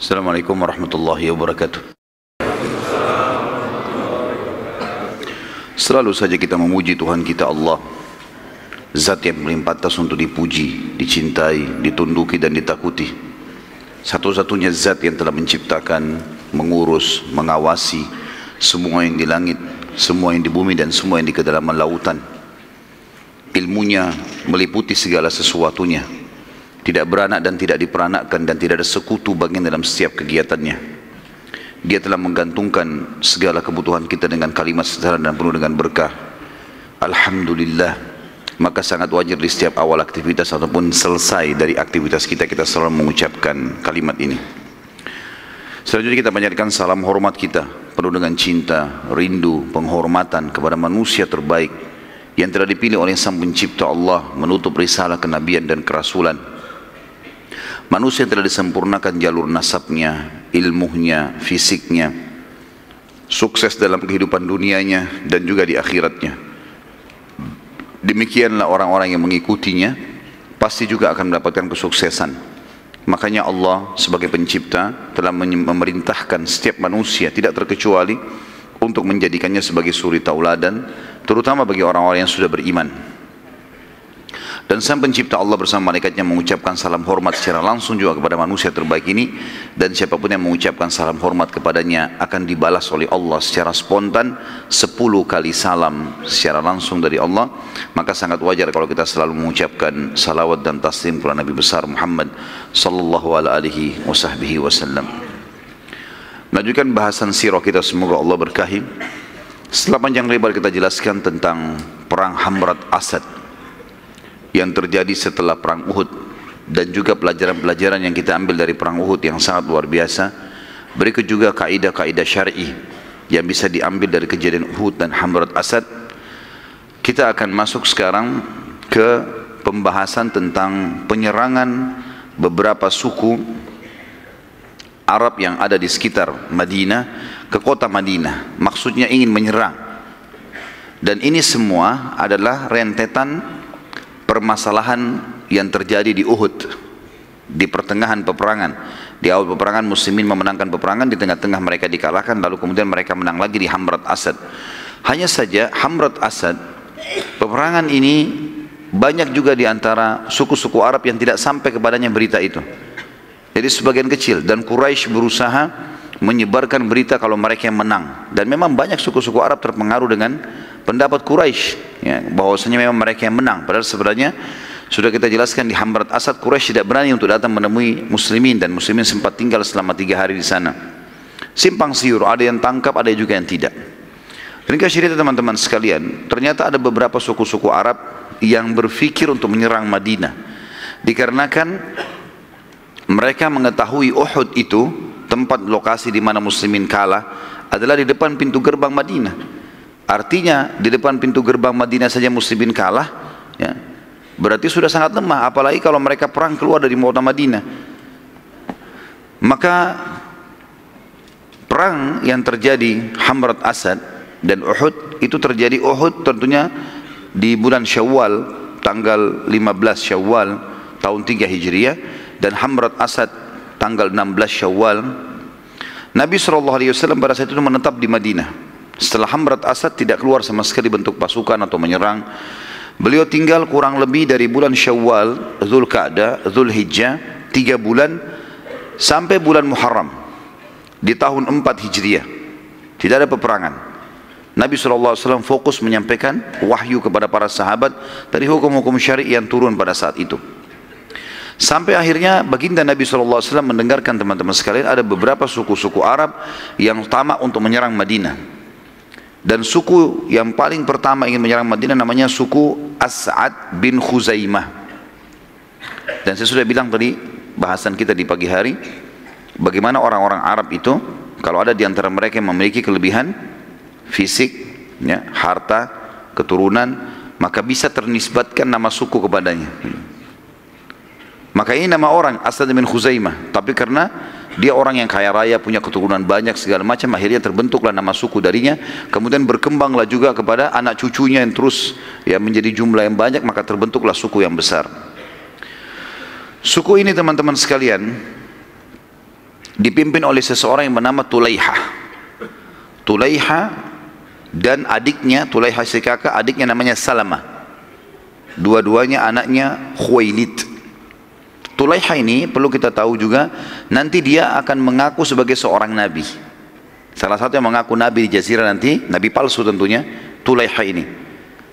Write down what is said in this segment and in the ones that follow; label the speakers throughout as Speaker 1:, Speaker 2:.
Speaker 1: Assalamualaikum warahmatullahi wabarakatuh. Selalu saja kita memuji Tuhan kita Allah, Zat yang paling pantas untuk dipuji, dicintai, ditunduki dan ditakuti. Satu-satunya Zat yang telah menciptakan, mengurus, mengawasi semua yang di langit, semua yang di bumi dan semua yang di kedalaman lautan. Ilmunya meliputi segala sesuatunya, tidak beranak dan tidak diperanakkan, dan tidak ada sekutu bagian dalam setiap kegiatannya. Dia telah menggantungkan segala kebutuhan kita dengan kalimat sederhana dan penuh dengan berkah. Alhamdulillah. Maka sangat wajar di setiap awal aktivitas ataupun selesai dari aktivitas kita, kita selalu mengucapkan kalimat ini. Selanjutnya kita panjatkan salam hormat kita penuh dengan cinta, rindu, penghormatan kepada manusia terbaik yang telah dipilih oleh Sang Pencipta Allah menutup risalah kenabian dan kerasulan. Manusia yang telah disempurnakan jalur nasabnya, ilmunya, fisiknya, sukses dalam kehidupan dunianya dan juga di akhiratnya. Demikianlah orang-orang yang mengikutinya pasti juga akan mendapatkan kesuksesan. Makanya Allah sebagai pencipta telah memerintahkan setiap manusia tidak terkecuali untuk menjadikannya sebagai suri tauladan, terutama bagi orang-orang yang sudah beriman. Dan Sang Pencipta Allah bersama malaikatnya mengucapkan salam hormat secara langsung juga kepada manusia terbaik ini, dan siapapun yang mengucapkan salam hormat kepadanya akan dibalas oleh Allah secara spontan 10 kali salam secara langsung dari Allah. Maka sangat wajar kalau kita selalu mengucapkan salawat dan taslim kepada Nabi besar Muhammad sallallahu alaihi wasallam. Melanjutkan bahasan sirah kita, semoga Allah berkahi. Setelah panjang lebar kita jelaskan tentang perang Hamrat Asad yang terjadi setelah perang Uhud, dan juga pelajaran-pelajaran yang kita ambil dari perang Uhud yang sangat luar biasa. Berikut juga kaidah-kaidah syar'i yang bisa diambil dari kejadian Uhud dan Hamrat Asad. Kita akan masuk sekarang ke pembahasan tentang penyerangan beberapa suku Arab yang ada di sekitar Madinah ke kota Madinah. Maksudnya ingin menyerang, dan ini semua adalah rentetan permasalahan yang terjadi di Uhud, di pertengahan peperangan. Di awal peperangan muslimin memenangkan peperangan, di tengah-tengah mereka dikalahkan, lalu kemudian mereka menang lagi di Hamrat Asad. Hanya saja Hamrat Asad, peperangan ini banyak juga di antara suku-suku Arab yang tidak sampai kepadanya berita itu. Jadi sebagian kecil, dan Quraisy berusaha menyebarkan berita kalau mereka yang menang, dan memang banyak suku-suku Arab terpengaruh dengan pendapat Quraisy, ya, bahwasanya memang mereka yang menang. Padahal sebenarnya sudah kita jelaskan di Hamrat Asad, Quraisy tidak berani untuk datang menemui muslimin, dan muslimin sempat tinggal selama 3 hari di sana. Simpang siur, ada yang tangkap, ada juga yang tidak. Ringkas cerita teman-teman sekalian, ternyata ada beberapa suku-suku Arab yang berpikir untuk menyerang Madinah, dikarenakan mereka mengetahui Uhud itu tempat lokasi di mana muslimin kalah adalah di depan pintu gerbang Madinah. Artinya di depan pintu gerbang Madinah saja muslimin kalah, ya, berarti sudah sangat lemah, apalagi kalau mereka perang keluar dari kota Madinah. Maka perang yang terjadi Hamrat Asad dan Uhud itu terjadi, Uhud tentunya di bulan Syawal, tanggal 15 Syawal tahun 3 Hijriah, dan Hamrat Asad tanggal 16 Syawal. Nabi SAW pada saat itu menetap di Madinah. Setelah Hamrat Asad tidak keluar sama sekali bentuk pasukan atau menyerang. Beliau tinggal kurang lebih dari bulan Syawal, Dzulqa'dah, Dzulhijjah, 3 bulan sampai bulan Muharram di tahun 4 Hijriah. Tidak ada peperangan. Nabi SAW fokus menyampaikan wahyu kepada para sahabat dari hukum-hukum syar'i yang turun pada saat itu. Sampai akhirnya baginda Nabi SAW mendengarkan, teman-teman sekalian, ada beberapa suku-suku Arab yang tamak untuk menyerang Madinah. Dan suku yang paling pertama ingin menyerang Madinah namanya suku As'ad bin Khuzaimah. Dan saya sudah bilang tadi bahasan kita di pagi hari, bagaimana orang-orang Arab itu kalau ada di antara mereka yang memiliki kelebihan fisik, ya, harta, keturunan, maka bisa ternisbatkan nama suku kepadanya. Maka ini nama orang As'ad bin Khuzaimah, tapi karena dia orang yang kaya raya, punya keturunan banyak segala macam, akhirnya terbentuklah nama suku darinya. Kemudian berkembanglah juga kepada anak cucunya yang terus ya menjadi jumlah yang banyak, maka terbentuklah suku yang besar. Suku ini teman-teman sekalian dipimpin oleh seseorang yang bernama Tulaiha. Tulaiha dan adiknya, Tulaiha si kakak, adiknya namanya Salamah. Dua-duanya anaknya Khuwailid. Tulaiha ini perlu kita tahu juga, nanti dia akan mengaku sebagai seorang nabi. Salah satu yang mengaku nabi di Jazirah nanti, nabi palsu tentunya, Tulaiha ini.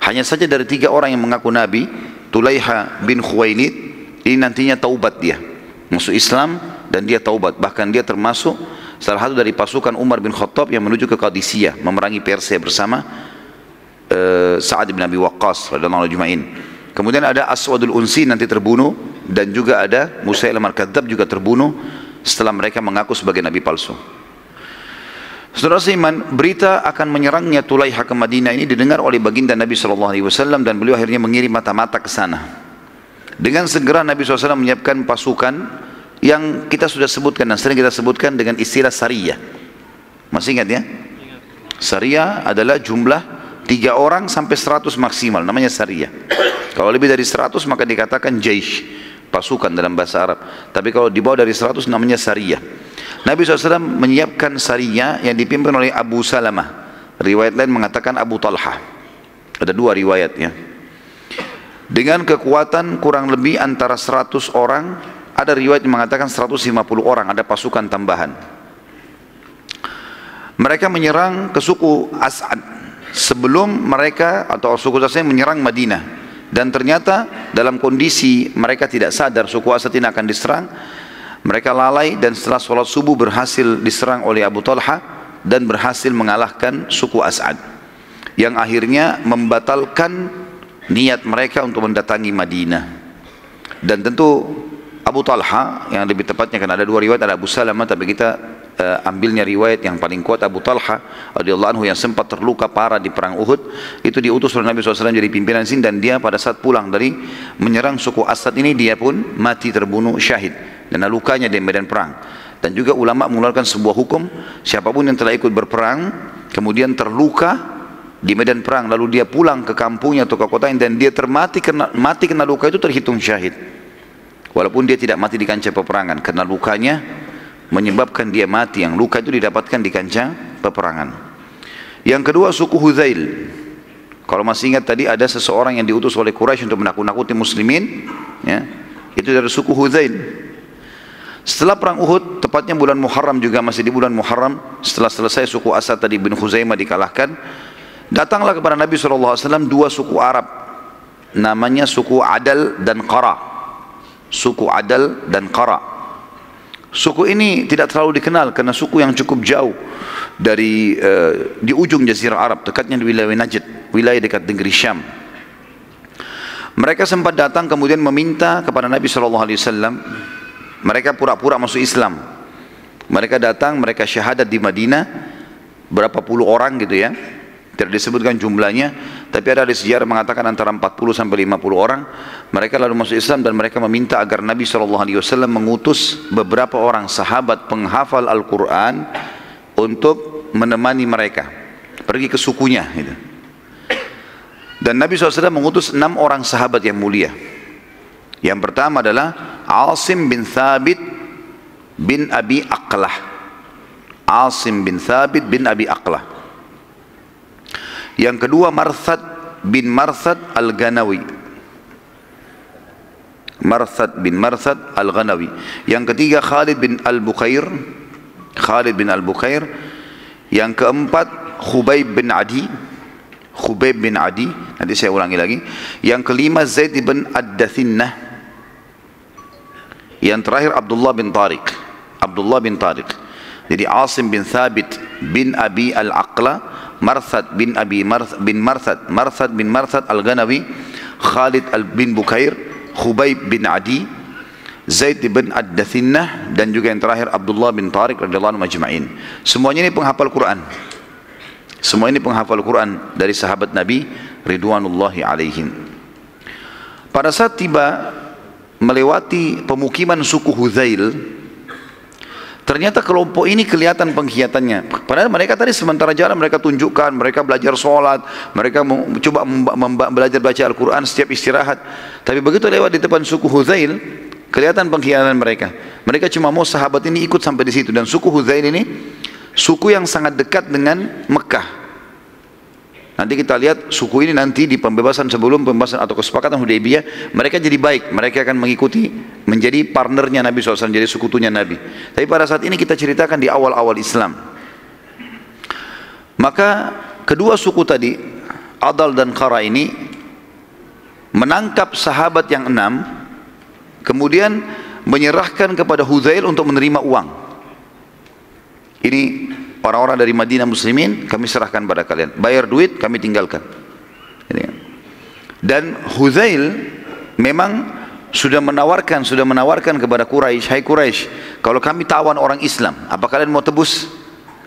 Speaker 1: Hanya saja dari 3 orang yang mengaku nabi, Tulaiha bin Khuwailid ini nantinya taubat dia, masuk Islam dan dia taubat. Bahkan dia termasuk salah satu dari pasukan Umar bin Khattab yang menuju ke Qadisiyah, memerangi Persia bersama Sa'ad bin Abi Waqqas radhiyallahu anhu. Kemudian ada Aswadul Unsi nanti terbunuh, dan juga ada Musailamah al-Kadzdzab juga terbunuh setelah mereka mengaku sebagai nabi palsu. Saudara seiman, berita akan menyerangnya Tulaiha ke Madinah ini didengar oleh baginda Nabi SAW, dan beliau akhirnya mengirim mata-mata ke sana. Dengan segera Nabi SAW menyiapkan pasukan yang kita sudah sebutkan dan sering kita sebutkan dengan istilah Sariyah. Masih ingat ya? Sariyah adalah jumlah 3 orang sampai 100 maksimal, namanya Sariyah. Kalau lebih dari 100 maka dikatakan Jaish, pasukan dalam bahasa Arab. Tapi kalau di bawah dari 100 namanya Sariyah. Nabi SAW menyiapkan Sariyah yang dipimpin oleh Abu Salamah. Riwayat lain mengatakan Abu Talha. Ada 2 riwayatnya. Dengan kekuatan kurang lebih antara 100 orang, ada riwayat yang mengatakan 150 orang, ada pasukan tambahan. Mereka menyerang ke suku As'ad sebelum mereka atau suku As'ad menyerang Madinah. Dan ternyata dalam kondisi mereka tidak sadar suku Asad ini akan diserang, mereka lalai dan setelah sholat subuh berhasil diserang oleh Abu Talha dan berhasil mengalahkan suku As'ad, yang akhirnya membatalkan niat mereka untuk mendatangi Madinah. Dan tentu Abu Talha, yang lebih tepatnya kan ada 2 riwayat, ada Abu Salamah, tapi kita ambilnya riwayat yang paling kuat Abu Talha radhiyallahu anhu yang sempat terluka parah di perang Uhud. Itu diutus oleh Nabi SAW jadi pimpinan sini, dan dia pada saat pulang dari menyerang suku Asad ini dia pun mati terbunuh syahid dan lukanya di medan perang. Dan juga ulama mengeluarkan sebuah hukum, siapapun yang telah ikut berperang kemudian terluka di medan perang lalu dia pulang ke kampungnya atau ke kotanya dan dia mati kena luka, itu terhitung syahid walaupun dia tidak mati di kancah peperangan, karena lukanya menyebabkan dia mati. Yang luka itu didapatkan di kancah peperangan. Yang kedua suku Hudzail. Kalau masih ingat tadi ada seseorang yang diutus oleh Quraisy untuk menakut-nakuti muslimin, ya, itu dari suku Hudzail. Setelah perang Uhud, tepatnya bulan Muharram, juga masih di bulan Muharram, setelah selesai suku Asad tadi bin Khuzaimah dikalahkan, datanglah kepada Nabi SAW 2 suku Arab, namanya suku Adal dan Qara. Suku Adal dan Qara. Suku ini tidak terlalu dikenal karena suku yang cukup jauh dari di ujung Jazirah Arab, dekatnya di wilayah Najd, wilayah dekat negeri Syam. Mereka sempat datang kemudian meminta kepada Nabi SAW. Mereka pura-pura masuk Islam. Mereka datang, mereka syahadat di Madinah, berapa puluh orang gitu ya, tidak disebutkan jumlahnya, tapi ada di sejarah mengatakan antara 40 sampai 50 orang. Mereka lalu masuk Islam dan mereka meminta agar Nabi SAW mengutus beberapa orang sahabat penghafal Al-Quran untuk menemani mereka pergi ke sukunya gitu. Dan Nabi SAW mengutus 6 orang sahabat yang mulia. Yang pertama adalah Asim bin Thabit bin Abi Aqlah. Asim bin Thabit bin Abi Aqlah. Yang kedua Marthad bin Marthad Al-Ghanawi. Marthad bin Marthad Al-Ghanawi. Yang ketiga Khalid bin Al-Bukhair. Khalid bin Al-Bukhair. Yang keempat Khubayb bin Adi. Khubayb bin Adi. Nanti saya ulangi lagi. Yang kelima Zaid bin Ad-Dathinnah. Yang terakhir Abdullah bin Tariq. Abdullah bin Tariq. Jadi Asim bin Thabit bin Abi Al-Aqla, Marthad bin Abi bin Marthad, Marthad bin Marthad Al-Ghanawi, Khalid bin Bukhair, Khubayb bin Adi, Zaid bin Ad-Dathinnah, dan juga yang terakhir Abdullah bin Tariq radhiyallahu anhu majma'in. Semuanya ini penghafal Quran. Semua ini penghafal Quran dari sahabat Nabi ridwanullahi alaihim. Pada saat tiba melewati pemukiman suku Hudzail, ternyata kelompok ini kelihatan pengkhianatannya. Padahal mereka tadi sementara jalan mereka tunjukkan, mereka belajar sholat, mereka coba belajar baca Al-Quran setiap istirahat. Tapi begitu lewat di depan suku Hudzail, kelihatan pengkhianatan mereka. Mereka cuma mau sahabat ini ikut sampai di situ. Dan suku Hudzail ini suku yang sangat dekat dengan Mekah. Nanti kita lihat suku ini nanti di pembebasan sebelum pembebasan atau kesepakatan Hudaybiyah, mereka jadi baik, mereka akan mengikuti menjadi partnernya Nabi SAW, jadi sekutunya Nabi. Tapi pada saat ini kita ceritakan di awal-awal Islam. Maka kedua suku tadi, Adal dan Qara ini menangkap sahabat yang 6, kemudian menyerahkan kepada Hudzail untuk menerima uang. Ini orang-orang dari Madinah muslimin, kami serahkan pada kalian. Bayar duit, kami tinggalkan. Dan Hudzail memang sudah menawarkan kepada Quraisy, hai Quraisy, kalau kami tawan orang Islam, apa kalian mau tebus?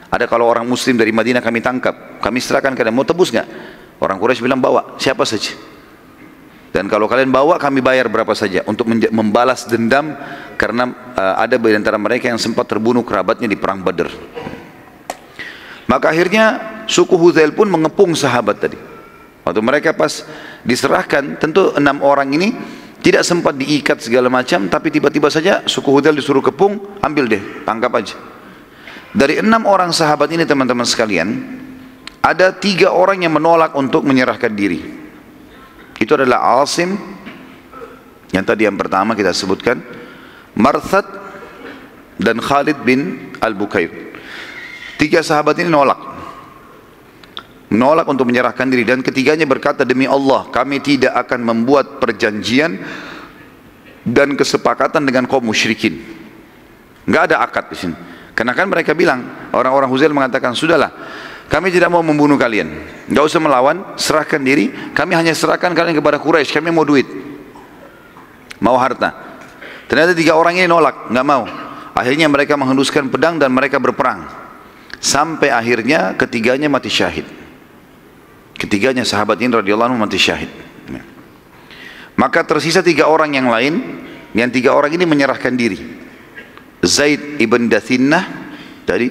Speaker 1: Ada kalau orang muslim dari Madinah kami tangkap, kami serahkan kalian, mau tebus nggak? Orang Quraisy bilang bawa, siapa saja. Dan kalau kalian bawa, kami bayar berapa saja untuk membalas dendam karena ada di antara mereka yang sempat terbunuh kerabatnya di perang Badr. Maka akhirnya suku Hudzail pun mengepung sahabat tadi. Waktu mereka pas diserahkan, tentu 6 orang ini tidak sempat diikat segala macam, tapi tiba-tiba saja suku Hudzail disuruh kepung, ambil deh, tangkap aja. Dari 6 orang sahabat ini teman-teman sekalian, ada 3 orang yang menolak untuk menyerahkan diri. Itu adalah Asim, yang tadi yang pertama kita sebutkan, Marthad, dan Khalid bin Al-Bukair. 3 sahabat ini menolak untuk menyerahkan diri, dan ketiganya berkata, demi Allah kami tidak akan membuat perjanjian dan kesepakatan dengan kaum musyrikin. Enggak ada akad di sini. Karena kan mereka bilang, orang-orang Hudzail mengatakan, sudahlah, kami tidak mau membunuh kalian, enggak usah melawan, serahkan diri, kami hanya serahkan kalian kepada Quraisy, kami mau duit, mau harta. Ternyata 3 orang ini nolak, enggak mau. Akhirnya mereka menghembuskan pedang dan mereka berperang. Sampai akhirnya ketiganya mati syahid. Ketiganya sahabat ini radhiyallahu anhu mati syahid. Maka tersisa 3 orang yang lain, yang 3 orang ini menyerahkan diri. Zaid ibn Dathinnah tadi,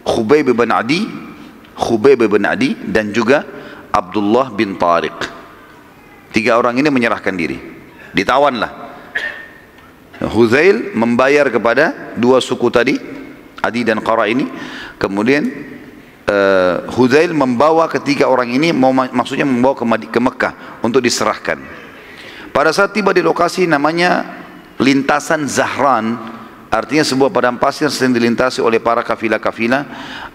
Speaker 1: Khubayb ibn Adi, dan juga Abdullah bin Tariq. 3 orang ini menyerahkan diri. Ditawanlah. Hudzail membayar kepada 2 suku tadi, Adi dan Qara ini. Kemudian Hudzail membawa ketiga orang ini, maksudnya membawa ke Mekah untuk diserahkan. Pada saat tiba di lokasi namanya lintasan Zahran, artinya sebuah padang pasir sering dilintasi oleh para kafilah-kafilah,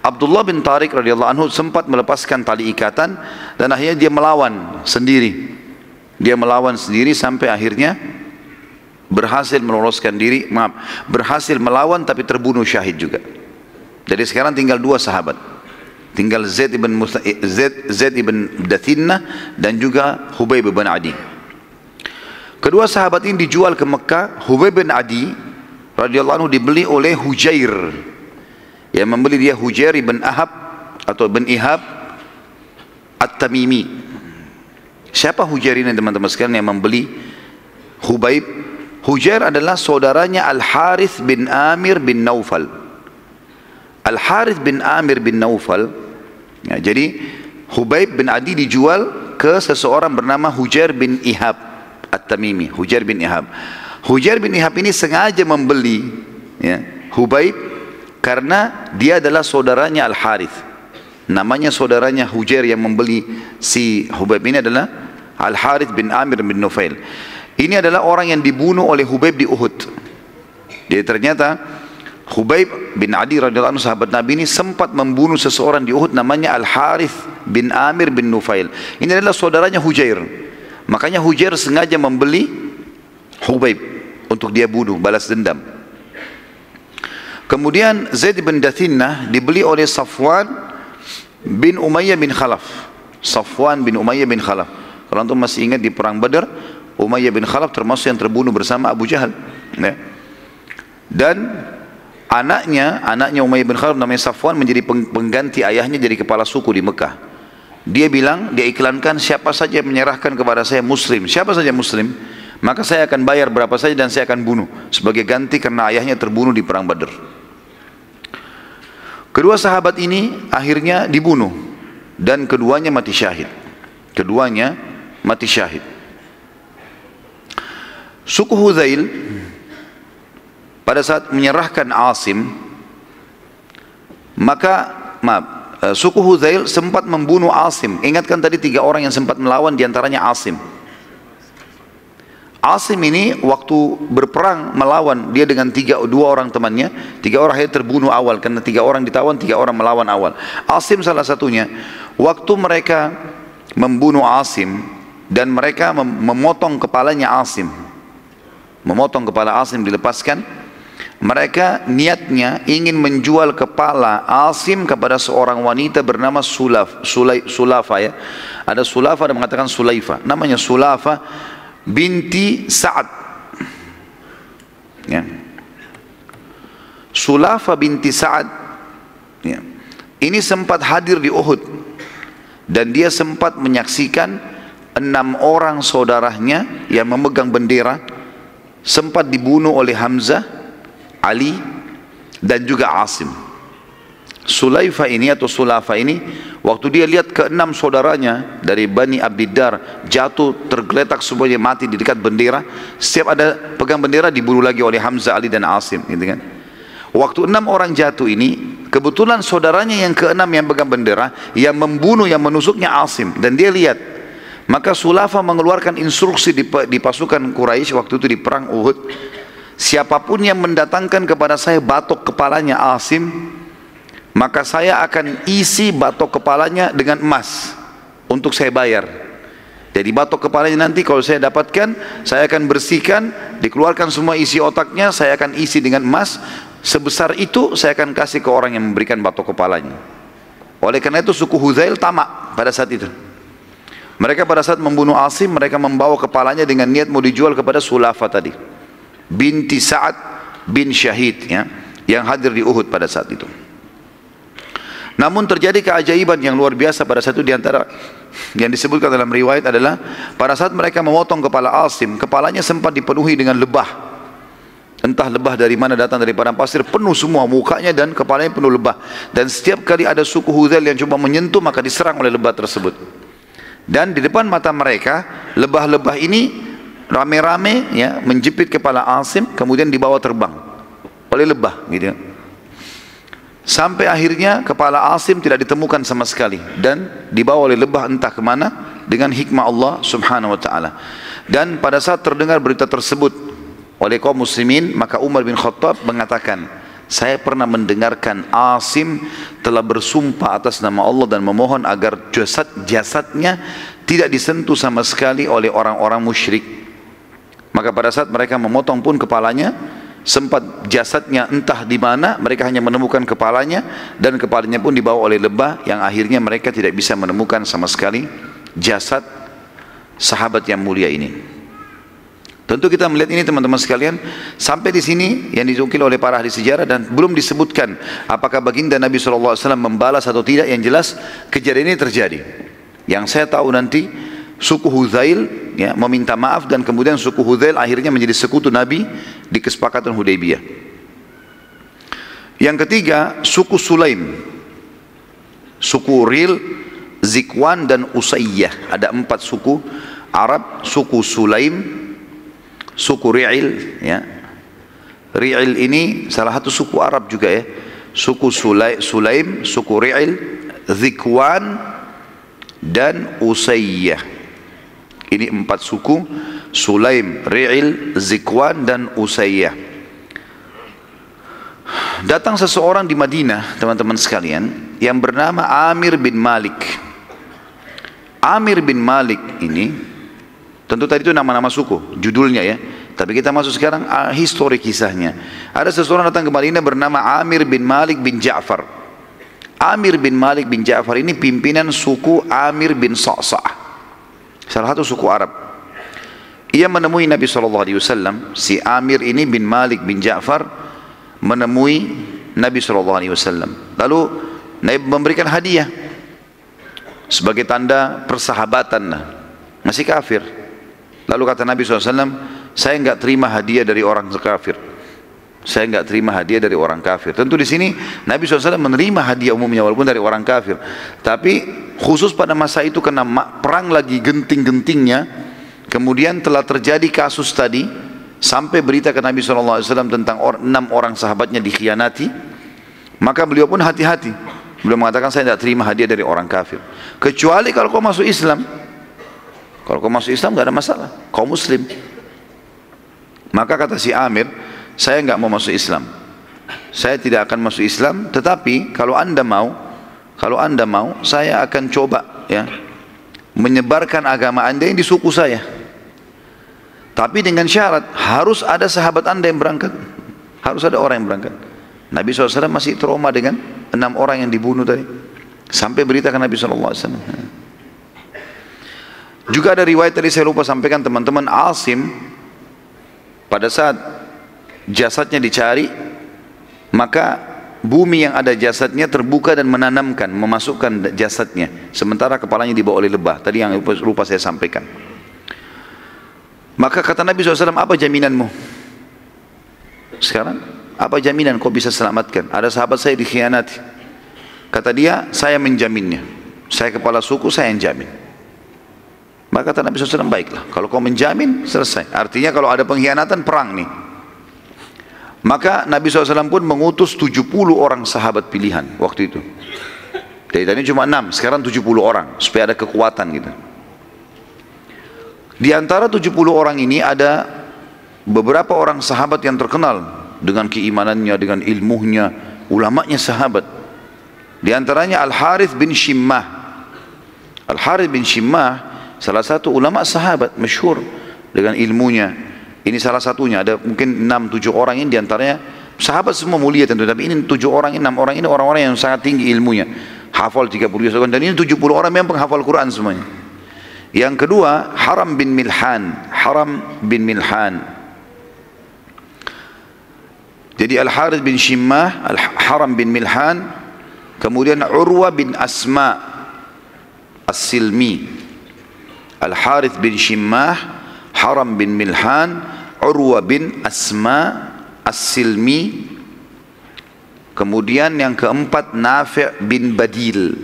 Speaker 1: Abdullah bin Tariq radhiyallahu anhu sempat melepaskan tali ikatan dan akhirnya dia melawan sendiri. Dia melawan sendiri sampai akhirnya berhasil meloloskan diri, berhasil melawan tapi terbunuh syahid juga. Jadi sekarang tinggal 2 sahabat, tinggal Zaid ibn Dathinnah dan juga Khubayb bin Adi. Kedua sahabat ini dijual ke Mekah. Khubayb bin Adi radhiyallahu anhu dibeli oleh Hujair, yang membeli dia Hujair ibn Ahab atau bin Ihab At-Tamimi. Siapa Hujair ini teman-teman sekalian yang membeli Khubayb? Hujair adalah saudaranya Al-Harith bin Amir bin Naufal. Al-Harith bin Amir bin Naufal, ya, jadi Khubayb bin Adi dijual ke seseorang bernama Hujair bin Ihab At-Tamimi. Hujair bin Ihab ini sengaja membeli, ya, Khubayb karena dia adalah saudaranya Al-Harith. Namanya saudaranya Hujair yang membeli si Khubayb ini adalah Al-Harith bin Amir bin Naufal. Ini adalah orang yang dibunuh oleh Khubayb di Uhud. Jadi ternyata Khubayb bin Adi radhiyallahu anhu sahabat Nabi ini sempat membunuh seseorang di Uhud namanya Al-Harith bin Amir bin Nufail. Ini adalah saudaranya Hujair. Makanya Hujair sengaja membeli Khubayb untuk dia bunuh, balas dendam. Kemudian Zaid bin Dathinnah dibeli oleh Safwan bin Umayyah bin Khalaf. Safwan bin Umayyah bin Khalaf. Kalau antum masih ingat di perang Badar, Umayyah bin Khalaf termasuk yang terbunuh bersama Abu Jahal. Ya. Dan anaknya Umayyah bin Khalaf namanya Safwan menjadi pengganti ayahnya jadi kepala suku di Mekah. Dia bilang, dia iklankan, siapa saja yang menyerahkan kepada saya muslim, siapa saja muslim, maka saya akan bayar berapa saja dan saya akan bunuh sebagai ganti karena ayahnya terbunuh di perang Badar. Kedua sahabat ini akhirnya dibunuh dan keduanya mati syahid. Keduanya mati syahid. Suku Hudzail pada saat menyerahkan Asim, maka suku Hudzail sempat membunuh Asim. Ingatkan tadi 3 orang yang sempat melawan, diantaranya Asim. Asim ini waktu berperang melawan, dia dengan 2 orang temannya, 3 orang akhirnya terbunuh awal, karena 3 orang ditawan, 3 orang melawan awal. Asim salah satunya. Waktu mereka membunuh Asim dan mereka memotong kepalanya Asim, memotong kepala Asim dilepaskan, mereka niatnya ingin menjual kepala Asim kepada seorang wanita bernama Sulafa ya. Ada Sulafa, ada mengatakan Sulaifa, namanya Sulafa binti Sa'ad ya. Sulafa binti Sa'ad ya. Ini sempat hadir di Uhud dan dia sempat menyaksikan 6 orang saudaranya yang memegang bendera sempat dibunuh oleh Hamzah, Ali dan juga Asim. Sulaifa ini atau Sulafa ini, waktu dia lihat ke-6 saudaranya dari Bani Abdiddar jatuh tergeletak semuanya mati di dekat bendera, setiap ada pegang bendera dibunuh lagi oleh Hamzah, Ali dan Asim, gitu kan. Waktu 6 orang jatuh ini, kebetulan saudaranya yang ke-6 yang pegang bendera, yang membunuh, yang menusuknya Asim, dan dia lihat. Maka Sulafa mengeluarkan instruksi di pasukan Quraisy waktu itu di perang Uhud, siapapun yang mendatangkan kepada saya batok kepalanya Asim, maka saya akan isi batok kepalanya dengan emas untuk saya bayar. Jadi batok kepalanya nanti kalau saya dapatkan, saya akan bersihkan, dikeluarkan semua isi otaknya, saya akan isi dengan emas, sebesar itu saya akan kasih ke orang yang memberikan batok kepalanya. Oleh karena itu suku Hudzail tamak pada saat itu. Mereka pada saat membunuh Asim, mereka membawa kepalanya dengan niat mau dijual kepada Sulafa tadi, binti Sa'ad bin Syahid ya, yang hadir di Uhud pada saat itu. Namun terjadi keajaiban yang luar biasa pada satu di antara yang disebutkan dalam riwayat adalah pada saat mereka memotong kepala Asim, kepalanya sempat dipenuhi dengan lebah. Entah lebah dari mana datang, dari padang pasir, penuh semua mukanya dan kepalanya penuh lebah. Dan setiap kali ada suku Hudzail yang coba menyentuh, maka diserang oleh lebah tersebut. Dan di depan mata mereka, lebah-lebah ini rame-rame ya menjepit kepala Asim, kemudian dibawa terbang oleh lebah, gitu ya. Sampai akhirnya kepala Asim tidak ditemukan sama sekali dan dibawa oleh lebah entah kemana dengan hikmah Allah subhanahu wa ta'ala. Dan pada saat terdengar berita tersebut oleh kaum muslimin, maka Umar bin Khattab mengatakan, saya pernah mendengarkan Asim telah bersumpah atas nama Allah dan memohon agar jasadnya tidak disentuh sama sekali oleh orang-orang musyrik. Maka pada saat mereka memotong pun kepalanya, sempat jasadnya entah di mana, mereka hanya menemukan kepalanya dan kepalanya pun dibawa oleh lebah, yang akhirnya mereka tidak bisa menemukan sama sekali jasad sahabat yang mulia ini. Tentu kita melihat ini teman-teman sekalian, sampai di sini yang dinukil oleh para ahli sejarah dan belum disebutkan apakah baginda Nabi SAW membalas atau tidak. Yang jelas kejadian ini terjadi. Yang saya tahu nanti suku Hudzail ya, meminta maaf dan kemudian suku Hudzail akhirnya menjadi sekutu Nabi di kesepakatan Hudaybiyah. Yang ketiga, suku Sulaim, suku Ril, Zikwan dan Usayyah. Ada 4 suku Arab, suku Sulaim, suku Ri'il ya. Ri'il ini salah satu suku Arab juga ya. Suku Sulaim, suku Ri'il, Zikwan dan Usayyah. Ini 4 suku, Sulaim, Ri'il, Zikwan dan Usayyah. Datang seseorang di Madinah teman-teman sekalian yang bernama Amir bin Malik. Amir bin Malik ini, tentu tadi itu nama-nama suku, judulnya ya. Tapi kita masuk sekarang histori kisahnya. Ada seseorang datang ke Madinah bernama Amir bin Malik bin Ja'far. Amir bin Malik bin Ja'far ini pimpinan suku Amir bin Sa'sa'ah, salah satu suku Arab. Ia menemui Nabi SAW. Si Amir ini bin Malik bin Ja'far menemui Nabi SAW. Lalu Nabi memberikan hadiah sebagai tanda persahabatan. Masih kafir. Lalu kata Nabi SAW, saya enggak terima hadiah dari orang kafir. Saya enggak terima hadiah dari orang kafir. Tentu di sini Nabi SAW menerima hadiah umumnya walaupun dari orang kafir. Tapi khusus pada masa itu karena perang lagi genting-gentingnya, kemudian telah terjadi kasus tadi sampai berita ke Nabi SAW tentang 6 orang sahabatnya dikhianati, maka beliau pun hati-hati. Beliau mengatakan, saya tidak terima hadiah dari orang kafir, kecuali kalau kau masuk Islam. Kalau kau masuk Islam tidak ada masalah, kau Muslim. Maka kata si Amir, saya nggak mau masuk Islam, saya tidak akan masuk Islam, tetapi kalau anda mau, saya akan coba ya menyebarkan agama anda yang di suku saya. Tapi dengan syarat, harus ada sahabat anda yang berangkat, harus ada orang yang berangkat. Nabi SAW masih trauma dengan 6 orang yang dibunuh tadi, sampai berita ke Nabi SAW. Juga ada riwayat tadi saya lupa sampaikan teman-teman, Asim pada saat jasadnya dicari, maka bumi yang ada jasadnya terbuka dan menanamkan, memasukkan jasadnya, sementara kepalanya dibawa oleh lebah. Tadi yang lupa saya sampaikan. Maka kata Nabi SAW, apa jaminanmu? Sekarang, apa jaminan kau bisa selamatkan? Ada sahabat saya dikhianati. Kata dia, saya menjaminnya. Saya kepala suku, saya yang jamin. Maka kata Nabi SAW, baiklah, kalau kau menjamin, selesai. Artinya kalau ada pengkhianatan, perang nih. Maka Nabi SAW pun mengutus 70 orang sahabat pilihan waktu itu. Dari tadi cuma 6, sekarang 70 orang, supaya ada kekuatan gitu. Di antara 70 orang ini ada beberapa orang sahabat yang terkenal dengan keimanannya, dengan ilmunya, ulamanya sahabat. Di antaranya Al-Harith bin Shimmah. Al-Harith bin Shimmah salah satu ulama sahabat masyhur dengan ilmunya. Ini salah satunya, ada mungkin 6-7 orang ini diantaranya sahabat semua mulia tentu, tapi ini 7 orang ini, 6 orang ini orang-orang yang sangat tinggi ilmunya, hafal 30 tahun, dan ini 70 orang memang penghafal Quran semuanya. Yang kedua Haram bin Milhan. Jadi Al-Harith bin Shimmah, Haram bin Milhan, kemudian Urwa bin Asma As-Silmi. Al-Harith bin Shimmah, Haram bin Milhan, Urwa bin Asma As-Silmi. Kemudian yang keempat Nafi' bin Badil.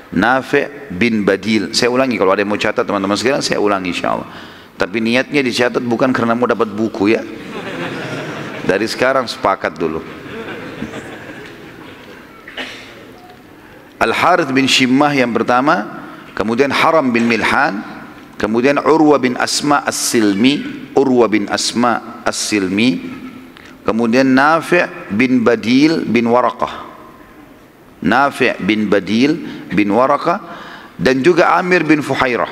Speaker 1: Nafi' bin Badil. Saya ulangi, kalau ada yang mau catat teman-teman sekalian, saya ulangi insyaAllah. Tapi niatnya dicatat bukan karena mau dapat buku ya. Dari sekarang sepakat dulu. Al-Harith bin Shimmah yang pertama, kemudian Haram bin Milhan, kemudian Urwa bin Asma As-Silmi, kemudian Nafi' bin Badil bin Waraqah. Nafi' bin Badil bin Waraqah, dan juga Amir bin Fuhairah.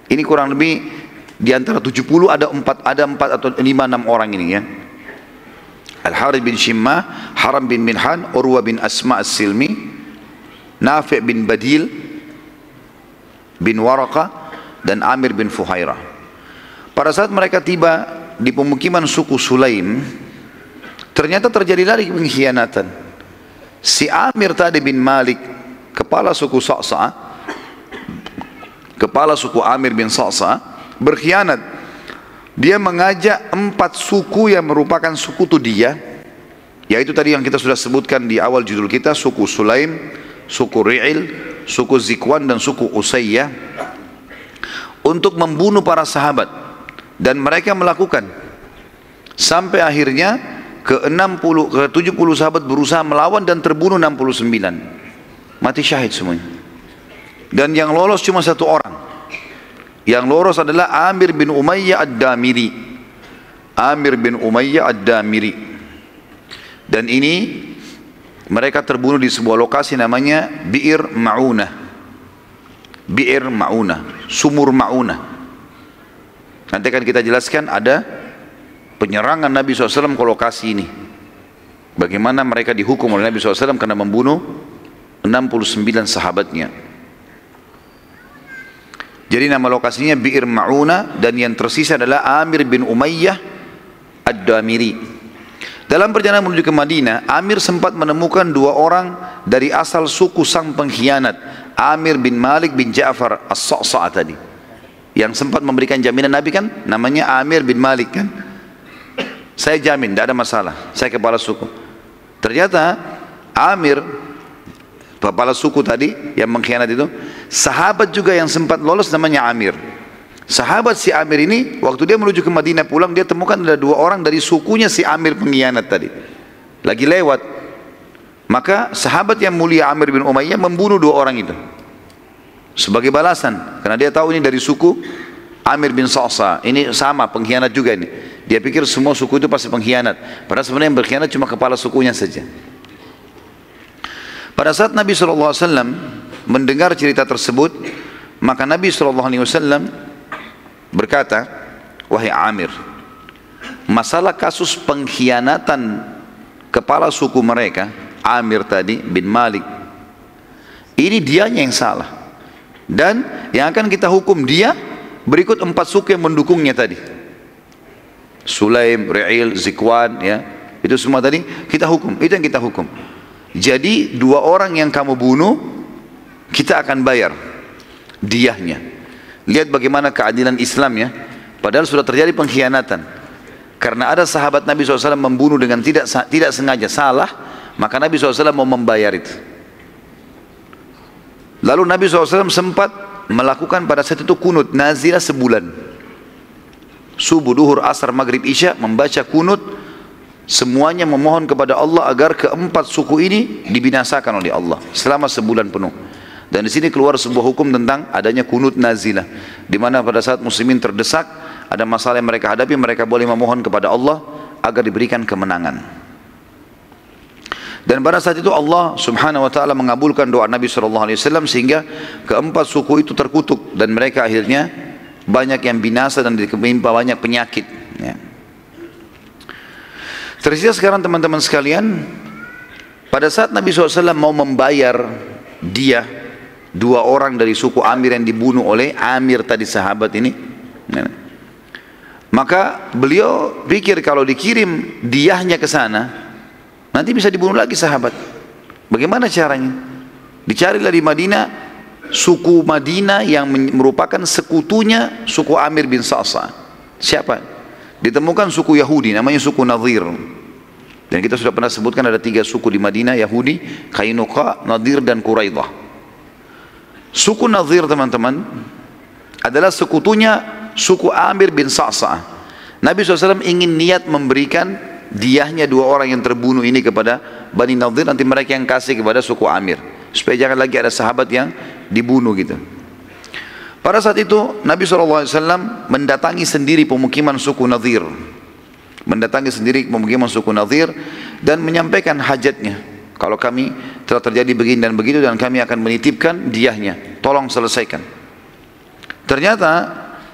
Speaker 1: Ini kurang lebih di antara 70 ada 4 atau 5-6 orang ini ya. Al-Harith bin Shimmah, Haram bin Milhan, Urwa bin Asma As-Silmi, Nafi' bin Badil bin Waraqah, dan Amir bin Fuhairah. Pada saat mereka tiba di pemukiman suku Sulaim, ternyata terjadi lagi pengkhianatan. Si Amir tadi bin Malik, kepala suku Sa'sa', kepala suku Amir bin Sa'sa', berkhianat. Dia mengajak 4 suku yang merupakan suku dia, yaitu tadi yang kita sudah sebutkan di awal judul kita, suku Sulaim, suku Ri'il, suku Zikwan, dan suku Usayyah, untuk membunuh para sahabat. Dan mereka melakukan sampai akhirnya ke 70 sahabat berusaha melawan dan terbunuh 69, mati syahid semuanya. Dan yang lolos cuma 1 orang. Yang lolos adalah Amir bin Umayyah Ad-Damiri. Amir bin Umayyah Ad-Damiri. Dan ini mereka terbunuh di sebuah lokasi namanya Bi'ir Ma'unah. Bi'ir Ma'unah, sumur Ma'unah. Nanti akan kita jelaskan ada penyerangan Nabi SAW ke lokasi ini. Bagaimana mereka dihukum oleh Nabi SAW karena membunuh 69 sahabatnya. Jadi nama lokasinya Bi'ir Ma'una, dan yang tersisa adalah Amir bin Umayyah Ad-Damiri. Dalam perjalanan menuju ke Madinah, Amir sempat menemukan 2 orang dari asal suku sang pengkhianat, Amir bin Malik bin Ja'far As-Sa'sa' tadi, yang sempat memberikan jaminan Nabi kan, namanya Amir bin Malik kan. Saya jamin, tidak ada masalah, saya kepala suku. Ternyata Amir, kepala suku tadi yang mengkhianat itu, sahabat juga yang sempat lolos namanya Amir. Sahabat si Amir ini, waktu dia menuju ke Madinah pulang, dia temukan ada 2 orang dari sukunya si Amir pengkhianat tadi. Lagi lewat. Maka sahabat yang mulia Amir bin Umayyah membunuh 2 orang itu. Sebagai balasan. Karena dia tahu ini dari suku Amir bin Sa'sa. Ini sama, pengkhianat juga ini. Dia pikir semua suku itu pasti pengkhianat. Padahal sebenarnya yang berkhianat cuma kepala sukunya saja. Pada saat Nabi SAW mendengar cerita tersebut, maka Nabi SAW berkata, wahai Amir, masalah kasus pengkhianatan kepala suku mereka, Amir tadi bin Malik, ini dianya yang salah, dan yang akan kita hukum dia berikut 4 suku yang mendukungnya tadi, Sulaim, Ri'il, Zikwan, ya, itu semua tadi kita hukum, itu yang kita hukum. Jadi 2 orang yang kamu bunuh, kita akan bayar diyahnya. Lihat bagaimana keadilan Islam, ya. Padahal sudah terjadi pengkhianatan. Karena ada sahabat Nabi SAW membunuh dengan tidak sengaja, salah, maka Nabi SAW mau membayar itu. Lalu Nabi SAW sempat melakukan pada saat itu kunut nazilah sebulan. Subuh, duhur, asar, maghrib, isya, membaca kunut. Semuanya memohon kepada Allah agar ke-4 suku ini dibinasakan oleh Allah selama sebulan penuh. Dan di sini keluar sebuah hukum tentang adanya kunut nazilah, di mana pada saat muslimin terdesak, ada masalah yang mereka hadapi, mereka boleh memohon kepada Allah agar diberikan kemenangan. Dan pada saat itu Allah Subhanahu wa taala mengabulkan doa Nabi SAW sehingga ke-4 suku itu terkutuk dan mereka akhirnya banyak yang binasa dan ditimpa banyak penyakit, ya. Tersisa sekarang teman-teman sekalian, pada saat Nabi SAW mau membayar dia 2 orang dari suku Amir yang dibunuh oleh Amir tadi sahabat ini, maka beliau pikir kalau dikirim diyahnya ke sana nanti bisa dibunuh lagi sahabat. Bagaimana caranya? Dicarilah di Madinah suku Madinah yang merupakan sekutunya suku Amir bin Sa'sa. Siapa? Ditemukan suku Yahudi namanya suku Nadir. Dan kita sudah pernah sebutkan ada 3 suku di Madinah, Yahudi, Qainuqa, Nadir dan Quraidah. Suku Nadir teman-teman adalah sekutunya suku Amir bin Sa'sa. Nabi SAW ingin niat memberikan diyahnya 2 orang yang terbunuh ini kepada Bani Nadir, nanti mereka yang kasih kepada suku Amir, supaya jangan lagi ada sahabat yang dibunuh gitu. Pada saat itu Nabi SAW mendatangi sendiri pemukiman suku Nadir, dan menyampaikan hajatnya. Kalau kami telah terjadi begini dan begitu dan kami akan menitipkan diyahnya, tolong selesaikan. Ternyata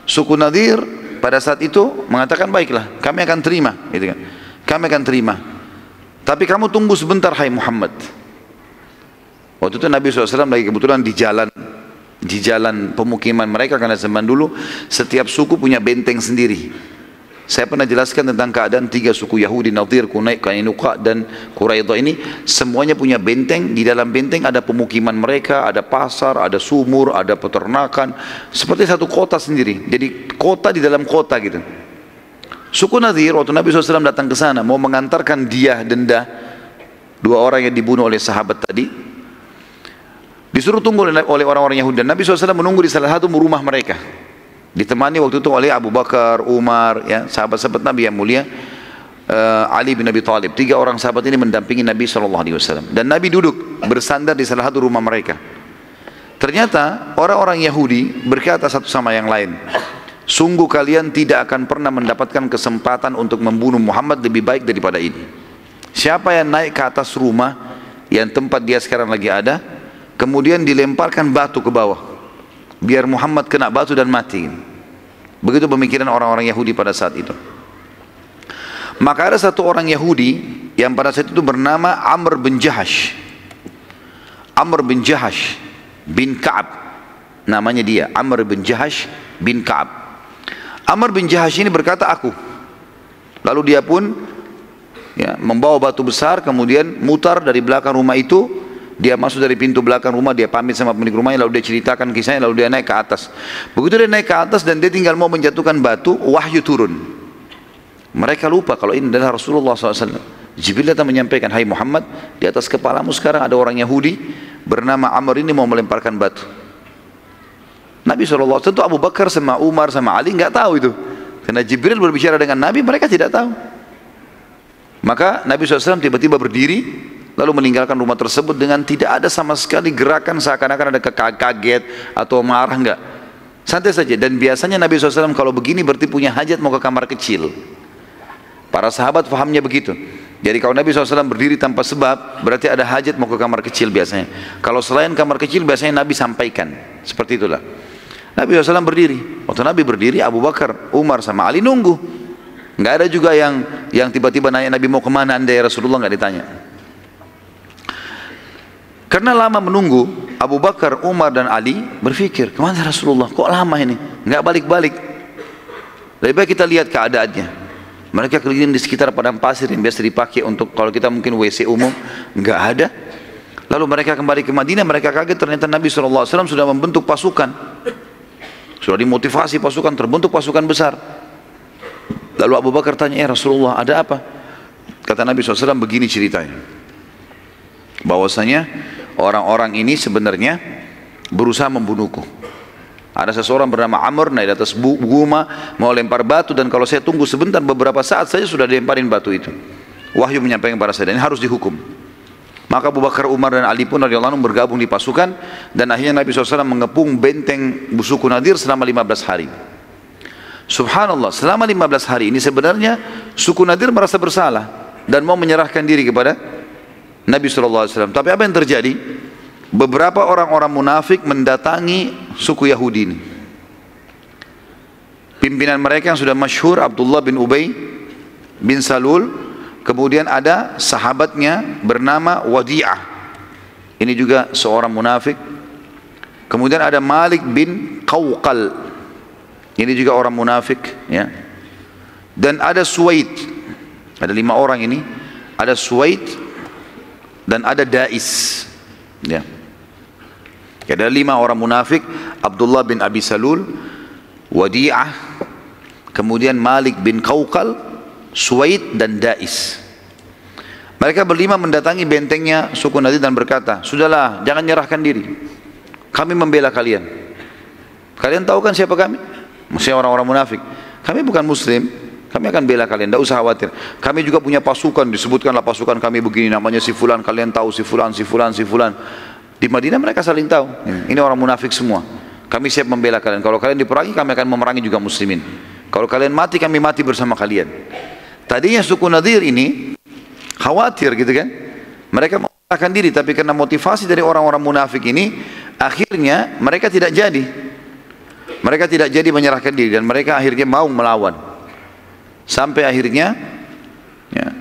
Speaker 1: suku Nadir pada saat itu mengatakan baiklah, kami akan terima, gitu kan. Kami akan terima. Tapi kamu tunggu sebentar hai Muhammad. Waktu itu Nabi SAW lagi kebetulan di jalan pemukiman mereka, karena zaman dulu setiap suku punya benteng sendiri. Saya pernah jelaskan tentang keadaan 3 suku Yahudi, Nadir, Qainuqa dan Quraidah ini. Semuanya punya benteng. Di dalam benteng ada pemukiman mereka, ada pasar, ada sumur, ada peternakan. Seperti satu kota sendiri. Jadi kota di dalam kota gitu. Suku Nadir waktu Nabi SAW datang ke sana mau mengantarkan diyah denda 2 orang yang dibunuh oleh sahabat tadi, disuruh tunggu oleh orang-orang Yahudi. Dan Nabi SAW menunggu di salah satu rumah mereka, ditemani waktu itu oleh Abu Bakar, Umar, ya, sahabat-sahabat Nabi yang mulia, Ali bin Abi Thalib. 3 orang sahabat ini mendampingi Nabi SAW. Dan Nabi duduk bersandar di salah satu rumah mereka. Ternyata orang-orang Yahudi berkata satu sama yang lain, sungguh kalian tidak akan pernah mendapatkan kesempatan untuk membunuh Muhammad lebih baik daripada ini. Siapa yang naik ke atas rumah yang tempat dia sekarang lagi ada, kemudian dilemparkan batu ke bawah, biar Muhammad kena batu dan mati. Begitu pemikiran orang-orang Yahudi pada saat itu. Maka ada satu orang Yahudi yang pada saat itu bernama Amr bin Jahash. Amr bin Jahash bin Ka'ab, namanya dia, Amr bin Jahash bin Ka'ab. Amr bin Jahash ini berkata, aku. Lalu dia pun ya, membawa batu besar, kemudian mutar dari belakang rumah itu. Dia masuk dari pintu belakang rumah, dia pamit sama pemilik rumahnya, lalu dia ceritakan kisahnya, lalu dia naik ke atas. Begitu dia naik ke atas dan dia tinggal mau menjatuhkan batu, wahyu turun. Mereka lupa kalau ini adalah Rasulullah SAW. Jibril datang menyampaikan, hai Muhammad, di atas kepalamu sekarang ada orang Yahudi bernama Amr ini mau melemparkan batu. Nabi SAW, tentu Abu Bakar sama Umar sama Ali nggak tahu itu. Karena Jibril berbicara dengan Nabi, mereka tidak tahu. Maka Nabi SAW tiba-tiba berdiri, lalu meninggalkan rumah tersebut dengan tidak ada sama sekali gerakan seakan-akan ada kaget atau marah, enggak. Santai saja. Dan biasanya Nabi SAW kalau begini berarti punya hajat mau ke kamar kecil. Para sahabat fahamnya begitu. Jadi kalau Nabi SAW berdiri tanpa sebab, berarti ada hajat mau ke kamar kecil biasanya. Kalau selain kamar kecil biasanya Nabi sampaikan. Seperti itulah. Nabi SAW berdiri. Waktu Nabi berdiri, Abu Bakar, Umar sama Ali nunggu. Nggak ada juga yang tiba-tiba nanya Nabi mau kemana anda ya Rasulullah, nggak ditanya. Karena lama menunggu, Abu Bakar, Umar dan Ali berpikir, kemana Rasulullah? Kok lama ini? Nggak balik-balik. Lebih baik kita lihat keadaannya. Mereka keliling di sekitar padang pasir yang biasa dipakai untuk kalau kita mungkin WC umum, nggak ada. Lalu mereka kembali ke Madinah, mereka kaget ternyata Nabi SAW sudah membentuk pasukan. Sudah dimotivasi pasukan, terbentuk pasukan besar. Lalu Abu Bakar tanya, ya Rasulullah ada apa? Kata Nabi SAW begini ceritanya. Bahwasanya orang-orang ini sebenarnya berusaha membunuhku. Ada seseorang bernama Amr naik di atas guma mau lempar batu, dan kalau saya tunggu sebentar beberapa saat saja sudah dilemparin batu itu. Wahyu menyampaikan kepada saya, dan ini harus dihukum. Maka Abu Bakar, Umar dan Ali pun radhiyallahu anhum bergabung di pasukan, dan akhirnya Nabi SAW mengepung benteng suku Nadir selama 15 hari. Subhanallah, selama 15 hari ini sebenarnya suku Nadir merasa bersalah dan mau menyerahkan diri kepada Nabi SAW. Tapi apa yang terjadi? Beberapa orang-orang munafik mendatangi suku Yahudi ini. Pimpinan mereka yang sudah masyhur Abdullah bin Ubay bin Salul, kemudian ada sahabatnya bernama Wadi'ah. Ini juga seorang munafik. Kemudian ada Malik bin Qawqal. Ini juga orang munafik, ya. Dan ada Suwaid. Ada 5 orang ini. Ada Suwaid dan ada Dais. Ya. Ada 5 orang munafik, Abdullah bin Abi Salul, Wadi'ah, kemudian Malik bin Qawqal, Suwaid dan Dais. Mereka berlima mendatangi bentengnya suku Nadir dan berkata, sudahlah, jangan nyerahkan diri. Kami membela kalian. Kalian tahu kan siapa kami? Maksudnya orang-orang munafik. Kami bukan muslim, kami akan bela kalian, tidak usah khawatir. Kami juga punya pasukan, disebutkanlah pasukan kami begini, namanya si fulan, kalian tahu si fulan, si fulan, si fulan. Di Madinah mereka saling tahu. Ini orang munafik semua. Kami siap membela kalian. Kalau kalian diperangi, kami akan memerangi juga muslimin. Kalau kalian mati, kami mati bersama kalian. Tadinya suku Nadir ini khawatir gitu kan. Mereka menyerahkan diri, tapi karena motivasi dari orang-orang munafik ini, akhirnya mereka tidak jadi. Mereka tidak jadi menyerahkan diri, dan mereka akhirnya mau melawan. Sampai akhirnya ya,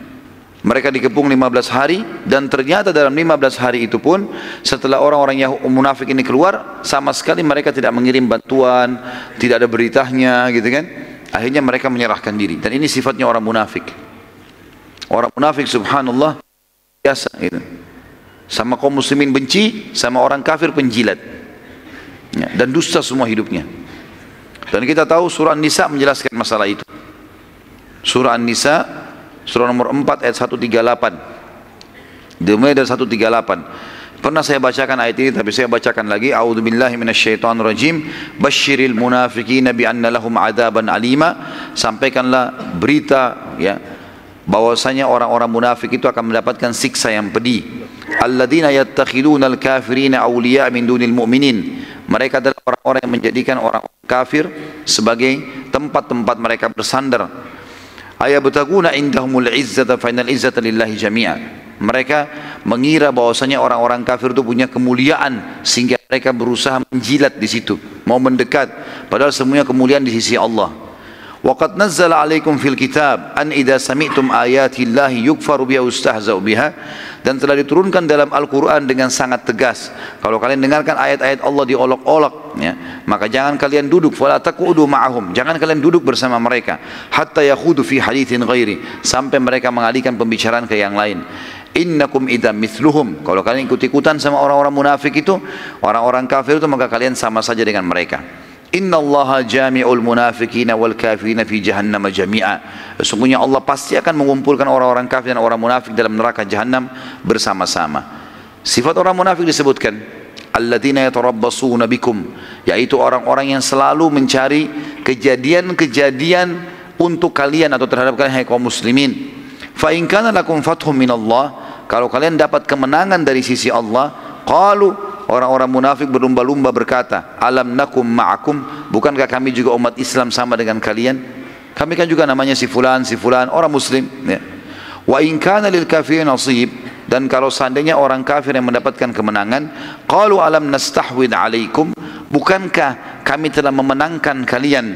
Speaker 1: mereka dikepung 15 hari, dan ternyata dalam 15 hari itu pun setelah orang-orang yang munafik ini keluar, sama sekali mereka tidak mengirim bantuan, tidak ada beritanya gitu kan. Akhirnya mereka menyerahkan diri, dan ini sifatnya orang munafik. Orang munafik subhanallah biasa gitu. Sama kaum muslimin benci, sama orang kafir penjilat ya, dan dusta semua hidupnya. Dan kita tahu surah An-Nisa menjelaskan masalah itu. Surah An-Nisa surah nomor 4 ayat 138. Dimulai dari 138. Pernah saya bacakan ayat ini, tapi saya bacakan lagi. A'udzubillahi minasyaitonirrajim. Basyiril munafiqina bi anna lahum adzaban alima. Sampaikanlah berita ya, bahwasanya orang-orang munafik itu akan mendapatkan siksa yang pedih. Alladzina yattakhiduna al-kafirina awliya min dunil mu'minin. Mereka adalah orang-orang yang menjadikan orang kafir sebagai tempat-tempat mereka bersandar. Ayabtaguna indahumul izzata fa innal izzata lillahi jami'a. Mereka mengira bahwasanya orang-orang kafir itu punya kemuliaan sehingga mereka berusaha menjilat di situ, mau mendekat, padahal semuanya kemuliaan di sisi Allah. Wa qad nazzala 'alaikum fil kitab an idza sami'tum ayati llahi yukfaru biha ustahza'u biha, dan telah diturunkan dalam Al-Qur'an dengan sangat tegas, kalau kalian dengarkan ayat-ayat Allah diolok-olok ya, maka jangan kalian duduk, fala taqudu ma'ahum, jangan kalian duduk bersama mereka, hatta yakhudu fi haditsin ghairi, sampai mereka mengalihkan pembicaraan ke yang lain. Innakum idza mithluhum, kalau kalian ikut-ikutan sama orang-orang munafik itu, orang-orang kafir itu, maka kalian sama saja dengan mereka. Innallaha jami'ul munafiqina wal kafirina fi jahannam jami'a. Sesungguhnya Allah pasti akan mengumpulkan orang-orang kafir dan orang munafik dalam neraka jahannam bersama-sama. Sifat orang munafik disebutkan, alladzina yatarabbasuna bikum, yaitu orang-orang yang selalu mencari kejadian-kejadian untuk kalian atau terhadap kalian, hai kaum muslimin. Fa in kana lakum fathum minallah, kalau kalian dapat kemenangan dari sisi Allah, qalu, orang-orang munafik berlumba-lumba berkata, alam nakum ma'akum, bukankah kami juga umat Islam sama dengan kalian? Kami kan juga namanya si fulan, orang muslim, ya. Wa in kana lil kafirin nasib, dan kalau seandainya orang kafir yang mendapatkan kemenangan, qalu alam nastahwid alaikum, bukankah kami telah memenangkan kalian,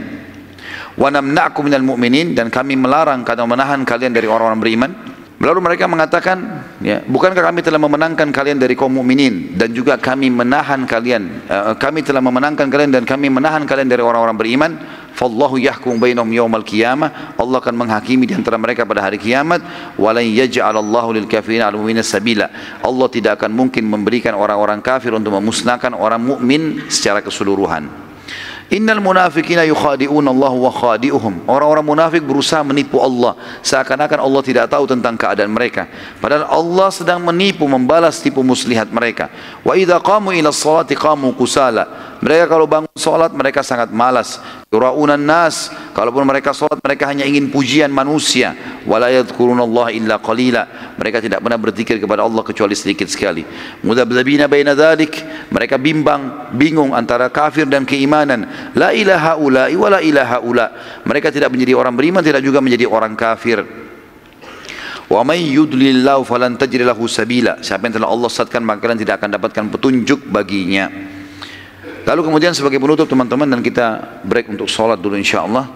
Speaker 1: wa namna'kum minal mu'minin, dan kami melarang atau menahan kalian dari orang-orang beriman. Lalu mereka mengatakan, ya, bukankah kami telah memenangkan kalian dari kaum mukminin dan juga kami menahan kalian, kami telah memenangkan kalian dan kami menahan kalian dari orang-orang beriman. Fallahu yahkum bainahum yaumal qiyamah, Allah akan menghakimi di antara mereka pada hari kiamat. Walan yaj'alallahu lil kafirin 'alal mu'minina sabila, Allah tidak akan mungkin memberikan orang-orang kafir untuk memusnahkan orang mukmin secara keseluruhan. Innal munafiqina yukhadi'una Allah wa khadi'uhum, orang-orang munafik berusaha menipu Allah seakan-akan Allah tidak tahu tentang keadaan mereka, padahal Allah sedang menipu, membalas tipu muslihat mereka. Wa idza qamu ila sholati qamu kusala, mereka kalau bangun salat mereka sangat malas. Yura'unan nas, kalaupun mereka salat mereka hanya ingin pujian manusia. Wala yadhkurunallaha illa qalila, mereka tidak pernah berzikir kepada Allah kecuali sedikit sekali. Mudabdabina baina dzalik, mereka bingung antara kafir dan keimanan. La ilaha ula'i wa la ilaha ula, mereka tidak menjadi orang beriman, tidak juga menjadi orang kafir. Wa may yudlilillahu falan tajid lahu sabila, siapa yang telah Allah sesatkan maka kalian tidak akan dapatkan petunjuk baginya. Lalu kemudian sebagai penutup teman-teman, dan kita break untuk sholat dulu insyaallah.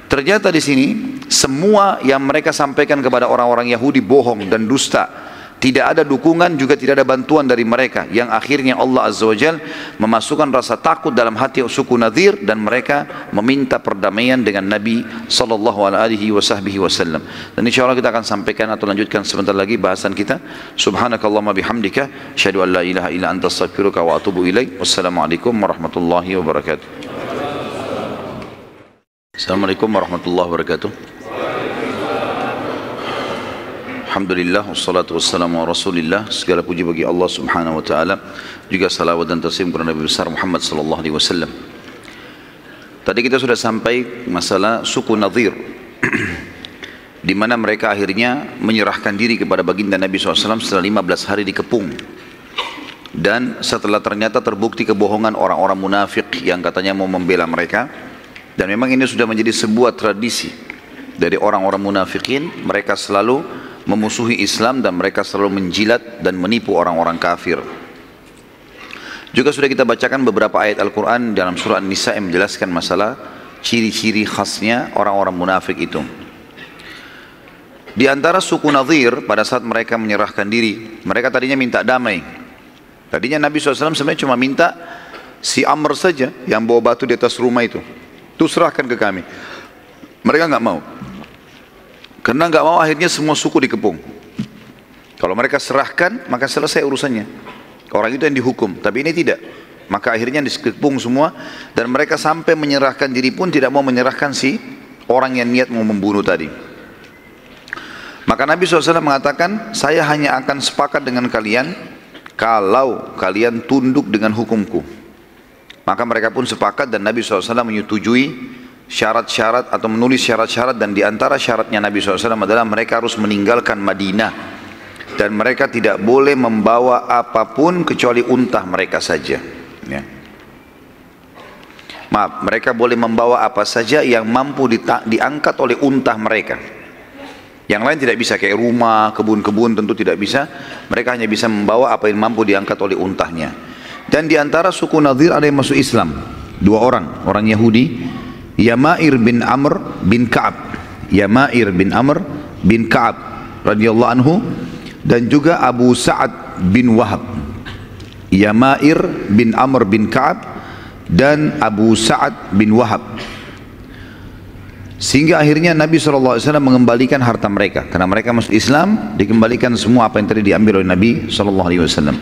Speaker 1: Ternyata di sini semua yang mereka sampaikan kepada orang-orang Yahudi bohong dan dusta. Tidak ada dukungan, juga tidak ada bantuan dari mereka, yang akhirnya Allah Azza wa Jal memasukkan rasa takut dalam hati suku Nadir, dan mereka meminta perdamaian dengan Nabi sallallahu alaihi wasallam. Dan insyaallah kita akan sampaikan atau lanjutkan sebentar lagi bahasan kita. Subhanakallahumma bihamdika, asyhadu an la ilaha illa anta astaghfiruka wa atubu ilaik. Wassalamualaikum warahmatullahi wabarakatuh. Assalamualaikum warahmatullahi wabarakatuh. Alhamdulillah, wassalatu wassalamu ala rasulillah. Segala puji bagi Allah subhanahu wa ta'ala, juga salawat dan taslim kepada Nabi besar Muhammad sallallahu alaihi wasallam. Tadi kita sudah sampai masalah suku Nadir di mana mereka akhirnya menyerahkan diri kepada baginda Nabi SAW setelah 15 hari dikepung, dan setelah ternyata terbukti kebohongan orang-orang munafik yang katanya mau membela mereka. Dan memang ini sudah menjadi sebuah tradisi dari orang-orang munafikin, mereka selalu memusuhi Islam dan mereka selalu menjilat dan menipu orang-orang kafir. Juga sudah kita bacakan beberapa ayat Al-Quran dalam surah An-Nisa yang menjelaskan masalah ciri-ciri khasnya orang-orang munafik itu. Di antara suku Nadir pada saat mereka menyerahkan diri, mereka tadinya minta damai. Tadinya Nabi SAW sebenarnya cuma minta si Amr saja yang bawa batu di atas rumah itu serahkan ke kami. Mereka nggak mau. Karena nggak mau, akhirnya semua suku dikepung. Kalau mereka serahkan maka selesai urusannya, orang itu yang dihukum. Tapi ini tidak, maka akhirnya dikepung semua, dan mereka sampai menyerahkan diri pun tidak mau menyerahkan si orang yang niat mau membunuh tadi. Maka Nabi SAW mengatakan, saya hanya akan sepakat dengan kalian kalau kalian tunduk dengan hukumku. Maka mereka pun sepakat, dan Nabi SAW menyetujui syarat-syarat atau menulis syarat-syarat, dan di antara syaratnya Nabi SAW adalah mereka harus meninggalkan Madinah, dan mereka tidak boleh membawa apapun kecuali unta mereka saja, ya. Maaf, mereka boleh membawa apa saja yang mampu diangkat oleh unta mereka. Yang lain tidak bisa, kayak rumah, kebun-kebun tentu tidak bisa. Mereka hanya bisa membawa apa yang mampu diangkat oleh untahnya. Dan di antara suku Nadir ada yang masuk Islam, 2 orang Yahudi, Yamair bin Amr bin Ka'ab, Yamair bin Amr bin Ka'ab radhiyallahu anhu, dan juga Abu Sa'ad bin Wahab. Yamair bin Amr bin Ka'ab dan Abu Sa'ad bin Wahab. Sehingga akhirnya Nabi SAW mengembalikan harta mereka, karena mereka masuk Islam, dikembalikan semua apa yang tadi diambil oleh Nabi SAW.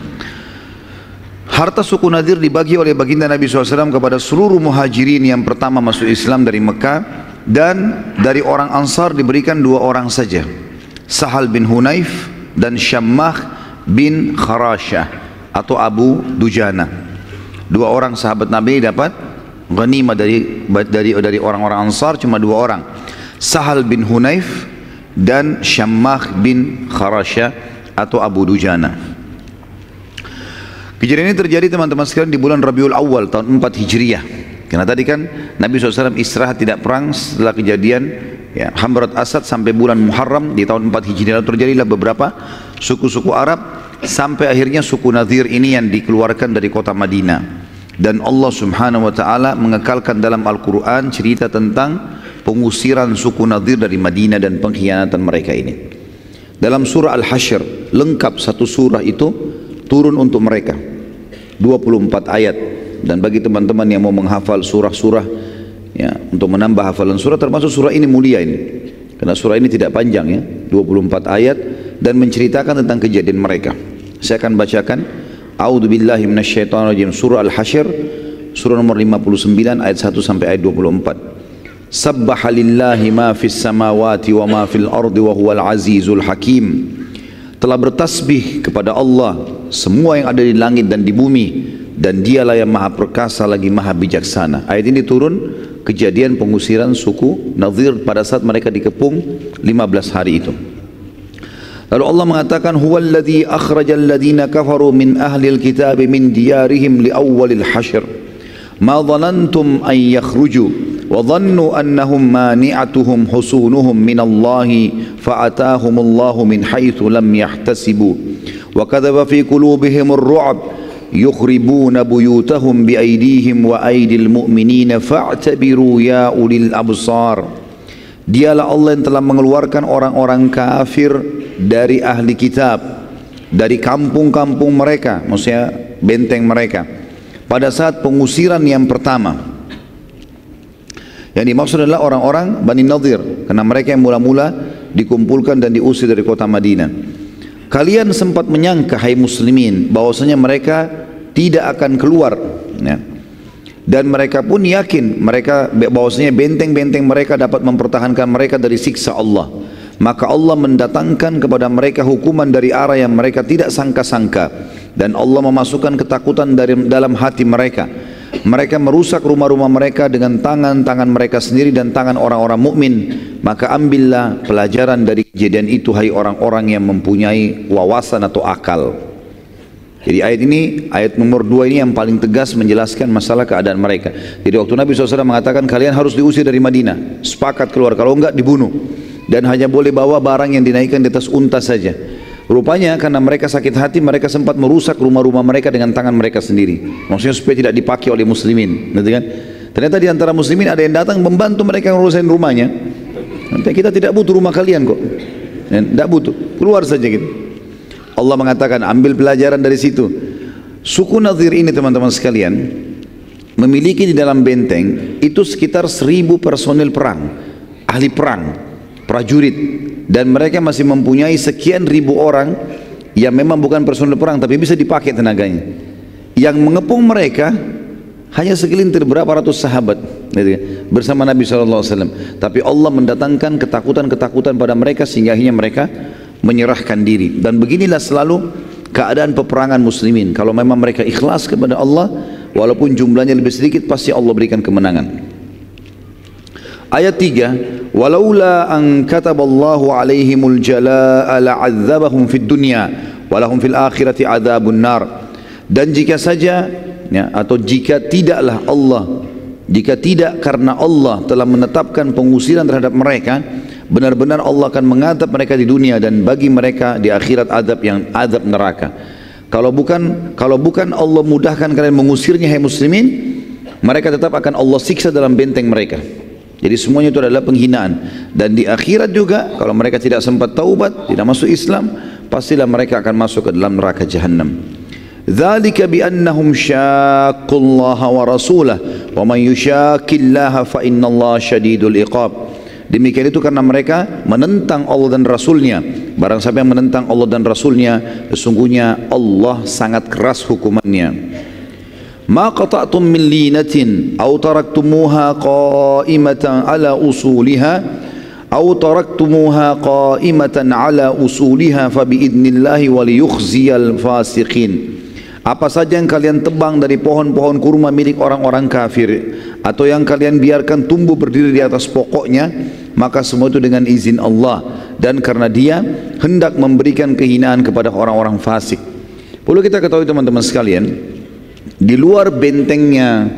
Speaker 1: Harta suku Nadir dibagi oleh baginda Nabi SAW kepada seluruh muhajirin yang pertama masuk Islam dari Mekah, dan dari orang Ansar diberikan 2 orang saja, Sahal bin Hunayf dan Syammah bin Kharashah. atau Abu Dujana. Dua orang sahabat Nabi dapat ghanimah dari orang-orang Ansar, cuma dua orang, Sahal bin Hunayf dan Syammah bin Kharasha atau Abu Dujana. Kejadian ini terjadi teman-teman sekalian di bulan Rabiul Awal tahun 4 Hijriah. Karena tadi kan Nabi SAW istirahat tidak perang setelah kejadian Hamrat Asad sampai bulan Muharram di tahun 4 Hijriah. Lalu terjadilah beberapa suku-suku Arab sampai akhirnya suku Nadir ini yang dikeluarkan dari kota Madinah. Dan Allah Subhanahu wa taala mengekalkan dalam Al-Qur'an cerita tentang pengusiran suku Nadir dari Madinah dan pengkhianatan mereka ini. Dalam surah Al-Hasyr, lengkap satu surah itu turun untuk mereka, 24 ayat. Dan bagi teman-teman yang mau menghafal surah-surah ya, untuk menambah hafalan surah, termasuk surah ini mulia ini, karena surah ini tidak panjang ya, 24 ayat dan menceritakan tentang kejadian mereka. Saya akan bacakan A'udzubillahi minasyaitonirrajim, surah Al-Hasyr, surah nomor 59 ayat 1 sampai ayat 24. Sabbaha lillahi ma fis samawati wa ma fil ardi wa huwal azizul hakim. Telah bertasbih kepada Allah semua yang ada di langit dan di bumi, dan dialah yang maha perkasa lagi maha bijaksana. Ayat ini turun kejadian pengusiran suku Nadir pada saat mereka dikepung 15 hari itu. Lalu Allah mengatakan, huwallazi akhrajal ladzina kafaru min ahlil kitab min diyarihim li awwalil hasyr ma dhanantum an yakhruju wa dhannu annahum mani'atuhum husunuhum min Allah fa'atahum Allah min haitsu lam yahtasibu wa kadzaba fi qulubihim ar-ru'b yukhribuna buyutahum bi aydihim wa aydil mu'minina fa'tabiru ya ulil absar. Dialah Allah yang telah mengeluarkan orang-orang kafir dari ahli kitab, dari kampung-kampung mereka, maksudnya benteng mereka, pada saat pengusiran yang pertama. Yang dimaksud adalah orang-orang Bani Nadir, karena mereka yang mula-mula dikumpulkan dan diusir dari kota Madinah. Kalian sempat menyangka, hai muslimin, bahwasanya mereka tidak akan keluar ya. Dan mereka pun yakin bahwasanya benteng-benteng mereka dapat mempertahankan mereka dari siksa Allah. Maka Allah mendatangkan kepada mereka hukuman dari arah yang mereka tidak sangka-sangka, dan Allah memasukkan ketakutan dalam hati mereka. Mereka merusak rumah-rumah mereka dengan tangan-tangan mereka sendiri dan tangan orang-orang mukmin. Maka ambillah pelajaran dari kejadian itu, hai orang-orang yang mempunyai wawasan atau akal. Jadi ayat ini, ayat nomor 2 ini yang paling tegas menjelaskan masalah keadaan mereka. Jadi waktu Nabi SAW mengatakan kalian harus diusir dari Madinah, sepakat keluar, kalau enggak dibunuh, dan hanya boleh bawa barang yang dinaikkan di atas unta saja. Rupanya karena mereka sakit hati, mereka sempat merusak rumah-rumah mereka dengan tangan mereka sendiri. Maksudnya supaya tidak dipakai oleh muslimin, gitu kan? Ternyata di antara muslimin ada yang datang membantu mereka ngurusin rumahnya. Nanti kita tidak butuh rumah kalian kok, tidak butuh, keluar saja gitu. Allah mengatakan ambil pelajaran dari situ. Suku Nadir ini teman-teman sekalian memiliki di dalam benteng itu sekitar 1000 personil perang, ahli perang, prajurit, dan mereka masih mempunyai sekian ribu orang yang memang bukan personil perang tapi bisa dipakai tenaganya. Yang mengepung mereka hanya segelintir berapa ratus sahabat bersama Nabi SAW. Tapi Allah mendatangkan ketakutan-ketakutan pada mereka sehingga akhirnya mereka menyerahkan diri. Dan beginilah selalu keadaan peperangan muslimin. Kalau memang mereka ikhlas kepada Allah, walaupun jumlahnya lebih sedikit, pasti Allah berikan kemenangan. Ayat 3, walaula an kataballahu alaihimul jalaa la'adzabahum fid dunya walahum fil akhirati adzabun nar. Dan jika saja ya, atau jika tidaklah Allah, jika tidak karena Allah telah menetapkan pengusiran terhadap mereka, benar-benar Allah akan mengadab mereka di dunia, dan bagi mereka di akhirat azab neraka. Kalau bukan Allah mudahkan kalian mengusirnya, hai muslimin, mereka tetap akan Allah siksa dalam benteng mereka. Jadi semuanya itu adalah penghinaan. Dan di akhirat juga kalau mereka tidak sempat taubat, tidak masuk Islam, pastilah mereka akan masuk ke dalam neraka Jahannam. Dzalika bi annahum syaqqullaha wa rasulahu wa man yushaqillaha fa innallaha syadidul iqab. Demikian itu karena mereka menentang Allah dan Rasulnya. Barang siapa yang menentang Allah dan Rasulnya, sesungguhnya Allah sangat keras hukumannya. Ma qata'tum min linatin aw taraktumuha qa'imatan ala usuliha fa biidnillahi wa liyukhziyal fasiqin. Apa saja yang kalian tebang dari pohon-pohon kurma milik orang-orang kafir, atau yang kalian biarkan tumbuh berdiri di atas pokoknya, maka semua itu dengan izin Allah, dan karena Dia hendak memberikan kehinaan kepada orang-orang fasik. Perlu kita ketahui teman-teman sekalian, di luar bentengnya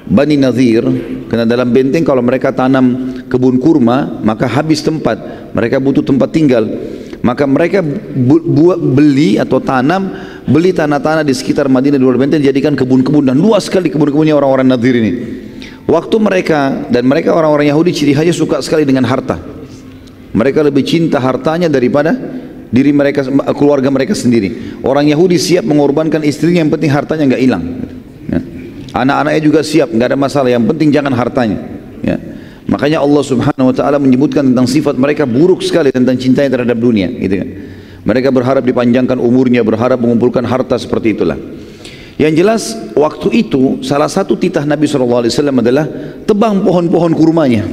Speaker 1: Bani Nadhir, karena dalam benteng kalau mereka tanam kebun kurma maka habis tempat, mereka butuh tempat tinggal, maka mereka beli atau beli tanah-tanah di sekitar Madinah di luar benteng, dijadikan kebun-kebun, dan luas sekali kebun-kebunnya orang-orang Nadhir ini. Waktu mereka orang-orang Yahudi ciri khasnya suka sekali dengan harta. Mereka lebih cinta hartanya daripada diri mereka, keluarga mereka sendiri. Orang Yahudi siap mengorbankan istrinya, yang penting hartanya nggak hilang. Ya. Anak-anaknya juga siap, nggak ada masalah, yang penting jangan hartanya. Ya. Makanya Allah Subhanahu Wa Taala menyebutkan tentang sifat mereka buruk sekali tentang cintanya terhadap dunia. Gitu kan. Mereka berharap dipanjangkan umurnya, berharap mengumpulkan harta, seperti itulah. Yang jelas waktu itu salah satu titah Nabi SAW adalah tebang pohon-pohon kurmanya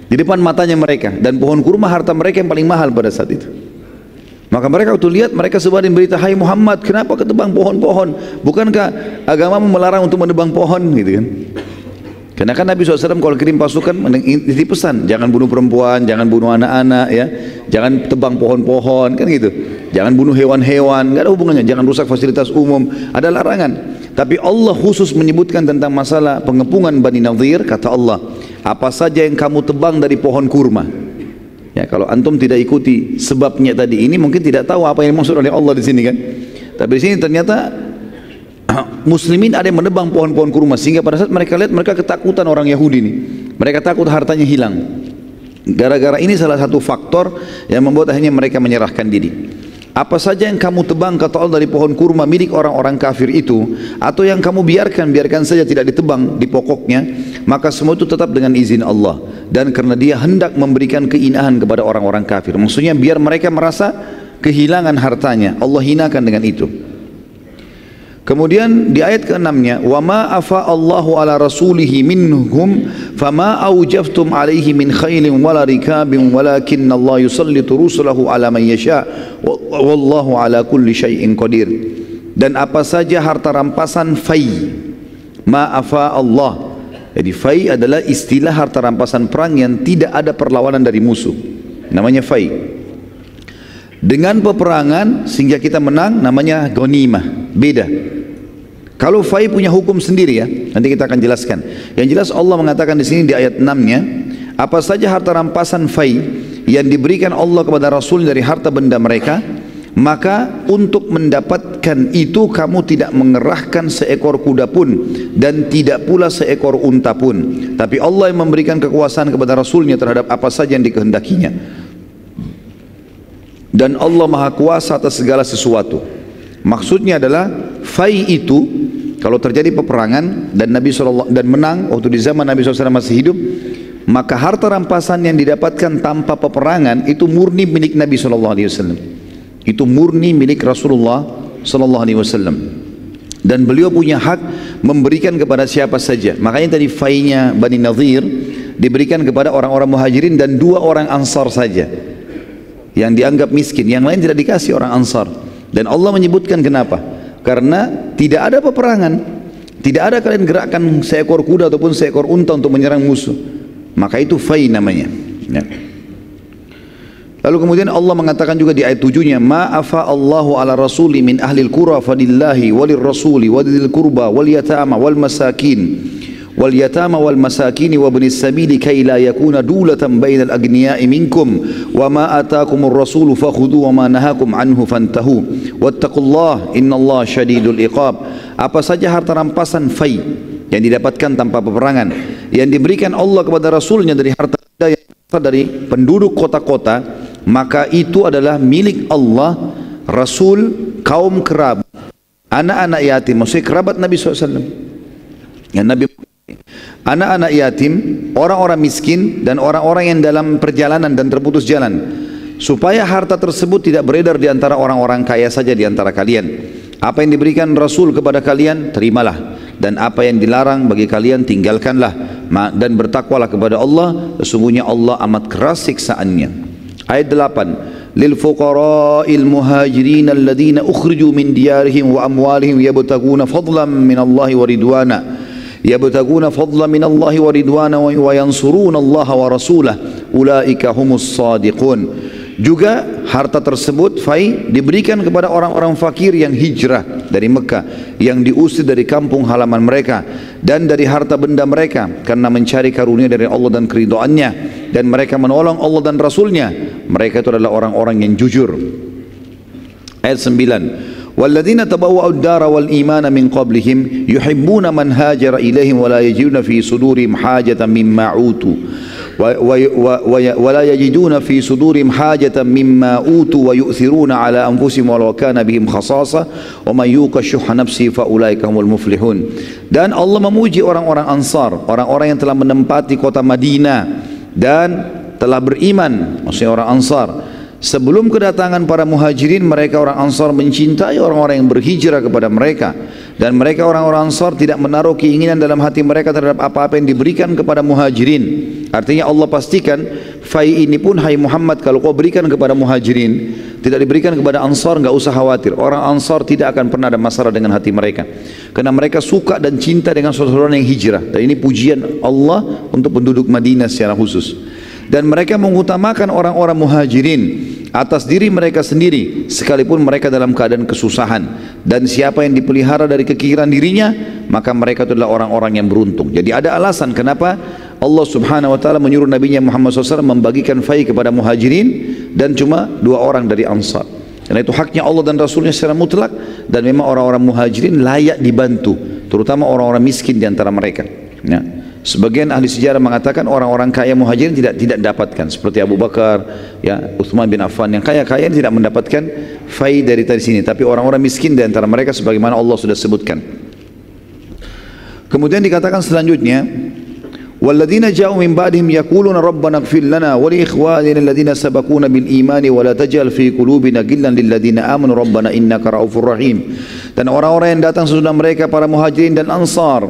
Speaker 1: di depan matanya mereka, dan pohon kurma harta mereka yang paling mahal pada saat itu. Maka mereka waktu lihat, mereka sebarin berita, "Hai Muhammad, kenapa ketebang pohon-pohon? Bukankah agamamu melarang untuk menebang pohon?" Gitu kan. Karena kan Nabi SAW kalau kirim pasukan itu pesan, jangan bunuh perempuan, jangan bunuh anak-anak, ya, jangan tebang pohon-pohon, kan gitu, jangan bunuh hewan-hewan, nggak ada hubungannya, jangan rusak fasilitas umum, ada larangan. Tapi Allah khusus menyebutkan tentang masalah pengepungan Bani Nadhir, kata Allah, apa saja yang kamu tebang dari pohon kurma. Ya, kalau antum tidak ikuti sebabnya tadi ini, mungkin tidak tahu apa yang dimaksud oleh Allah di sini kan. Tapi di sini ternyata Muslimin ada yang menebang pohon-pohon kurma, sehingga pada saat mereka lihat, mereka ketakutan orang Yahudi ini. Mereka takut hartanya hilang. Gara-gara ini salah satu faktor yang membuat akhirnya mereka menyerahkan diri. Apa saja yang kamu tebang, kata Allah, dari pohon kurma milik orang-orang kafir itu, atau yang kamu biarkan saja tidak ditebang di pokoknya, maka semua itu tetap dengan izin Allah, dan karena Dia hendak memberikan keinahan kepada orang-orang kafir. Maksudnya biar mereka merasa kehilangan hartanya, Allah hinakan dengan itu. Kemudian di ayat ke-6-nya, wa ma afa Allahu ala rasulihi minhum fama aujaftum alaihi min khailin wala rikabin walakin Allah yusallitu rusulahu ala man yasha wallahu ala kulli syai'in qadir. Dan apa saja harta rampasan fai, ma afa Allah. Jadi fai adalah istilah harta rampasan perang yang tidak ada perlawanan dari musuh, namanya fai. Dengan peperangan sehingga kita menang, namanya ghanimah, beda. Kalau fai punya hukum sendiri, ya, nanti kita akan jelaskan. Yang jelas Allah mengatakan di sini di ayat 6-nya, apa saja harta rampasan fai yang diberikan Allah kepada Rasul dari harta benda mereka, maka untuk mendapatkan itu kamu tidak mengerahkan seekor kuda pun dan tidak pula seekor unta pun, tapi Allah yang memberikan kekuasaan kepada Rasulnya terhadap apa saja yang dikehendakinya. Dan Allah Maha Kuasa atas segala sesuatu. Maksudnya adalah fai itu kalau terjadi peperangan dan Nabi SAW dan menang waktu di zaman Nabi SAW masih hidup, maka harta rampasan yang didapatkan tanpa peperangan itu murni milik Nabi SAW. Itu murni milik Rasulullah SAW. Dan beliau punya hak memberikan kepada siapa saja. Makanya tadi fainya Bani Nadhir diberikan kepada orang-orang Muhajirin dan 2 orang Ansar saja yang dianggap miskin, yang lain tidak dikasih orang Ansar. Dan Allah menyebutkan kenapa? Karena tidak ada peperangan, tidak ada kalian gerakkan seekor kuda ataupun seekor unta untuk menyerang musuh, maka itu fai namanya, ya. Lalu kemudian Allah mengatakan juga di ayat 7-nya, ma afa Allahu ala rasuli min ahlil qura fadillahi walir rasuli wadil qurba wal yatama wal masakin wal masakini wa ibnis sabili kay la yakuna dulatan bainal agniya'i minkum wa ma ataakumur rasulu fakhudhu wa ma nahakum anhu fantahu wattaqullaha innallaha syadidul iqab. Apa saja harta rampasan fai yang didapatkan tanpa peperangan yang diberikan Allah kepada Rasulnya dari harta yang dari penduduk kota-kota, maka itu adalah milik Allah, Rasul, kaum kerabat, anak-anak yatim, maksudnya kerabat Nabi SAW, yang Nabi, anak-anak yatim, orang-orang miskin, dan orang-orang yang dalam perjalanan dan terputus jalan, supaya harta tersebut tidak beredar di antara orang-orang kaya saja di antara kalian. Apa yang diberikan Rasul kepada kalian, terimalah, dan apa yang dilarang bagi kalian, tinggalkanlah, dan bertakwalah kepada Allah, sesungguhnya Allah amat keras siksaannya. Ayat 8,
Speaker 2: للفقراء المهاجرين الذين أخرجوا من ديارهم وأموالهم يبتغون فضلا من الله ورضوانا وينصرون الله ورسوله أولئك هم الصادقون. Juga harta tersebut fai diberikan kepada orang-orang fakir yang hijrah dari Mekah, yang diusir dari kampung halaman mereka dan dari harta benda mereka karena mencari karunia dari Allah dan keridhaannya, dan mereka menolong Allah dan Rasulnya. Mereka itu adalah orang-orang yang jujur. Ayat 9, وَالَّذِينَ تَبَوَّأُوا الدَّارَ وَالْإِيمَانَ مِنْ قَبْلِهِمْ يُحِبُّونَ مَنْ هَاجَرَ إِلَيْهِمْ وَلَا يَجِدُونَ فِي صُدُورِهِمْ حَاجَةً مِمَّا أُوتُوا ولا يجدون في صدورهم حاجة مما أوتوا ويؤثرون على أنفسهم ولو كان بهم خصاصة ومن يوق شح نفسه فأولئك هم المفلحون. Dan Allah memuji orang-orang Ansar, orang-orang yang telah menempati kota Madinah dan telah beriman, maksudnya orang Ansar. Sebelum kedatangan para muhajirin, mereka orang Ansar mencintai orang-orang yang berhijrah kepada mereka, dan mereka orang-orang Ansar tidak menaruh keinginan dalam hati mereka terhadap apa-apa yang diberikan kepada muhajirin. Artinya Allah pastikan fai ini pun, hai Muhammad, kalau kau berikan kepada muhajirin, tidak diberikan kepada Ansar, enggak usah khawatir. Orang Ansar tidak akan pernah ada masalah dengan hati mereka, karena mereka suka dan cinta dengan saudara yang hijrah. Dan ini pujian Allah untuk penduduk Madinah secara khusus. Dan mereka mengutamakan orang-orang muhajirin atas diri mereka sendiri sekalipun mereka dalam keadaan kesusahan. Dan siapa yang dipelihara dari kekiran dirinya, maka mereka itu adalah orang-orang yang beruntung. Jadi ada alasan kenapa Allah subhanahu wa ta'ala menyuruh Nabi Muhammad SAW membagikan fai kepada muhajirin dan cuma 2 orang dari Ansar. Karena itu haknya Allah dan Rasulnya secara mutlak, dan memang orang-orang muhajirin layak dibantu, terutama orang-orang miskin di antara mereka. Ya. Sebagian ahli sejarah mengatakan orang-orang kaya muhajirin tidak dapatkan, seperti Abu Bakar, ya, Uthman bin Affan, yang kaya-kaya tidak mendapatkan fai dari sini, tapi orang-orang miskin di antara mereka sebagaimana Allah sudah sebutkan. Kemudian dikatakan selanjutnya, وَالَّذِينَ جَاءُوا مِنْ بَعْدِهِمْ يَقُولُونَ رَبَّنَا اغْفِرْ لَنَا وَلِإِخْوَانِنَا الَّذِينَ سَبَقُونَا بِالْإِيمَانِ وَلَا تَجْعَلْ فِي قُلُوبِنَا غِلًّا لِلَّذِينَ آمَنُوا رَبَّنَا إِنَّكَ رَءُوفٌ رَحِيمٌ. Dan orang-orang yang datang sesudah mereka, para muhajirin dan ansar,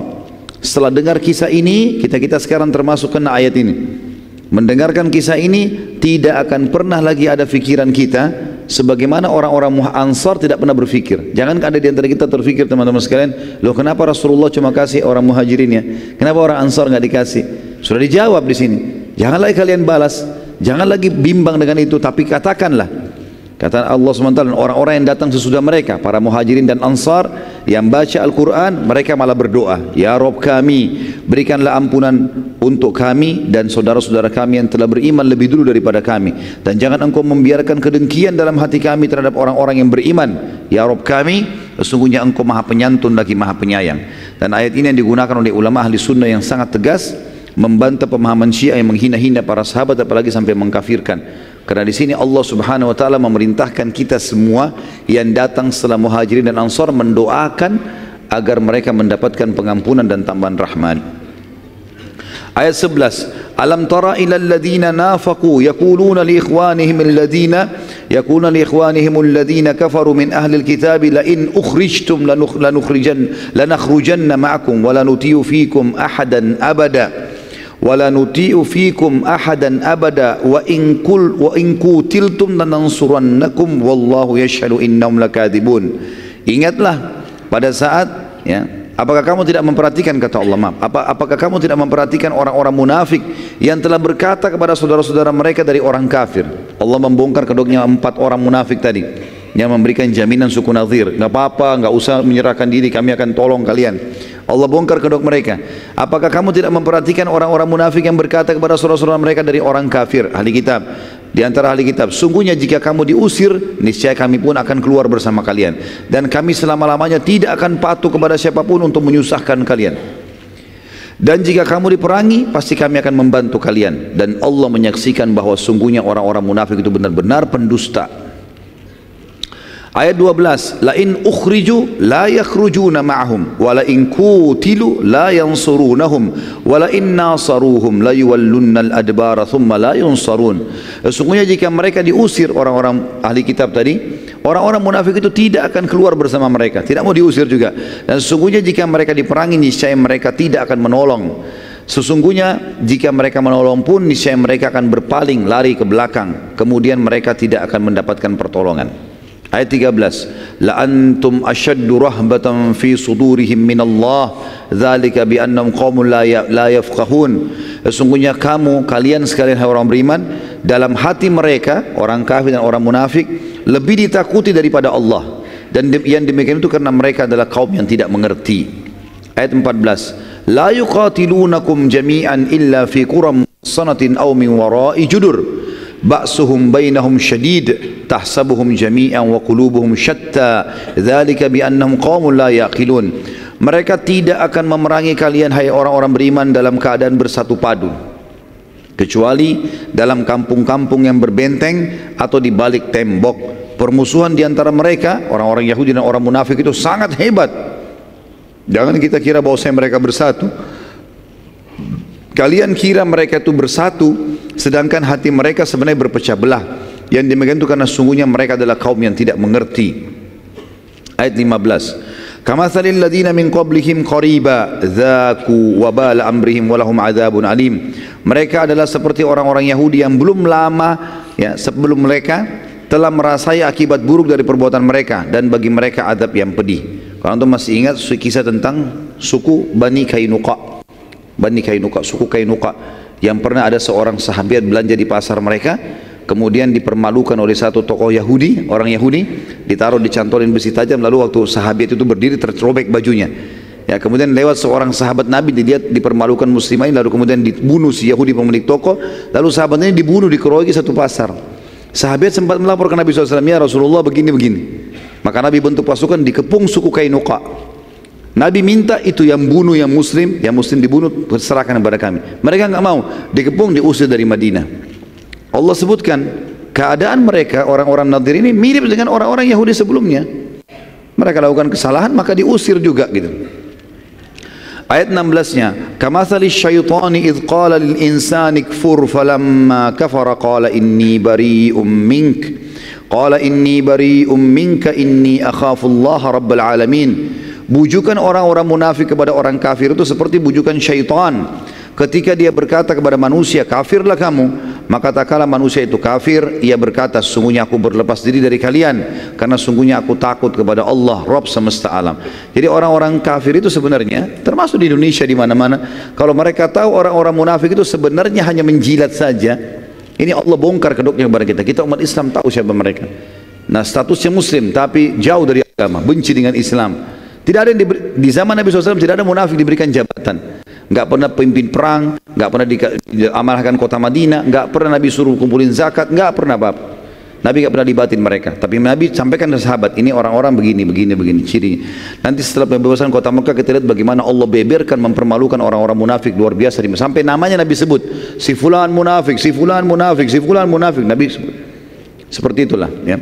Speaker 2: setelah dengar kisah ini, kita sekarang termasuk kena ayat ini. Mendengarkan kisah ini, tidak akan pernah lagi ada fikiran kita sebagaimana orang-orang Ansar tidak pernah berfikir. Jangan ada di antara kita terfikir, teman-teman sekalian, loh kenapa Rasulullah cuma kasih orang muhajirin ya? Kenapa orang Ansar nggak dikasih? Sudah dijawab di sini. Jangan lagi kalian balas, jangan lagi bimbang dengan itu, tapi katakanlah. Kata Allah SWT, orang-orang yang datang sesudah mereka, para muhajirin dan ansar yang baca Al-Quran, mereka malah berdoa, Ya Rabb kami, berikanlah ampunan untuk kami dan saudara-saudara kami yang telah beriman lebih dulu daripada kami, dan jangan engkau membiarkan kedengkian dalam hati kami terhadap orang-orang yang beriman. Ya Rabb kami, sesungguhnya engkau maha penyantun lagi maha penyayang. Dan ayat ini yang digunakan oleh ulama ahli sunnah yang sangat tegas, membantah pemahaman Syiah yang menghina-hina para sahabat, apalagi sampai mengkafirkan. Karena di sini Allah Subhanahu wa taala memerintahkan kita semua yang datang setelah muhajirin dan ansar mendoakan agar mereka mendapatkan pengampunan dan tambahan rahmat. Ayat 11, Alam tara ilal ladzina nafaqu yaquluna li ikhwanihim alladhina kafaru min ahli alkitab la in ukhrijtum lanakhrujanna ma'akum wa la nuti'u fikum ahadan abada wala nuti'u fikum ahadan abada wa in qutiltum lanansurannakum wallahu yashhadu innahum lakadzibun. Ingatlah pada saat, ya, apakah kamu tidak memperhatikan, kata Allah, apakah kamu tidak memperhatikan orang-orang munafik yang telah berkata kepada saudara-saudara mereka dari orang kafir. Allah membongkar kedoknya 4 orang munafik tadi yang memberikan jaminan suku Nadhir, nggak apa-apa, nggak usah menyerahkan diri, kami akan tolong kalian. Allah bongkar kedok mereka. Apakah kamu tidak memperhatikan orang-orang munafik yang berkata kepada saudara-saudara mereka dari orang kafir, ahli kitab, di antara ahli kitab, sungguhnya jika kamu diusir, niscaya kami pun akan keluar bersama kalian, dan kami selama-lamanya tidak akan patuh kepada siapapun untuk menyusahkan kalian. Dan jika kamu diperangi, pasti kami akan membantu kalian. Dan Allah menyaksikan bahwa sungguhnya orang-orang munafik itu benar-benar pendusta. Ayat 12, la in ukhriju la yakhrujuna ma'ahum wa la in qutilu la yansurunahum wa la in nasaruhum la yuwallunna al-adbara thumma la yunsarun. Sesungguhnya jika mereka diusir, orang-orang ahli kitab tadi, orang-orang munafik itu tidak akan keluar bersama mereka, tidak mau diusir juga. Dan sesungguhnya jika mereka diperangi, niscaya mereka tidak akan menolong. Sesungguhnya jika mereka menolong pun niscaya mereka akan berpaling lari ke belakang, kemudian mereka tidak akan mendapatkan pertolongan. Ayat 13, la antum ashaddu rahbatan fi sudurihim minallah dzalika bi annahum qaumun la yafqahun. Sesungguhnya kalian sekalian orang beriman, dalam hati mereka orang kafir dan orang munafik lebih ditakuti daripada Allah, dan yang demikian itu karena mereka adalah kaum yang tidak mengerti. Ayat 14, la yuqatilunakum jami'an illa fi quram sanatin aw min wara'i judur ba'suhum bainahum syadid tahsabuhum jami'an wa qulubuhum syatta dzalika bi annahum qaumun la yaqilun. Mereka tidak akan memerangi kalian hai orang-orang beriman dalam keadaan bersatu padu, kecuali dalam kampung-kampung yang berbenteng atau di balik tembok. Permusuhan di antara mereka orang-orang Yahudi dan orang munafik itu sangat hebat. Jangan kita kira bahwasanya mereka bersatu. Kalian kira mereka itu bersatu, sedangkan hati mereka sebenarnya berpecah belah. Yang demikian itu karena sungguhnya mereka adalah kaum yang tidak mengerti. Ayat 15, kamathalil ladina min qablihim qariba dzaku wabala amrihim walahum adzabun alim. Mereka adalah seperti orang-orang Yahudi yang belum lama sebelum mereka telah merasai akibat buruk dari perbuatan mereka, dan bagi mereka azab yang pedih. Kalau antum masih ingat kisah tentang suku Bani Kainuqa, suku Kainuqa, yang pernah ada seorang sahabat belanja di pasar mereka, kemudian dipermalukan oleh satu tokoh Yahudi, orang Yahudi, ditaruh dicantolin besi tajam, lalu waktu sahabat itu berdiri tercobek bajunya. Ya, kemudian lewat seorang sahabat Nabi, dilihat dipermalukan muslimah, lalu kemudian dibunuh si Yahudi pemilik toko, lalu sahabatnya dibunuh, dikeroyoki satu pasar. Sahabat sempat melapor ke Nabi SAW, ya Rasulullah begini-begini. Maka Nabi bentuk pasukan dikepung suku Kainuqa. Nabi minta itu yang bunuh yang muslim dibunuh, serahkan kepada kami. Mereka enggak mau, dikepung, diusir dari Madinah. Allah sebutkan keadaan mereka orang-orang Nadir ini mirip dengan orang-orang Yahudi sebelumnya. Mereka lakukan kesalahan maka diusir juga gitu. Ayat 16-nya, kamathali syaitani idh qala lil insani kfur falamma kafara qala inni bari'um minka inni akhafullaha rabbal alamin. Bujukan orang-orang munafik kepada orang kafir itu seperti bujukan syaitan. Ketika dia berkata kepada manusia, kafirlah kamu, maka tak kala manusia itu kafir, ia berkata, sungguhnya aku berlepas diri dari kalian, karena sungguhnya aku takut kepada Allah, Rabb semesta alam. Jadi orang-orang kafir itu sebenarnya, termasuk di Indonesia di mana-mana, kalau mereka tahu orang-orang munafik itu sebenarnya hanya menjilat saja, ini Allah bongkar kedoknya kepada kita. Kita umat Islam tahu siapa mereka. Nah, statusnya Muslim, tapi jauh dari agama, benci dengan Islam. Tidak ada di zaman Nabi SAW tidak ada munafik diberikan jabatan. Enggak pernah pemimpin perang, enggak pernah diamanahkan kota Madinah, enggak pernah Nabi suruh kumpulin zakat, enggak pernah apa. Nabi enggak pernah libatin mereka. Tapi Nabi sampaikan ke sahabat, ini orang-orang begini cirinya. Nanti setelah pembebasan kota Mekah kita lihat bagaimana Allah beberkan, mempermalukan orang-orang munafik luar biasa. Sampai namanya Nabi sebut, si fulan munafik, si fulan munafik, si fulan munafik. Nabi sebut. Seperti itulah ya.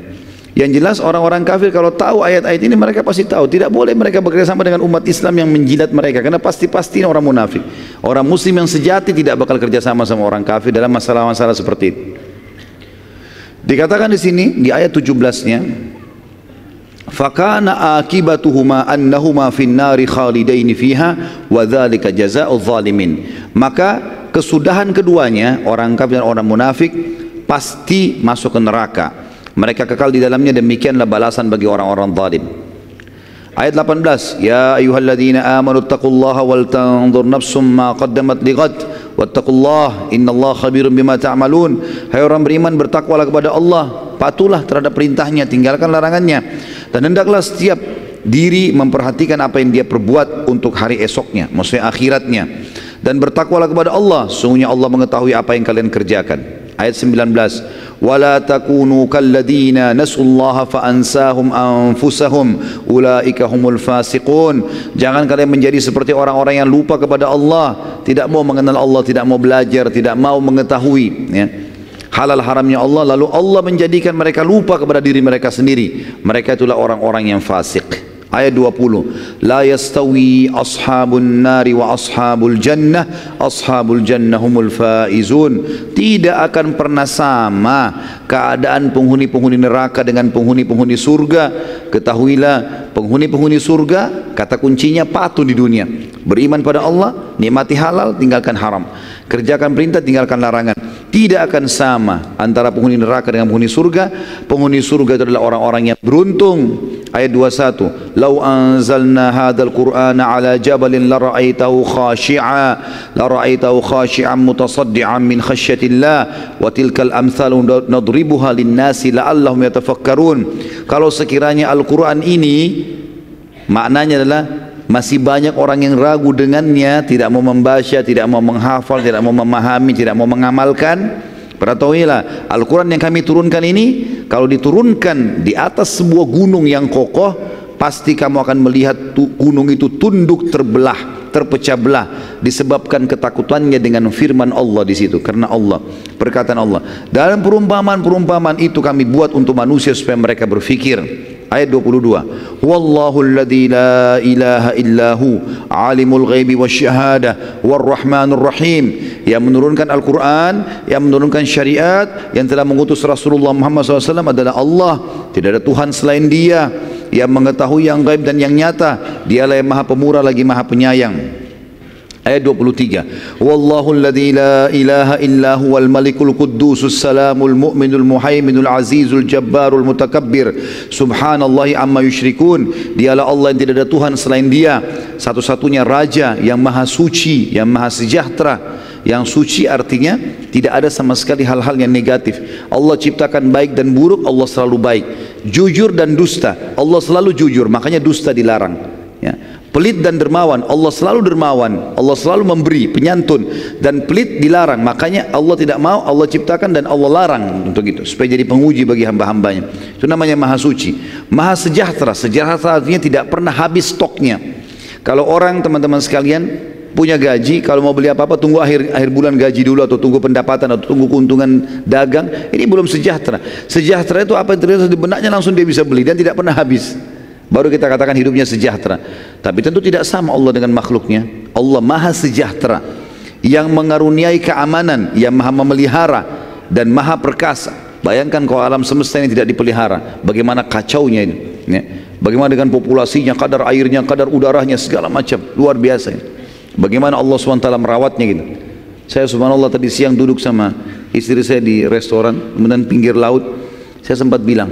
Speaker 2: Yang jelas orang-orang kafir kalau tahu ayat-ayat ini mereka pasti tahu tidak boleh mereka bekerjasama dengan umat Islam yang menjilat mereka, karena pasti orang munafik. Orang muslim yang sejati tidak bakal kerjasama sama orang kafir dalam masalah-masalah seperti itu. Dikatakan di sini di ayat 17-nya, fakana akibatuhuma annahuma finnari khalidaini fiha wa dzalika jazaa'ul zalimin. Maka kesudahan keduanya, orang kafir dan orang munafik, pasti masuk ke neraka. Mereka kekal di dalamnya, demikianlah balasan bagi orang-orang zalim. Ayat 18, ya ayyuhalladzina amanu taqullaha wal tanzur nafsum ma qaddamat lighad wattaqullaha innallaha khabirum bima ta'malun. Hai orang beriman, bertakwalah kepada Allah, patuhlah terhadap perintahnya, tinggalkan larangannya, dan hendaklah setiap diri memperhatikan apa yang dia perbuat untuk hari esoknya, maksudnya akhiratnya, dan bertakwalah kepada Allah, sungguhnya Allah mengetahui apa yang kalian kerjakan. Ayat 19, wala takunu kalladzina nasullaha fa ansahum anfusahum ulaika humul fasiqun. Jangan kalian menjadi seperti orang-orang yang lupa kepada Allah, tidak mau mengenal Allah, tidak mau belajar, tidak mau mengetahui ya halal haramnya Allah, lalu Allah menjadikan mereka lupa kepada diri mereka sendiri. Mereka itulah orang-orang yang fasik. Ayat 20. La yastawi ashabun nari wa ashabul jannah, ashabul jannah humul faizun. Tidak akan pernah sama keadaan penghuni-penghuni neraka dengan penghuni-penghuni surga. Ketahuilah, penghuni-penghuni surga, kata kuncinya patuh di dunia. Beriman pada Allah, nikmati halal, tinggalkan haram. Kerjakan perintah, tinggalkan larangan. Tidak akan sama antara penghuni neraka dengan penghuni surga. Penghuni surga itu adalah orang-orang yang beruntung. Ayat 21. Lau anzalna hadzal qur'ana ala jabalin la ra'aitahu khashi'an mutasaddian min khasyatillah wa tilkal amthalu nadribuha lin-nasi la'allahum yatafakkarun. Kalau sekiranya Al-Qur'an ini maknanya adalah masih banyak orang yang ragu dengannya, tidak mau membaca, tidak mau menghafal, tidak mau memahami, tidak mau mengamalkan. Ketahuilah, Al-Quran yang kami turunkan ini, kalau diturunkan di atas sebuah gunung yang kokoh, pasti kamu akan melihat gunung itu tunduk terbelah, terpecah belah, disebabkan ketakutannya dengan firman Allah di situ. Karena Allah, perkataan Allah. Dalam perumpamaan-perumpamaan itu kami buat untuk manusia supaya mereka berfikir. Ayat 22. Wallahu alladzi la ilaha illahu alimul ghaibi wasyahadah warrahmanur rahim. Yang menurunkan Al-Quran, yang menurunkan syariat, yang telah mengutus Rasulullah Muhammad SAW adalah Allah. Tidak ada Tuhan selain Dia, yang mengetahui yang gaib dan yang nyata. Dialah yang maha pemurah lagi maha penyayang. Ayat 23. Wallahu alladzi la ilaha illa huwal malikul quddusus salamul mu'minul muhaiminul azizul jabbarul mutakabbir. Subhanallahi amma yusyrikun. Dialah Allah yang tidak ada Tuhan selain Dia, satu-satunya raja yang maha suci, yang maha sejahtera. Yang suci artinya tidak ada sama sekali hal-hal yang negatif. Allah ciptakan baik dan buruk, Allah selalu baik. Jujur dan dusta, Allah selalu jujur, makanya dusta dilarang, ya. Pelit dan dermawan, Allah selalu dermawan, Allah selalu memberi, penyantun. Dan pelit dilarang, makanya Allah tidak mau, Allah ciptakan dan Allah larang untuk itu, supaya jadi penguji bagi hamba-hambanya. Itu namanya maha suci. Maha sejahtera, sejahtera artinya tidak pernah habis stoknya. Kalau orang, teman-teman sekalian, punya gaji, kalau mau beli apa-apa tunggu akhir bulan gaji dulu, atau tunggu pendapatan, atau tunggu keuntungan dagang, ini belum sejahtera. Sejahtera itu apa yang terlihat di benaknya langsung dia bisa beli dan tidak pernah habis, baru kita katakan hidupnya sejahtera. Tapi tentu tidak sama Allah dengan makhluknya. Allah maha sejahtera, yang mengaruniai keamanan, yang maha memelihara dan maha perkasa. Bayangkan kalau alam semesta ini tidak dipelihara, bagaimana kacaunya ini, ya. Bagaimana dengan populasinya, kadar airnya, kadar udaranya, segala macam, luar biasa ini. Bagaimana Allah SWT merawatnya gitu. Saya subhanallah tadi siang duduk sama istri saya di restoran, kemudian pinggir laut. Saya sempat bilang,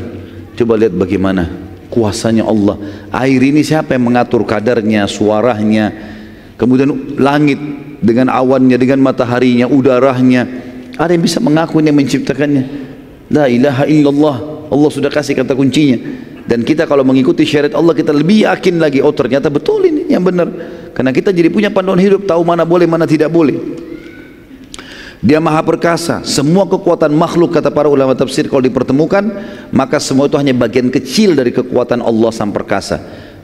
Speaker 2: coba lihat bagaimana kuasanya Allah. Air ini siapa yang mengatur kadarnya, suaranya, kemudian langit dengan awannya, dengan mataharinya, udaranya. Ada yang bisa mengaku yang menciptakannya. La ilaha illallah. Allah sudah kasih kata kuncinya. Dan kita kalau mengikuti syariat Allah, kita lebih yakin lagi, oh ternyata betul ini yang benar. Karena kita jadi punya panduan hidup, tahu mana boleh, mana tidak boleh. Dia maha perkasa. Semua kekuatan makhluk, kata para ulama tafsir, kalau dipertemukan, maka semua itu hanya bagian kecil dari kekuatan Allah sang perkasa.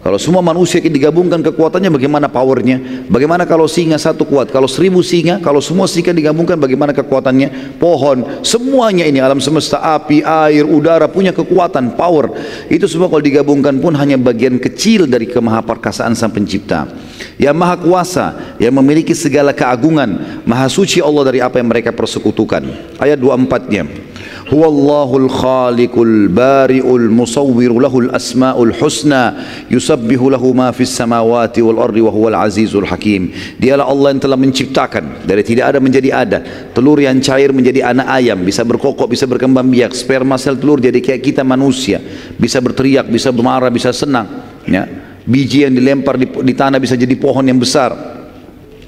Speaker 2: Kalau semua manusia digabungkan kekuatannya, bagaimana powernya? Bagaimana kalau singa satu kuat? Kalau 1000 singa, kalau semua singa digabungkan, bagaimana kekuatannya? Pohon, semuanya ini, alam semesta, api, air, udara, punya kekuatan, power. Itu semua kalau digabungkan pun hanya bagian kecil dari kemahaperkasaan sang pencipta. Yang maha kuasa, yang memiliki segala keagungan, maha suci Allah dari apa yang mereka persekutukan. Ayat 24-nya. Huwallahul khaliqul bari'ul musawwiru lahul asma'ul husna yusabbihu lahu ma fis samawati wal ardi wa huwal azizul hakim. Dialah Allah yang telah menciptakan dari tidak ada menjadi ada, telur yang cair menjadi anak ayam, bisa berkokok, bisa berkembang biak, sperma sel telur jadi kayak kita manusia, bisa berteriak, bisa bermarah, bisa senang, ya. Biji yang dilempar di tanah bisa jadi pohon yang besar.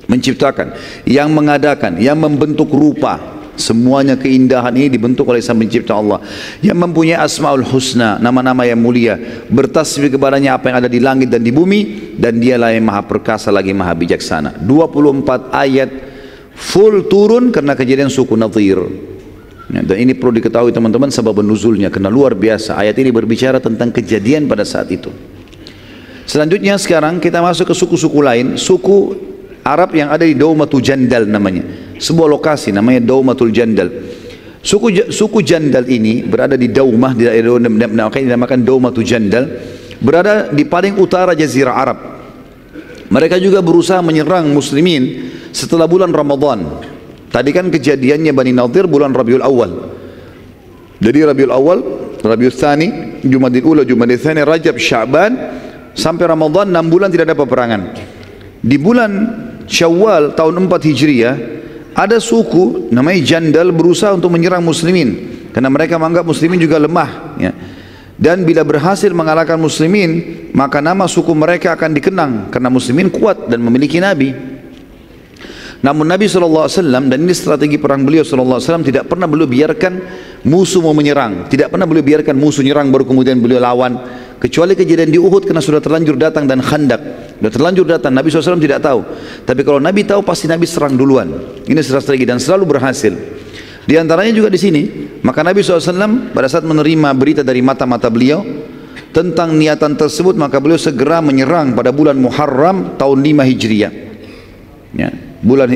Speaker 2: Menciptakan, yang mengadakan, yang membentuk rupa. Semuanya keindahan ini dibentuk oleh sang pencipta Allah, yang mempunyai asmaul husna, nama-nama yang mulia, bertasbih kepadanya apa yang ada di langit dan di bumi, dan dialah yang maha perkasa lagi maha bijaksana. 24 ayat full turun karena kejadian suku Nadir, ya, dan ini perlu diketahui teman-teman sebab nuzulnya, karena luar biasa. Ayat ini berbicara tentang kejadian pada saat itu. Selanjutnya sekarang kita masuk ke suku-suku lain, suku Arab yang ada di Daumatul Jandal namanya, sebuah lokasi namanya Daumatul Jandal. Suku Jandal ini berada di Daumah, di daerah dinamakan Daumatul Jandal. berada di paling utara Jazirah Arab. Mereka juga berusaha menyerang muslimin setelah bulan Ramadan. Tadi kan kejadiannya Bani Nadir bulan Rabiul Awal. Jadi Rabiul Awal, Rabiul Tsani, Jumadil Ula, Jumadil Tsani, Rajab, Sya'ban, sampai Ramadan 6 bulan tidak ada peperangan. Di bulan Syawal tahun 4 Hijriah, ada suku namanya Jandal berusaha untuk menyerang muslimin karena mereka menganggap muslimin juga lemah, ya. Dan bila berhasil mengalahkan muslimin, maka nama suku mereka akan dikenang karena muslimin kuat dan memiliki nabi. Namun Nabi SAW, dan ini strategi perang beliau SAW, tidak pernah beliau biarkan musuh mau menyerang, tidak pernah beliau biarkan musuh nyerang baru kemudian beliau lawan, kecuali kejadian di Uhud karena sudah terlanjur datang, dan Khandak sudah terlanjur datang, Nabi SAW tidak tahu. Tapi kalau Nabi tahu, pasti Nabi serang duluan. Ini strategi dan selalu berhasil. Di antaranya juga di sini, maka Nabi SAW pada saat menerima berita dari mata-mata beliau tentang niatan tersebut, maka beliau segera menyerang pada bulan Muharram tahun 5 Hijriah, ya, bulan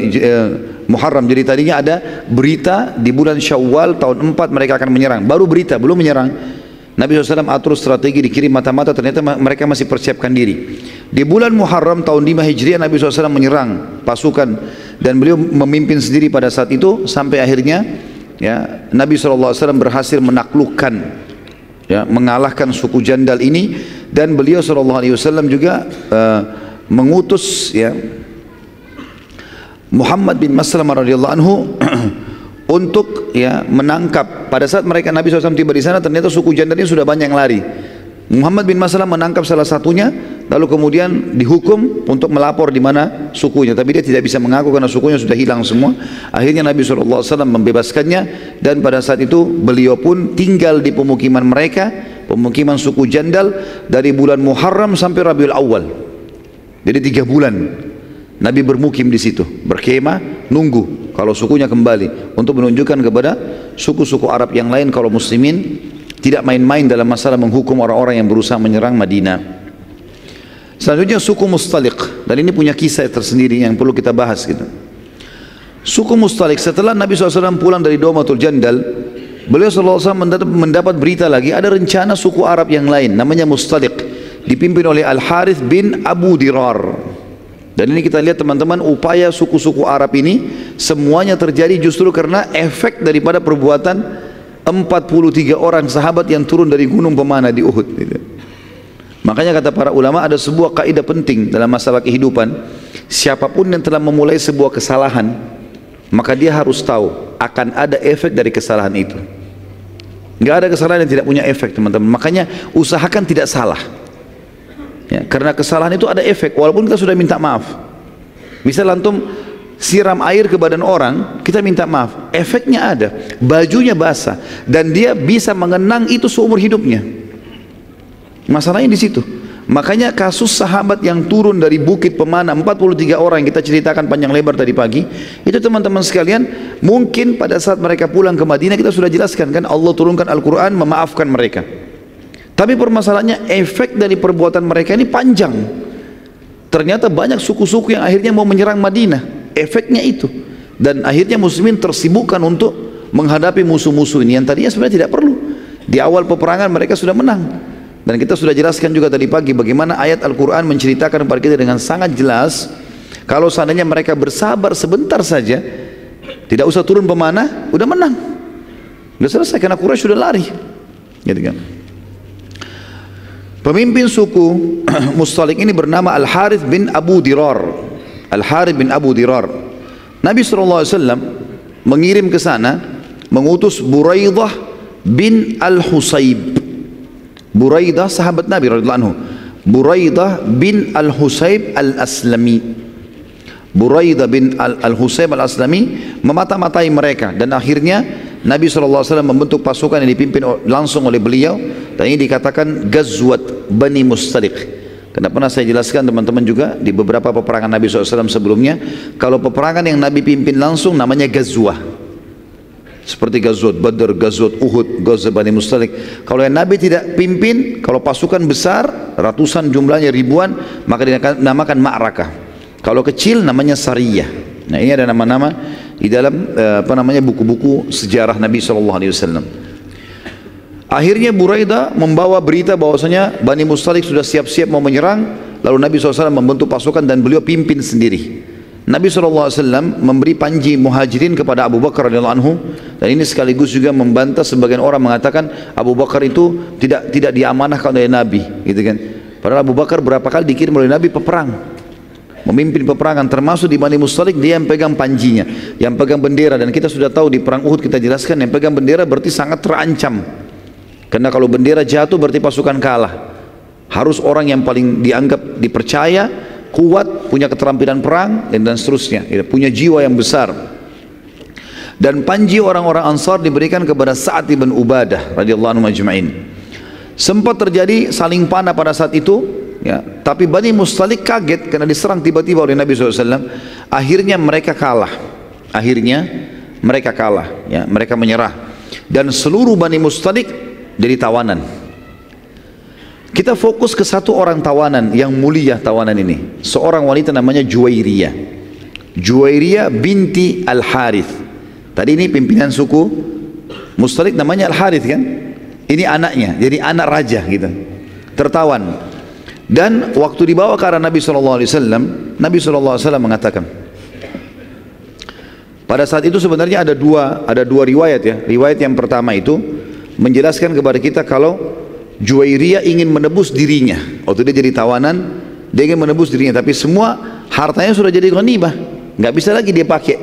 Speaker 2: Muharram. Jadi tadinya ada berita di bulan Syawal tahun 4 mereka akan menyerang, baru berita, belum menyerang. Nabi SAW atur strategi, dikirim mata-mata, ternyata mereka masih persiapkan diri. Di bulan Muharram tahun 5 Hijriah Nabi SAW menyerang pasukan, dan beliau memimpin sendiri pada saat itu, sampai akhirnya, ya, Nabi SAW berhasil menaklukkan, ya, mengalahkan suku Jandal ini. Dan beliau SAW juga mengutus, ya, Muhammad bin Maslamah radhiyallahu anhu untuk, ya, menangkap. Pada saat mereka Nabi SAW tiba di sana, ternyata suku Jandal ini sudah banyak yang lari. Muhammad bin Maslamah menangkap salah satunya, lalu kemudian dihukum untuk melapor di mana sukunya, tapi dia tidak bisa mengaku karena sukunya sudah hilang semua. Akhirnya Nabi SAW membebaskannya, dan pada saat itu beliau pun tinggal di pemukiman mereka, pemukiman suku Jandal, dari bulan Muharram sampai Rabiul Awal. Jadi 3 bulan Nabi bermukim di situ, berkemah, nunggu kalau sukunya kembali, untuk menunjukkan kepada suku-suku Arab yang lain kalau muslimin tidak main-main dalam masalah menghukum orang-orang yang berusaha menyerang Madinah. Selanjutnya suku Mustaliq, dan ini punya kisah tersendiri yang perlu kita bahas gitu. Suku Mustaliq, setelah Nabi SAW pulang dari Daumatul Jandal, beliau SAW mendapat berita lagi ada rencana suku Arab yang lain namanya Mustaliq, dipimpin oleh Al-Harith bin Abu Dirar. Dan ini kita lihat teman-teman, upaya suku-suku Arab ini semuanya terjadi justru karena efek daripada perbuatan 43 orang sahabat yang turun dari gunung pemanah di Uhud gitu. Makanya kata para ulama, ada sebuah kaidah penting dalam masalah kehidupan. Siapapun yang telah memulai sebuah kesalahan, maka dia harus tahu akan ada efek dari kesalahan itu. Nggak ada kesalahan yang tidak punya efek teman-teman. Makanya usahakan tidak salah, ya, karena kesalahan itu ada efek walaupun kita sudah minta maaf. Misal antum siram air ke badan orang, kita minta maaf, efeknya ada, bajunya basah, dan dia bisa mengenang itu seumur hidupnya. Masalahnya di situ. Makanya kasus sahabat yang turun dari bukit pemanah 43 orang yang kita ceritakan panjang lebar tadi pagi, itu teman-teman sekalian, mungkin pada saat mereka pulang ke Madinah kita sudah jelaskan kan, Allah turunkan Al-Quran memaafkan mereka. Tapi permasalahannya efek dari perbuatan mereka ini panjang. Ternyata banyak suku-suku yang akhirnya mau menyerang Madinah. Efeknya itu, dan akhirnya muslimin tersibukkan untuk menghadapi musuh-musuh ini yang tadinya sebenarnya tidak perlu. Di awal peperangan mereka sudah menang, dan kita sudah jelaskan juga tadi pagi bagaimana ayat Al-Quran menceritakan kepada kita dengan sangat jelas, kalau seandainya mereka bersabar sebentar saja, tidak usah turun pemanah, udah menang, udah selesai, karena Quraisy sudah lari gitu kan. Pemimpin suku Mustaliq ini bernama Al-Harith bin Abu Dirar. Al-Harith bin Abu Dirar. Nabi SAW mengirim ke sana, mengutus Buraidah bin Al-Husayb. Buraidah sahabat Nabi radhiyallahu anhu. Buraidah bin Al-Husayb Al-Aslami. Buraidah bin Al-Husayb Al-Aslami memata-matai mereka, dan akhirnya Nabi SAW membentuk pasukan yang dipimpin langsung oleh beliau, dan ini dikatakan Ghazwat Bani Mustaliq. Karena pernah saya jelaskan teman-teman juga di beberapa peperangan Nabi SAW sebelumnya, kalau peperangan yang Nabi pimpin langsung namanya Ghazwah, seperti Ghazwat Badr, Ghazwat Uhud, Ghazwat Bani Mustaliq. Kalau yang Nabi tidak pimpin, kalau pasukan besar ratusan jumlahnya, ribuan, maka dinamakan ma'rakah. Kalau kecil namanya sariyah. Nah, ini ada nama-nama di dalam buku-buku sejarah Nabi SAW. Akhirnya Buraidah membawa berita bahwasanya Bani Mustalik sudah siap-siap mau menyerang. Lalu Nabi SAW membentuk pasukan dan beliau pimpin sendiri. Nabi SAW memberi panji muhajirin kepada Abu Bakar radhiyallahu anhu, dan ini sekaligus juga membantah sebagian orang mengatakan Abu Bakar itu tidak diamanahkan oleh Nabi, gitu kan. Padahal Abu Bakar berapa kali dikirim oleh Nabi peperang, memimpin peperangan, termasuk di Bani Mustalik dia yang pegang panjinya, yang pegang bendera. Dan kita sudah tahu di perang Uhud kita jelaskan, yang pegang bendera berarti sangat terancam. Karena kalau bendera jatuh berarti pasukan kalah. Harus orang yang paling dianggap dipercaya, kuat, punya keterampilan perang, dan seterusnya, punya jiwa yang besar. Dan panji orang-orang Ansar diberikan kepada Sa'ad bin Ubadah radhiyallahu anhu ajma'in. Sempat terjadi saling panah pada saat itu, ya, tapi Bani Mustalik kaget karena diserang tiba-tiba oleh Nabi SAW. Akhirnya mereka kalah. Ya, mereka menyerah. Dan seluruh Bani Mustalik jadi tawanan. Kita fokus ke satu orang tawanan yang mulia, tawanan ini seorang wanita namanya Juwairiyah binti Al-Harith. Tadi ini pimpinan suku Mustalik namanya Al-Harith kan, ini anaknya, jadi anak raja gitu, tertawan. Dan waktu dibawa ke arah Nabi SAW, Nabi SAW mengatakan, pada saat itu sebenarnya ada dua riwayat ya. Riwayat yang pertama itu menjelaskan kepada kita kalau Juwairiyah ingin menebus dirinya. Waktu dia jadi tawanan, dia ingin menebus dirinya, tapi semua hartanya sudah jadi ghanimah, nggak bisa lagi dia pakai.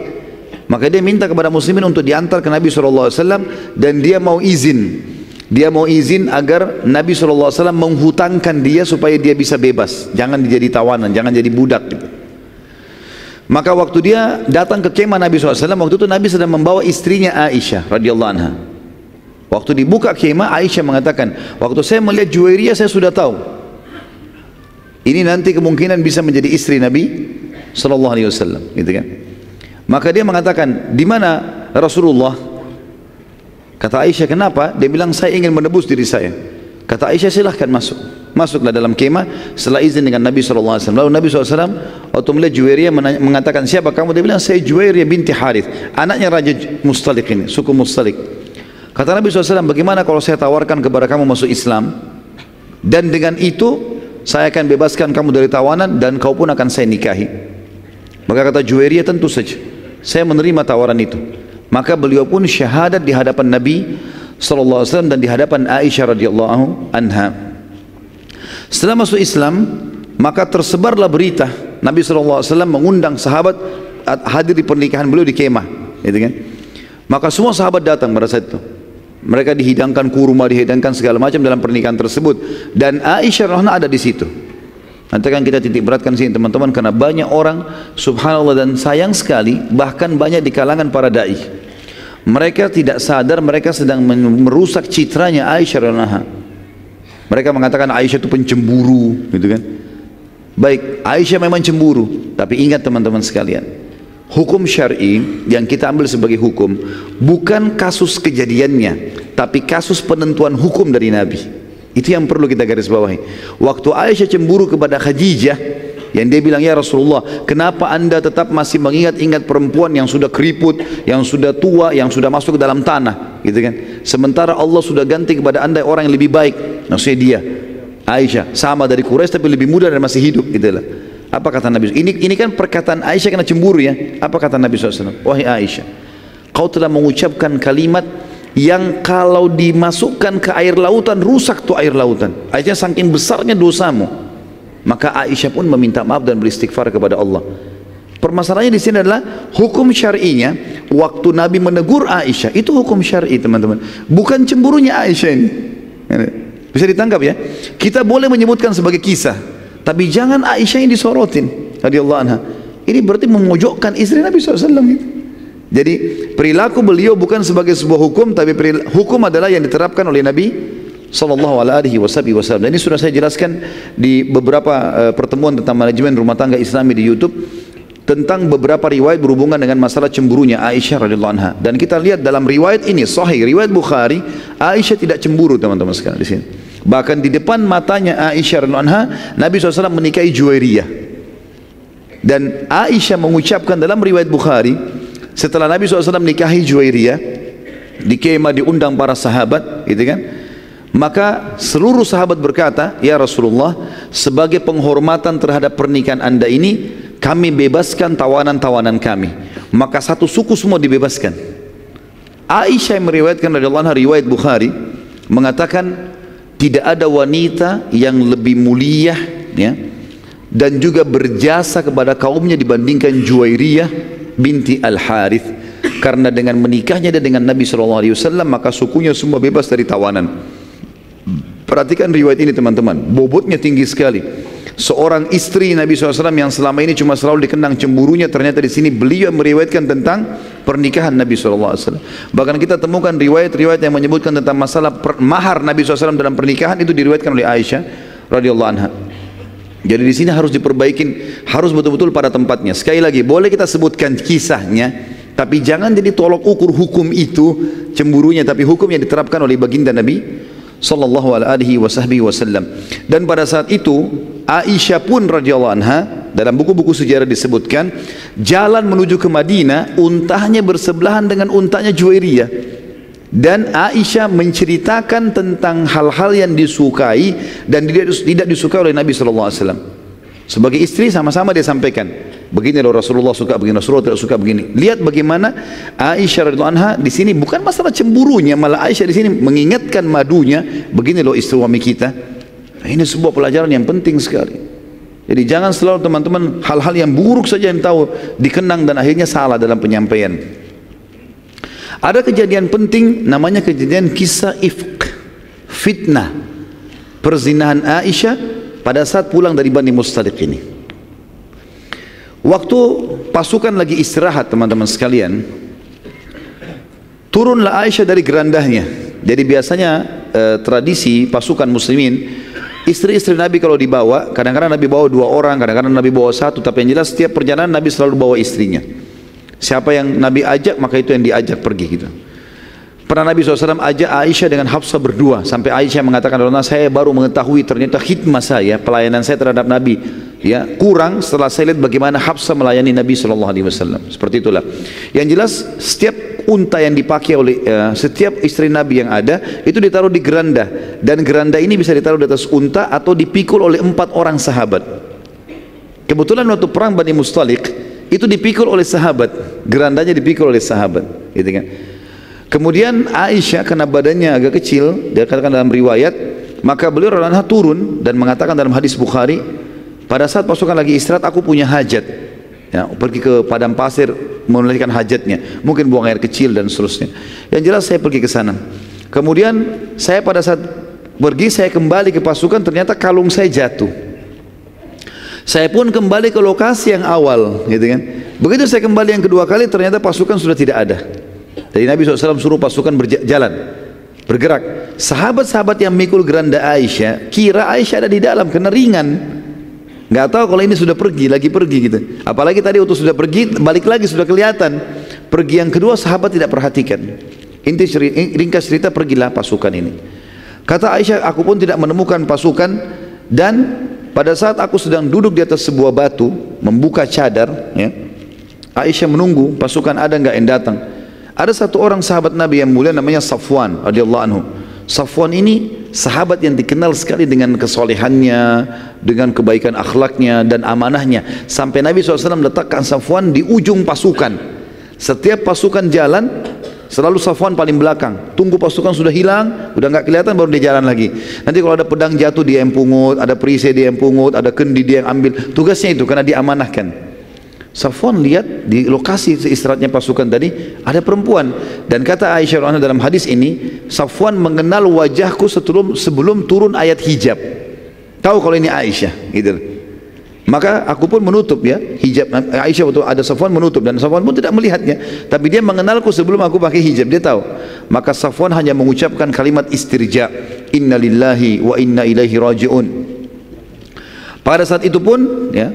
Speaker 2: Maka dia minta kepada muslimin untuk diantar ke Nabi SAW, dan dia mau izin agar Nabi SAW menghutangkan dia supaya dia bisa bebas, jangan jadi tawanan, jangan jadi budak gitu. Maka waktu dia datang ke kemah Nabi SAW, waktu itu Nabi sedang membawa istrinya Aisyah radhiyallahu anha. Waktu dibuka kemah, Aisyah mengatakan, waktu saya melihat Juwairiyah saya sudah tahu ini nanti kemungkinan bisa menjadi istri Nabi SAW, gitu kan. Maka dia mengatakan, di mana Rasulullah? Kata Aisyah, kenapa? Dia bilang, saya ingin menebus diri saya. Kata Aisyah, silahkan masuk. Masuklah dalam kemah setelah izin dengan Nabi SAW. Lalu Nabi SAW waktu melihat Juwairiyah mengatakan, siapa kamu? Dia bilang, saya Juwairiyah binti Harith, anaknya Raja Mustalik ini, suku Mustalik. Kata Nabi SAW, bagaimana kalau saya tawarkan kepada kamu masuk Islam, dan dengan itu saya akan bebaskan kamu dari tawanan, dan kau pun akan saya nikahi. Maka kata Juwairiyah, tentu saja saya menerima tawaran itu. Maka beliau pun syahadat di hadapan Nabi SAW dan di hadapan Aisyah radhiyallahu anha. Setelah masuk Islam, maka tersebarlah berita Nabi SAW mengundang sahabat hadir di pernikahan beliau di kemah, gitu kan. Maka semua sahabat datang pada saat itu. Mereka dihidangkan kurma, dihidangkan segala macam dalam pernikahan tersebut, dan Aisyah radhiyallahu anha ada di situ. Nanti kan kita titik beratkan sini teman-teman, karena banyak orang subhanallah, dan sayang sekali bahkan banyak di kalangan para dai, mereka tidak sadar mereka sedang merusak citranya Aisyah radhiyallahu anha. Mereka mengatakan Aisyah itu pencemburu, gitu kan. Baik, Aisyah memang cemburu, tapi ingat teman-teman sekalian, hukum syar'i yang kita ambil sebagai hukum bukan kasus kejadiannya, tapi kasus penentuan hukum dari Nabi. Itu yang perlu kita garis bawahi. Waktu Aisyah cemburu kepada Khadijah, yang dia bilang, ya Rasulullah, kenapa anda tetap masih mengingat-ingat perempuan yang sudah keriput, yang sudah tua, yang sudah masuk ke dalam tanah, gitu kan. Sementara Allah sudah ganti kepada anda orang yang lebih baik. Maksudnya dia, Aisyah, sama dari Quraisy tapi lebih muda dan masih hidup, gitu lah. Apa kata Nabi? Ini kan perkataan Aisyah kena cemburu ya. Apa kata Nabi SAW? Wahai Aisyah, kau telah mengucapkan kalimat yang kalau dimasukkan ke air lautan rusak tuh air lautan. Aisyah, saking besarnya dosamu. Maka Aisyah pun meminta maaf dan beristighfar kepada Allah. Permasalahannya di sini adalah hukum syar'inya. Waktu Nabi menegur Aisyah, itu hukum syar'i teman-teman, bukan cemburunya Aisyah ini. Bisa ditangkap ya. Kita boleh menyebutkan sebagai kisah, tapi jangan Aisyah yang disorotin radhiyallahu anha. Ini berarti memojokkan istri Nabi SAW gitu. Jadi perilaku beliau bukan sebagai sebuah hukum, tapi hukum adalah yang diterapkan oleh Nabi SAW. Dan ini sudah saya jelaskan di beberapa pertemuan tentang manajemen rumah tangga Islami di YouTube, tentang beberapa riwayat berhubungan dengan masalah cemburunya Aisyah radhiyallahu anha. Dan kita lihat dalam riwayat ini sahih, riwayat Bukhari, Aisyah tidak cemburu teman-teman sekalian di sini. Bahkan di depan matanya Aisyah radhiyallahu anha, Nabi SAW menikahi Juwairiyah. Dan Aisyah mengucapkan dalam riwayat Bukhari, setelah Nabi SAW menikahi Juwairiyah di kemah, diundang para sahabat, gitu kan. Maka seluruh sahabat berkata, ya Rasulullah, sebagai penghormatan terhadap pernikahan anda ini, kami bebaskan tawanan-tawanan kami. Maka satu suku semua dibebaskan. Aisyah yang meriwayatkan radhiyallahu anha, riwayat Bukhari, mengatakan tidak ada wanita yang lebih mulia, ya, dan juga berjasa kepada kaumnya dibandingkan Juwairiyah binti Al-Harith. Karena dengan menikahnya dia dengan Nabi SAW, maka sukunya semua bebas dari tawanan. Perhatikan riwayat ini teman-teman, bobotnya tinggi sekali. Seorang istri Nabi SAW yang selama ini cuma selalu dikenang cemburunya, ternyata di sini beliau meriwayatkan tentang pernikahan Nabi SAW. Bahkan kita temukan riwayat-riwayat yang menyebutkan tentang masalah mahar Nabi SAW dalam pernikahan, itu diriwayatkan oleh Aisyah radhiyallahu anha. Jadi di sini harus diperbaikin, harus betul-betul pada tempatnya. Sekali lagi, boleh kita sebutkan kisahnya, tapi jangan jadi tolok ukur hukum itu cemburunya, tapi hukum yang diterapkan oleh baginda Nabi sallallahu alaihi wasallam. Dan pada saat itu Aisyah pun radhiyallahu anha, dalam buku-buku sejarah disebutkan, jalan menuju ke Madinah untanya bersebelahan dengan untanya Juwairiyah. Dan Aisyah menceritakan tentang hal-hal yang disukai dan tidak disukai oleh Nabi sallallahu alaihi wasallam. Sebagai istri sama-sama dia sampaikan, begini loh Rasulullah suka begini, Rasulullah tidak suka begini. Lihat bagaimana Aisyah radhiyallahu anha di sini bukan masalah cemburunya, malah Aisyah di sini mengingatkan madunya, begini loh istri suami kita. Ini sebuah pelajaran yang penting sekali. Jadi jangan selalu teman-teman hal-hal yang buruk saja yang tahu dikenang dan akhirnya salah dalam penyampaian. Ada kejadian penting namanya kejadian kisah ifk, fitnah, perzinahan Aisyah pada saat pulang dari Bani Mustaliq ini. Waktu pasukan lagi istirahat teman-teman sekalian, turunlah Aisyah dari gerandahnya. Jadi biasanya tradisi pasukan muslimin, istri-istri Nabi kalau dibawa, kadang-kadang Nabi bawa 2 orang, kadang-kadang Nabi bawa 1, tapi yang jelas setiap perjalanan Nabi selalu bawa istrinya. Siapa yang Nabi ajak, maka itu yang diajak pergi gitu. Pernah Nabi SAW ajak Aisyah dengan Hafsah berdua, sampai Aisyah mengatakan, saya baru mengetahui ternyata khidmah saya, pelayanan saya terhadap Nabi, ya, kurang setelah saya lihat bagaimana Hafsah melayani Nabi SAW. Seperti itulah. Yang jelas setiap unta yang dipakai oleh setiap istri Nabi yang ada itu ditaruh di geranda, dan geranda ini bisa ditaruh di atas unta atau dipikul oleh 4 orang sahabat. Kebetulan waktu perang Bani Mustaliq itu dipikul oleh sahabat, gerandanya dipikul oleh sahabat, gitu kan. Kemudian Aisyah karena badannya agak kecil, dia katakan dalam riwayat, maka beliau radhiyallahu anha turun dan mengatakan dalam hadis Bukhari, pada saat pasukan lagi istirahat aku punya hajat, ya, pergi ke padang pasir menunaikan hajatnya, mungkin buang air kecil dan seterusnya. Yang jelas saya pergi ke sana. Kemudian saya pada saat pergi, saya kembali ke pasukan, ternyata kalung saya jatuh. Saya pun kembali ke lokasi yang awal, gitu kan. Begitu saya kembali yang kedua kali, ternyata pasukan sudah tidak ada. Jadi Nabi SAW suruh pasukan berjalan, bergerak. Sahabat-sahabat yang mikul geranda Aisyah kira Aisyah ada di dalam, kena ringan. Nggak tahu kalau ini sudah pergi, lagi pergi gitu. Apalagi tadi waktu sudah pergi, balik lagi sudah kelihatan. Pergi yang kedua sahabat tidak perhatikan. Ringkas cerita, pergilah pasukan ini. Kata Aisyah, aku pun tidak menemukan pasukan, dan pada saat aku sedang duduk di atas sebuah batu membuka cadar, ya, Aisyah menunggu pasukan ada nggak yang datang. Ada satu orang sahabat Nabi yang mulia namanya Safwan radhiyallahu anhu. Safwan ini sahabat yang dikenal sekali dengan kesolehannya, dengan kebaikan akhlaknya dan amanahnya. Sampai Nabi SAW letakkan Safwan di ujung pasukan. Setiap pasukan jalan, selalu Safwan paling belakang. Tunggu pasukan sudah hilang, udah nggak kelihatan, baru dia jalan lagi. Nanti kalau ada pedang jatuh dia yang pungut, ada perisai dia yang pungut, ada kendi dia yang ambil. Tugasnya itu karena diamanahkan. Safwan lihat di lokasi istirahatnya pasukan tadi ada perempuan, dan kata Aisyah dalam hadis ini, Safwan mengenal wajahku sebelum turun ayat hijab. Tahu kalau ini Aisyah, gitu. Maka aku pun menutup, ya, hijab. Aisyah waktu ada Safwan menutup, dan Safwan pun tidak melihatnya, tapi dia mengenalku sebelum aku pakai hijab, dia tahu. Maka Safwan hanya mengucapkan kalimat istirja, inna lillahi wa inna ilaihi raji'un. Pada saat itu pun, ya,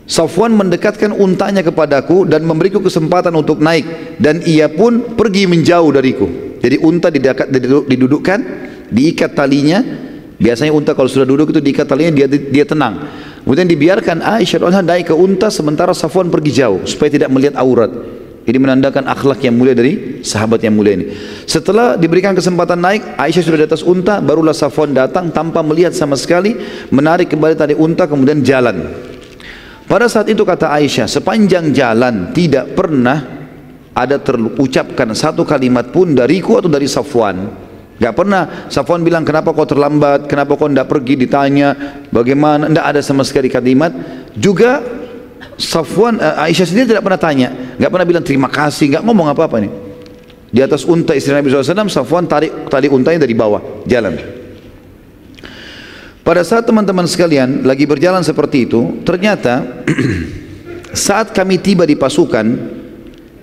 Speaker 2: Safwan mendekatkan untanya kepadaku dan memberiku kesempatan untuk naik, dan ia pun pergi menjauh dariku. Jadi unta didudukkan, diikat talinya. Biasanya unta kalau sudah duduk itu diikat talinya, dia tenang. Kemudian dibiarkan Aisyah naik ke unta sementara Safwan pergi jauh supaya tidak melihat aurat. Ini menandakan akhlak yang mulia dari sahabat yang mulia ini. Setelah diberikan kesempatan naik, Aisyah sudah di atas unta, barulah Safwan datang tanpa melihat sama sekali, menarik kembali tali unta, kemudian jalan. Pada saat itu kata Aisyah, sepanjang jalan tidak pernah ada terucapkan satu kalimat pun dariku atau dari Safwan. Gak pernah Safwan bilang kenapa kau terlambat, kenapa kau tidak pergi, ditanya bagaimana, tidak ada sama sekali kalimat. Juga Safwan, Aisyah sendiri tidak pernah tanya, gak pernah bilang terima kasih, gak ngomong apa-apa nih. Di atas unta istri Nabi SAW, Safwan tarik tali untanya dari bawah, jalan. Pada saat teman-teman sekalian lagi berjalan seperti itu, ternyata saat kami tiba di pasukan,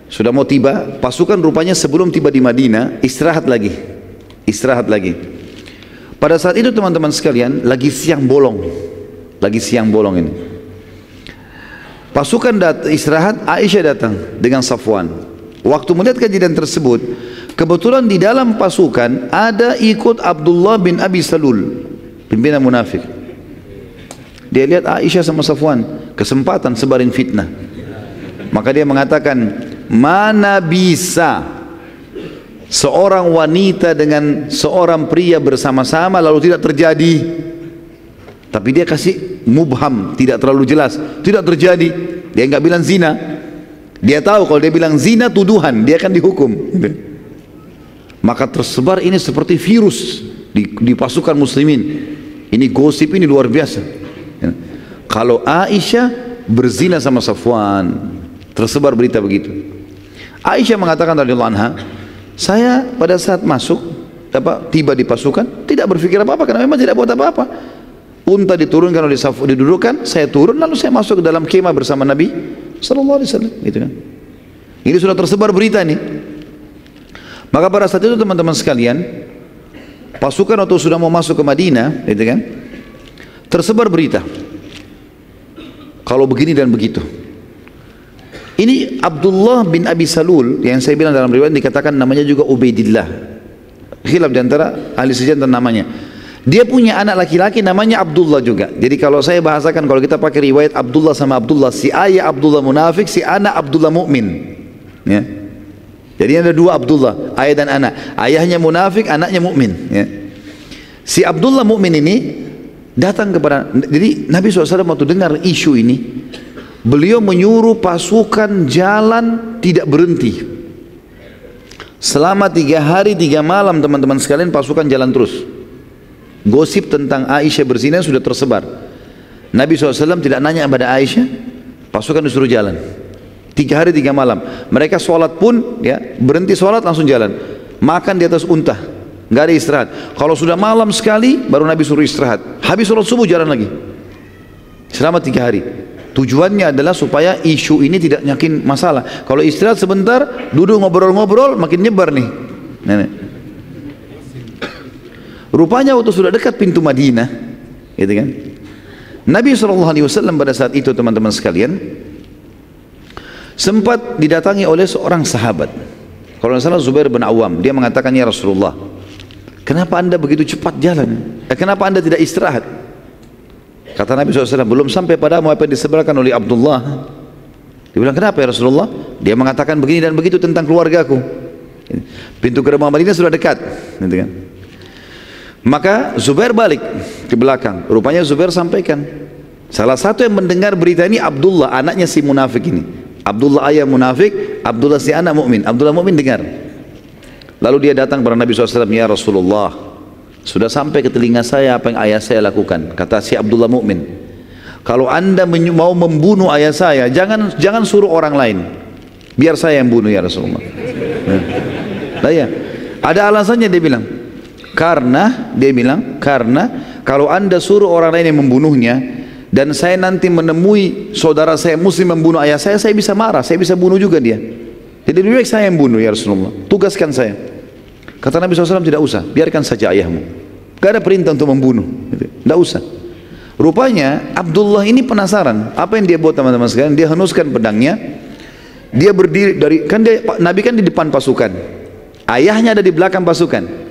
Speaker 2: sudah mau tiba, pasukan rupanya sebelum tiba di Madinah, istirahat lagi. Pada saat itu teman-teman sekalian, lagi siang bolong ini. Pasukan istirahat, Aisyah datang dengan Safwan. Waktu melihat kejadian tersebut, kebetulan di dalam pasukan ada ikut Abdullah bin Abi Salul, pimpinan munafik. Dia lihat Aisyah sama Safwan, kesempatan sebarin fitnah. Maka dia mengatakan, mana bisa seorang wanita dengan seorang pria bersama-sama lalu tidak terjadi. Tapi dia kasih mubham, tidak terlalu jelas, tidak terjadi. Dia enggak bilang zina. Dia tahu kalau dia bilang zina tuduhan, dia akan dihukum. Maka tersebar ini seperti virus di pasukan muslimin. Ini gosip ini luar biasa. Kalau Aisyah berzina sama Safwan, tersebar berita begitu. Aisyah mengatakan radhiyallahu anha, saya pada saat masuk tiba di pasukan tidak berpikir apa-apa karena memang tidak buat apa-apa. Unta diturunkan oleh Safwan, didudukkan, saya turun lalu saya masuk ke dalam kemah bersama Nabi sallallahu alaihi wasallam, gitu kan. Ini sudah tersebar berita ini. Maka pada saat itu teman-teman sekalian, pasukan waktu sudah mau masuk ke Madinah, gitu kan, tersebar berita kalau begini dan begitu. Ini Abdullah bin Abi Salul yang saya bilang dalam riwayat dikatakan namanya juga Ubaidillah. Khilaf di antara ahli sejarah tentang namanya. Dia punya anak laki-laki namanya Abdullah juga. Jadi kalau saya bahasakan, kalau kita pakai riwayat Abdullah sama Abdullah, si ayah Abdullah munafik, si anak Abdullah mukmin. Ya. Jadi ada dua Abdullah, ayah dan anak. Ayahnya munafik, anaknya mukmin. Ya. Si Abdullah mukmin ini datang kepada, jadi Nabi SAW waktu dengar isu ini, beliau menyuruh pasukan jalan tidak berhenti. Selama 3 hari 3 malam teman-teman sekalian pasukan jalan terus. Gosip tentang Aisyah berzina sudah tersebar. Nabi SAW tidak nanya kepada Aisyah, pasukan disuruh jalan 3 hari 3 malam. Mereka sholat pun ya, berhenti sholat langsung jalan. Makan di atas unta, nggak ada istirahat. Kalau sudah malam sekali baru Nabi suruh istirahat. Habis sholat subuh jalan lagi selama 3 hari. Tujuannya adalah supaya isu ini tidak nyakin masalah. Kalau istirahat sebentar, duduk ngobrol-ngobrol, makin nyebar nih. Rupanya waktu sudah dekat pintu Madinah, gitu kan, Nabi SAW pada saat itu teman-teman sekalian sempat didatangi oleh seorang sahabat. Kalau tidak salah Zubair bin Awam. Dia mengatakan, ya Rasulullah, kenapa anda begitu cepat jalan? Kenapa anda tidak istirahat? Kata Nabi SAW, belum sampai padamu apa yang disebutkan oleh Abdullah. Dia bilang, kenapa ya Rasulullah? Dia mengatakan begini dan begitu tentang keluargaku. Pintu gerbang Madinah sudah dekat, gitu kan. Maka Zubair balik ke belakang. Rupanya Zubair sampaikan, salah satu yang mendengar berita ini Abdullah, anaknya si munafik ini. Abdullah ayah munafik, Abdullah si anak mukmin. Abdullah mukmin dengar. Lalu dia datang kepada Nabi SAW, ya Rasulullah, sudah sampai ke telinga saya apa yang ayah saya lakukan. Kata si Abdullah mukmin, kalau anda mau membunuh ayah saya, jangan suruh orang lain, biar saya yang bunuh ya Rasulullah. Nah, ya, ada alasannya dia bilang. Karena kalau anda suruh orang lain yang membunuhnya dan saya nanti menemui saudara saya muslim membunuh ayah saya bisa marah, saya bisa bunuh juga dia. Jadi lebih baik saya yang bunuh ya Rasulullah, tugaskan saya. Kata Nabi SAW, tidak usah, biarkan saja ayahmu, gak ada perintah untuk membunuh, tidak usah. Rupanya Abdullah ini penasaran apa yang dia buat teman-teman sekalian. Dia henuskan pedangnya, dia berdiri Nabi kan di depan pasukan, ayahnya ada di belakang pasukan.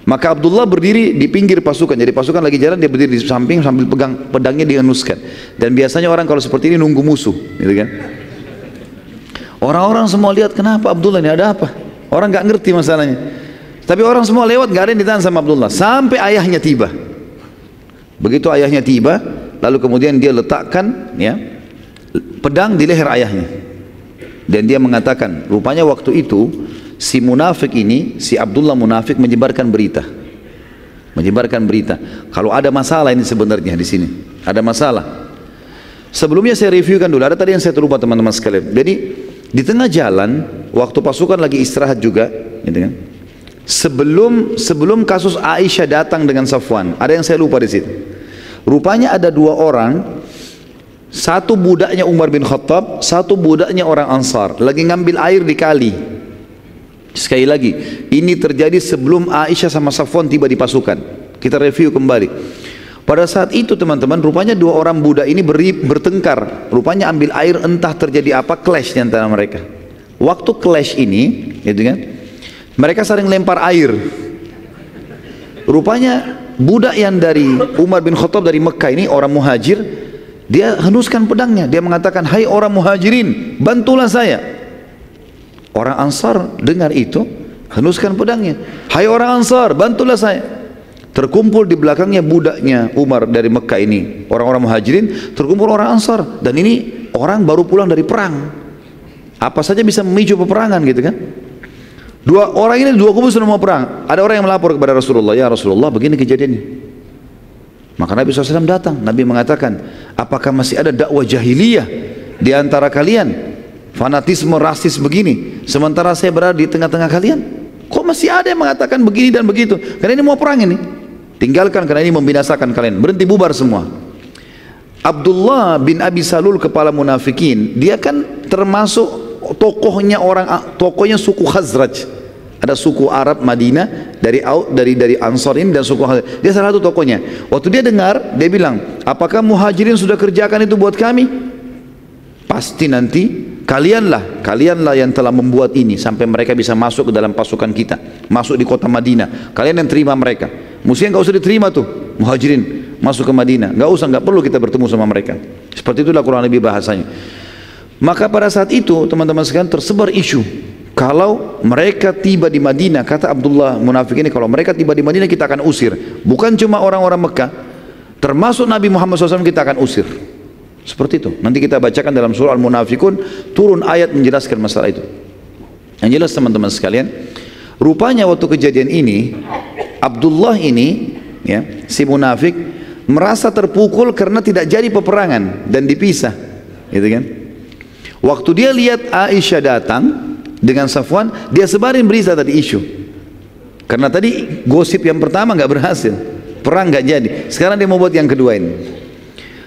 Speaker 2: Maka Abdullah berdiri di pinggir pasukan. Jadi pasukan lagi jalan, dia berdiri di samping sambil pegang pedangnya, dihenuskan. Dan biasanya orang kalau seperti ini nunggu musuh, gitu kan. Orang-orang semua lihat, kenapa Abdullah ini, ada apa? Orang nggak ngerti masalahnya. Tapi orang semua lewat, nggak ada yang ditahan sama Abdullah. Sampai ayahnya tiba. Begitu ayahnya tiba, lalu kemudian dia letakkan ya pedang di leher ayahnya. Dan dia mengatakan, rupanya waktu itu si munafik ini, si Abdullah munafik menyebarkan berita. Menyebarkan berita. Kalau ada masalah ini sebenarnya di sini, ada masalah. Sebelumnya saya reviewkan dulu. Ada tadi yang saya terlupa teman-teman sekalian. Jadi di tengah jalan, waktu pasukan lagi istirahat juga, gitu kan? Sebelum kasus Aisyah datang dengan Safwan, ada yang saya lupa di situ. Rupanya ada dua orang, satu budaknya Umar bin Khattab, satu budaknya orang Ansar, lagi ngambil air di kali. Sekali lagi, ini terjadi sebelum Aisyah sama Safwan tiba di pasukan. Kita review kembali. Pada saat itu teman-teman, rupanya dua orang budak ini bertengkar. Rupanya ambil air, entah terjadi apa, clash di antara mereka. Waktu clash ini, gitu kan, mereka saling lempar air. Rupanya budak yang dari Umar bin Khattab dari Mekah ini, orang muhajir, dia henuskan pedangnya. Dia mengatakan, hai orang muhajirin, bantulah saya. Orang Ansar dengar itu, henuskan pedangnya. Hai orang Ansar, bantulah saya. Terkumpul di belakangnya budaknya Umar dari Mekah ini, orang-orang muhajirin, terkumpul orang Ansar. Dan ini orang baru pulang dari perang. Apa saja bisa memicu peperangan gitu kan. Dua orang ini, dua kubu sudah mau perang. Ada orang yang melapor kepada Rasulullah, ya Rasulullah begini kejadiannya. Maka Nabi SAW datang. Nabi mengatakan, apakah masih ada dakwah jahiliyah di antara kalian? Fanatisme rasis begini, sementara saya berada di tengah-tengah kalian. Kok masih ada yang mengatakan begini dan begitu? Karena ini mau perang ini. Tinggalkan, karena ini membinasakan kalian. Berhenti, bubar semua. Abdullah bin Abi Salul, kepala munafikin, dia kan termasuk tokohnya suku Khazraj. Ada suku Arab Madinah dari Ansar ini dan suku Khazraj. Dia salah satu tokohnya. Waktu dia dengar, dia bilang, apakah muhajirin sudah kerjakan itu buat kami? Pasti nanti kalianlah yang telah membuat ini sampai mereka bisa masuk ke dalam pasukan kita, masuk di kota Madinah. Kalian yang terima mereka. Mestinya nggak usah diterima tuh muhajirin masuk ke Madinah. Nggak perlu kita bertemu sama mereka. Seperti itulah kurang lebih bahasanya. Maka pada saat itu teman-teman sekalian tersebar isu, kalau mereka tiba di Madinah, kata Abdullah munafik ini, kalau mereka tiba di Madinah kita akan usir. Bukan cuma orang-orang Mekah, termasuk Nabi Muhammad SAW kita akan usir. Seperti itu. Nanti kita bacakan dalam surah Al-Munafikun, turun ayat menjelaskan masalah itu. Yang jelas teman-teman sekalian, rupanya waktu kejadian ini, Abdullah ini, ya, si munafik, merasa terpukul karena tidak jadi peperangan dan dipisah, gitu kan? Waktu dia lihat Aisyah datang dengan Safwan, dia sebarin berita tadi isu. Karena tadi gosip yang pertama nggak berhasil, perang nggak jadi. Sekarang dia mau buat yang kedua ini.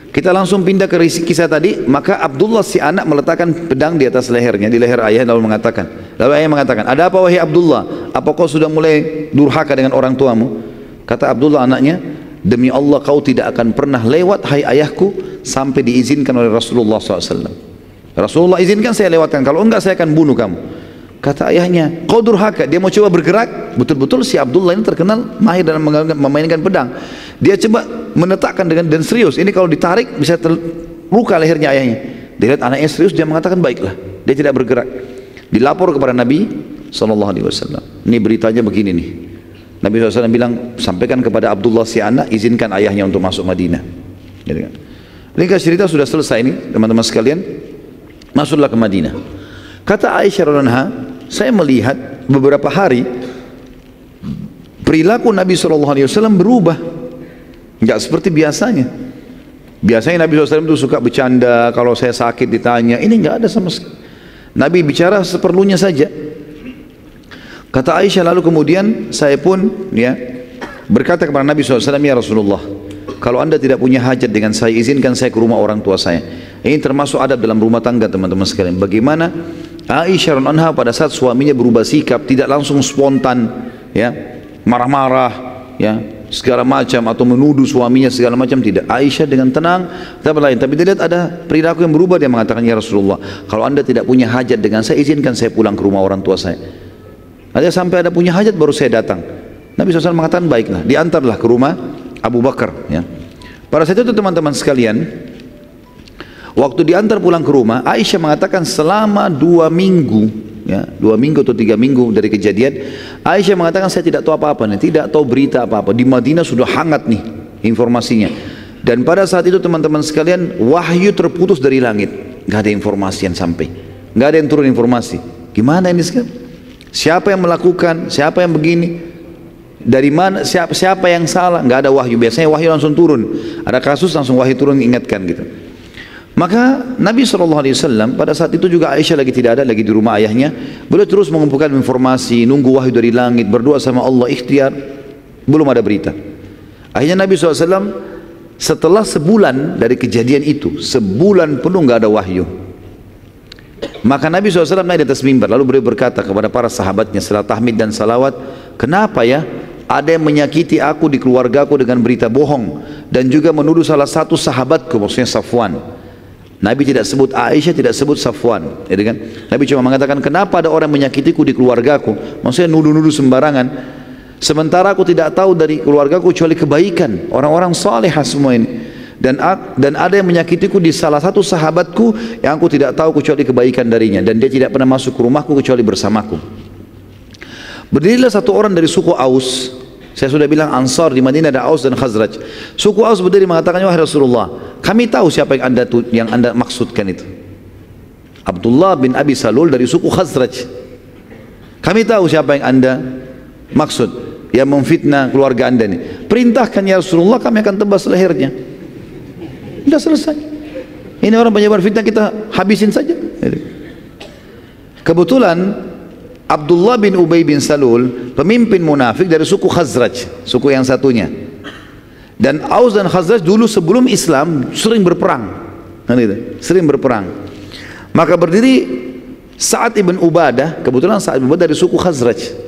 Speaker 2: Kita langsung pindah ke kisah tadi. Maka Abdullah si anak meletakkan pedang di atas lehernya, di leher ayah, lalu ayah mengatakan, ada apa wahai Abdullah? Apa kau sudah mulai durhaka dengan orang tuamu? Kata Abdullah anaknya, demi Allah kau tidak akan pernah lewat hai ayahku sampai diizinkan oleh Rasulullah SAW. Rasulullah izinkan saya lewatkan, kalau enggak saya akan bunuh kamu. Kata ayahnya, kau durhaka. Dia mau coba bergerak. Betul-betul si Abdullah ini terkenal mahir dalam memainkan pedang. Dia coba menetakkan dan serius. Ini kalau ditarik bisa terluka lehernya ayahnya. Dia lihat anaknya serius, dia mengatakan baiklah. Dia tidak bergerak. Dilapor kepada Nabi SAW. Ini beritanya begini nih. Nabi SAW bilang, sampaikan kepada Abdullah si anak, izinkan ayahnya untuk masuk Madinah. Gitu kan. Ringkas cerita sudah selesai ini teman-teman sekalian. Masuklah ke Madinah. Kata Aisyah radhiyallahu anha, saya melihat beberapa hari perilaku Nabi SAW berubah, nggak seperti biasanya. Biasanya Nabi SAW itu suka bercanda, kalau saya sakit ditanya, ini nggak ada sama sekali. Nabi bicara seperlunya saja. Kata Aisyah, lalu kemudian saya pun ya berkata kepada Nabi SAW, ya Rasulullah, kalau anda tidak punya hajat dengan saya, izinkan saya ke rumah orang tua saya. Ini termasuk adab dalam rumah tangga teman-teman sekalian. Bagaimana Aisyah radhiyallahu anha pada saat suaminya berubah sikap, tidak langsung spontan ya marah-marah ya segala macam atau menuduh suaminya segala macam, tidak. Aisyah dengan tenang tapi dia lihat ada perilaku yang berubah, dia mengatakan, ya Rasulullah, kalau anda tidak punya hajat dengan saya, izinkan saya pulang ke rumah orang tua saya. Nanti sampai ada punya hajat baru saya datang. Nabi SAW mengatakan, baiklah, diantarlah ke rumah Abu Bakar ya. Pada saat itu teman-teman sekalian, Waktu diantar pulang ke rumah, Aisyah mengatakan selama 2 minggu, ya, 2 minggu atau 3 minggu dari kejadian, Aisyah mengatakan saya tidak tahu apa-apa nih, tidak tahu berita apa-apa. Di Madinah sudah hangat nih informasinya. Dan pada saat itu teman-teman sekalian, wahyu terputus dari langit, nggak ada informasi yang sampai, nggak ada yang turun informasi. Gimana ini sekarang? Siapa yang melakukan? Siapa yang begini? Dari mana? Siapa yang salah? Nggak ada wahyu. Biasanya wahyu langsung turun. Ada kasus langsung wahyu turun ingatkan gitu. Maka Nabi SAW pada saat itu juga Aisyah lagi tidak ada, lagi di rumah ayahnya. Beliau terus mengumpulkan informasi, nunggu wahyu dari langit, berdoa sama Allah, ikhtiar. Belum ada berita. Akhirnya Nabi SAW setelah sebulan dari kejadian itu, sebulan penuh nggak ada wahyu. Maka Nabi SAW naik di atas mimbar, lalu beliau berkata kepada para sahabatnya setelah tahmid dan salawat, kenapa ya ada yang menyakiti aku di keluargaku dengan berita bohong dan juga menuduh salah satu sahabatku, maksudnya Safwan. Nabi tidak sebut Aisyah, tidak sebut Safwan, ya kan? Nabi cuma mengatakan kenapa ada orang menyakitiku di keluargaku, maksudnya nuduh-nuduh sembarangan. Sementara aku tidak tahu dari keluargaku kecuali kebaikan, orang-orang salehah semua ini. Dan ada yang menyakitiku di salah satu sahabatku yang aku tidak tahu kecuali kebaikan darinya, dan dia tidak pernah masuk ke rumahku kecuali bersamaku. Berdirilah satu orang dari suku Aus. Saya sudah bilang Ansar di Madinah ada Aus dan Khazraj. Suku Aus berdiri mengatakan, wahai Rasulullah, kami tahu siapa yang anda maksudkan itu. Abdullah bin Abi Salul dari suku Khazraj. Kami tahu siapa yang anda maksud, yang memfitnah keluarga anda ini. Perintahkan ya Rasulullah, kami akan tebas lehernya. Sudah selesai. Ini orang penyebar fitnah, kita habisin saja. Kebetulan Abdullah bin Ubay bin Salul, pemimpin munafik dari suku Khazraj, suku yang satunya. Dan Aus dan Khazraj dulu sebelum Islam sering berperang, sering berperang. Maka berdiri Sa'ad ibn Ubadah, kebetulan Sa'ad ibn Ubadah dari suku Khazraj.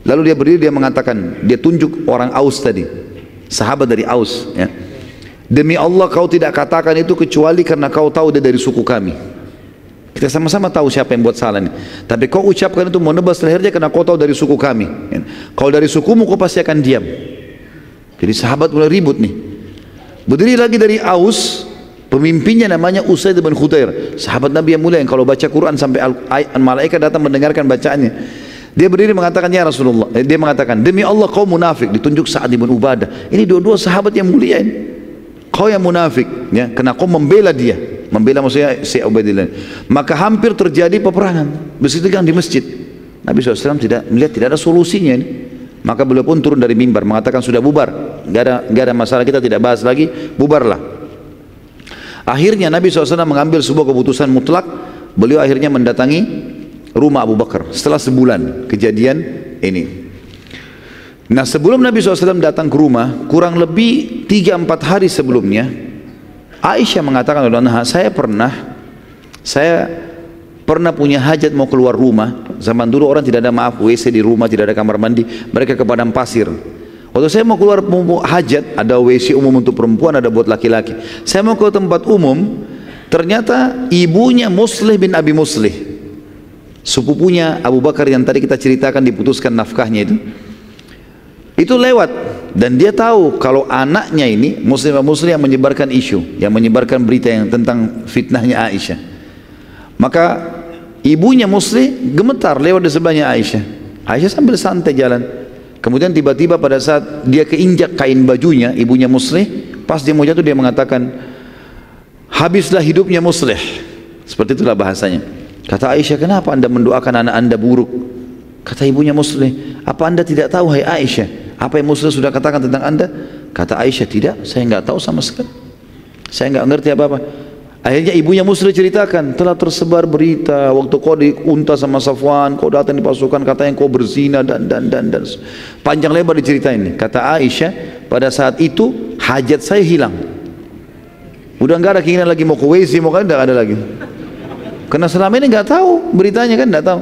Speaker 2: Lalu dia berdiri, dia mengatakan, dia tunjuk orang Aus tadi, sahabat dari Aus, ya. Demi Allah kau tidak katakan itu kecuali karena kau tahu dia dari suku kami. Kita sama-sama tahu siapa yang buat salah ini. Tapi kau ucapkan itu mau nebas lehernya karena kau tahu dari suku kami. Kalau dari sukumu kau pasti akan diam. Jadi sahabat mulai ribut nih. Berdiri lagi dari Aus, pemimpinnya namanya Usaid bin Khudair, sahabat Nabi yang mulia yang kalau baca Quran sampai malaikat datang mendengarkan bacaannya. Dia berdiri mengatakan, ya Rasulullah, dia mengatakan, demi Allah kau munafik. Ditunjuk Sa'ad bin Ubadah. Ini dua-dua sahabat yang mulia ini. Kau yang munafik, ya, karena kau membela dia. Membela maksudnya si Ubaidillah. Maka hampir terjadi peperangan bersitegang di masjid. Nabi SAW tidak melihat tidak ada solusinya ini. Maka beliau pun turun dari mimbar mengatakan sudah bubar, nggak ada masalah, kita tidak bahas lagi, bubarlah. Akhirnya Nabi SAW mengambil sebuah keputusan mutlak. Beliau akhirnya mendatangi rumah Abu Bakar setelah sebulan kejadian ini. Nah, sebelum Nabi SAW datang ke rumah, kurang lebih 3-4 hari sebelumnya, Aisyah mengatakan, saya pernah punya hajat mau keluar rumah. Zaman dulu orang tidak ada WC di rumah, tidak ada kamar mandi, mereka ke padang pasir. Waktu saya mau keluar hajat, ada WC umum untuk perempuan, ada buat laki-laki. Saya mau ke tempat umum, ternyata ibunya Muslih bin Abi Muslih, sepupunya Abu Bakar yang tadi kita ceritakan diputuskan nafkahnya itu lewat, dan dia tahu kalau anaknya ini Muslim yang menyebarkan isu, yang menyebarkan berita yang tentang fitnahnya Aisyah. Maka ibunya Muslim gemetar lewat di sebelahnya Aisyah. Aisyah sambil santai jalan. Kemudian tiba-tiba pada saat dia keinjak kain bajunya ibunya Muslim, pas dia mau jatuh dia mengatakan, habislah hidupnya Muslim. Seperti itulah bahasanya. Kata Aisyah, kenapa anda mendoakan anak anda buruk? Kata ibunya Muslim, apa anda tidak tahu hai Aisyah apa yang Muslim sudah katakan tentang anda? Kata Aisyah, tidak, saya nggak tahu sama sekali, saya nggak ngerti apa-apa. Akhirnya ibunya Muslim ceritakan, telah tersebar berita waktu kau diunta sama Safwan, kau datang di pasukan katanya kau berzina dan panjang lebar diceritain. Kata Aisyah, pada saat itu hajat saya hilang, udah nggak ada keinginan lagi mau ke WC, mau kan nggak ada lagi, karena selama ini nggak tahu beritanya kan, nggak tahu.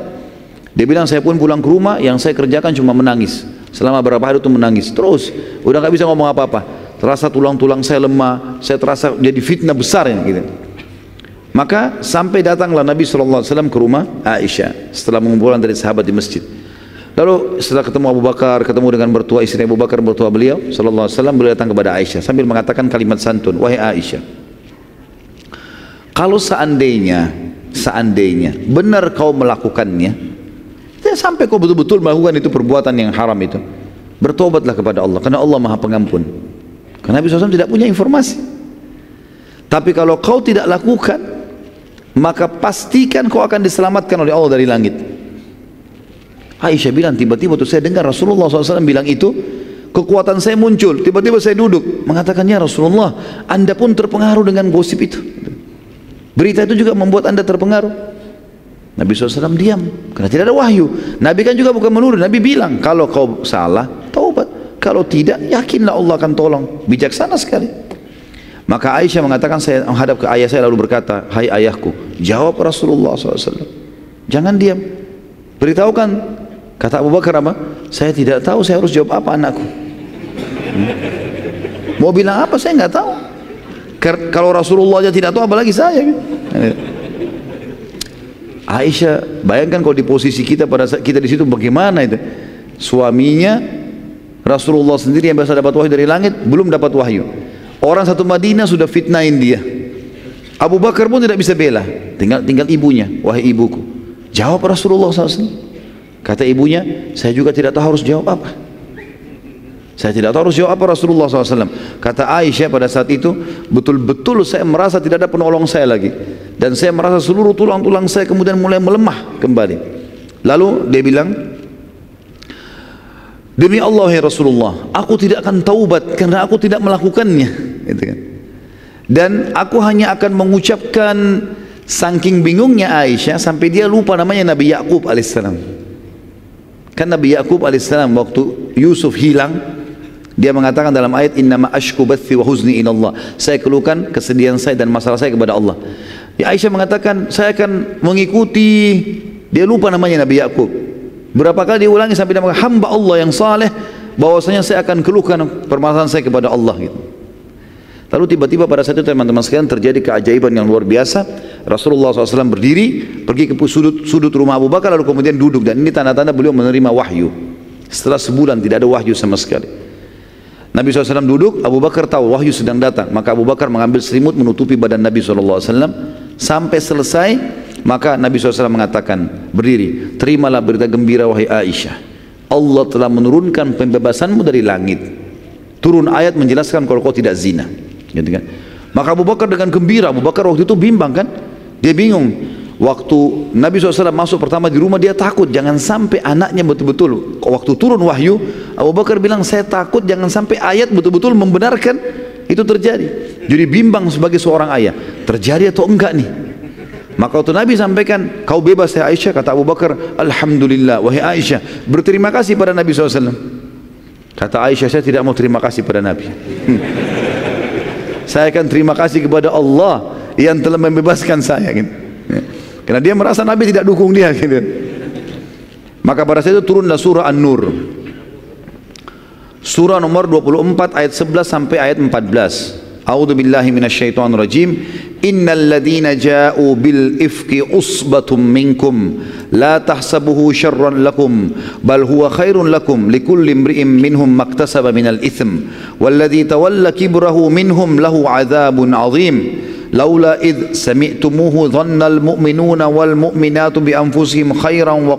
Speaker 2: Dia bilang, saya pun pulang ke rumah, yang saya kerjakan cuma menangis. Selama berapa hari itu menangis terus, udah nggak bisa ngomong apa-apa. Terasa tulang-tulang saya lemah, saya terasa jadi fitnah besar ya, gitu. Maka sampai datanglah Nabi SAW ke rumah Aisyah setelah mengumpulkan dari sahabat di masjid. Lalu setelah ketemu Abu Bakar, ketemu dengan mertua istri Abu Bakar, mertua beliau SAW, beliau datang kepada Aisyah sambil mengatakan kalimat santun, wahai Aisyah, Kalau seandainya benar kau melakukannya, ya sampai kau betul-betul melakukan itu perbuatan yang haram itu, bertobatlah kepada Allah, karena Allah Maha Pengampun. Karena Nabi SAW tidak punya informasi. Tapi kalau kau tidak lakukan, maka pastikan kau akan diselamatkan oleh Allah dari langit. Aisyah bilang, tiba-tiba tuh saya dengar Rasulullah SAW bilang itu, kekuatan saya muncul, tiba-tiba saya duduk mengatakan, ya Rasulullah, Anda pun terpengaruh dengan gosip itu. Berita itu juga membuat Anda terpengaruh. Nabi SAW diam, karena tidak ada wahyu. Nabi kan juga bukan menuduh, Nabi bilang, kalau kau salah, taubat. Kalau tidak, yakinlah Allah akan tolong. Bijaksana sekali. Maka Aisyah mengatakan, saya menghadap ke ayah saya lalu berkata, hai ayahku, jawab Rasulullah SAW. Jangan diam, beritahukan. Kata Abu Bakar apa? Saya tidak tahu, saya harus jawab apa anakku. Mau bilang apa saya nggak tahu. Kalau Rasulullah aja tidak tahu, apalagi saya. Aisyah, bayangkan kalau di posisi kita pada saat kita di situ bagaimana itu? Suaminya Rasulullah sendiri yang biasa dapat wahyu dari langit, belum dapat wahyu. Orang satu Madinah sudah fitnahin dia. Abu Bakar pun tidak bisa bela. Tinggal ibunya. Wahai ibuku, jawab Rasulullah SAW. Kata ibunya, saya juga tidak tahu harus jawab apa. Saya tidak tahu harus jawab apa Rasulullah SAW. Kata Aisyah pada saat itu, betul-betul saya merasa tidak ada penolong saya lagi. Dan saya merasa seluruh tulang-tulang saya kemudian mulai melemah kembali. Lalu dia bilang, demi Allah ya Rasulullah, aku tidak akan taubat karena aku tidak melakukannya. Gitu kan. Dan aku hanya akan mengucapkan, saking bingungnya Aisyah sampai dia lupa namanya Nabi Yakub alaihissalam. Kan Nabi Yakub alaihissalam waktu Yusuf hilang, dia mengatakan dalam ayat, innama ashku bathi wa huzni inallah, saya keluhkan kesedihan saya dan masalah saya kepada Allah. Ya, Aisyah mengatakan, saya akan mengikuti, dia lupa namanya Nabi Yakub. Berapa kali diulangi sampai dia mengatakan, hamba Allah yang saleh, bahwasanya saya akan keluhkan permasalahan saya kepada Allah gitu. Lalu tiba-tiba pada saat itu teman-teman sekalian terjadi keajaiban yang luar biasa. Rasulullah SAW berdiri, pergi ke sudut rumah Abu Bakar, lalu kemudian duduk, dan ini tanda-tanda beliau menerima wahyu. Setelah sebulan tidak ada wahyu sama sekali. Nabi SAW duduk, Abu Bakar tahu wahyu sedang datang, maka Abu Bakar mengambil selimut menutupi badan Nabi SAW sampai selesai. Maka Nabi SAW mengatakan, berdiri, terimalah berita gembira wahai Aisyah, Allah telah menurunkan pembebasanmu dari langit. Turun ayat menjelaskan kalau kau tidak zina. Gitu kan? Maka Abu Bakar dengan gembira, Abu Bakar waktu itu bimbang kan? Dia bingung. Waktu Nabi SAW masuk pertama di rumah, dia takut jangan sampai anaknya betul-betul. Waktu turun wahyu, Abu Bakar bilang, saya takut jangan sampai ayat betul-betul membenarkan itu terjadi. Jadi bimbang sebagai seorang ayah, terjadi atau enggak nih. Maka waktu Nabi sampaikan, kau bebas ya Aisyah, kata Abu Bakar, alhamdulillah wahai Aisyah, berterima kasih pada Nabi SAW. Kata Aisyah, saya tidak mau terima kasih pada Nabi. Saya akan terima kasih kepada Allah yang telah membebaskan saya gitu. Karena dia merasa Nabi tidak dukung dia gitu. Maka pada saat itu turunlah surah An-Nur, surah nomor 24 ayat 11 sampai ayat 14. A'udzu billahi minasyaitonir rajim. Innal ladzina ja'u bil ifki usbatum minkum la tahsabuhu syarran lakum bal huwa khairun lakum likulli imri'in minhum maktasaba minal itsm walladzi tawalla kibrahu minhum lahu 'adzabun 'adzim laula id sami'tumuhu dhannal mu'minuna wal mu'minatu bi anfusihim khairan wa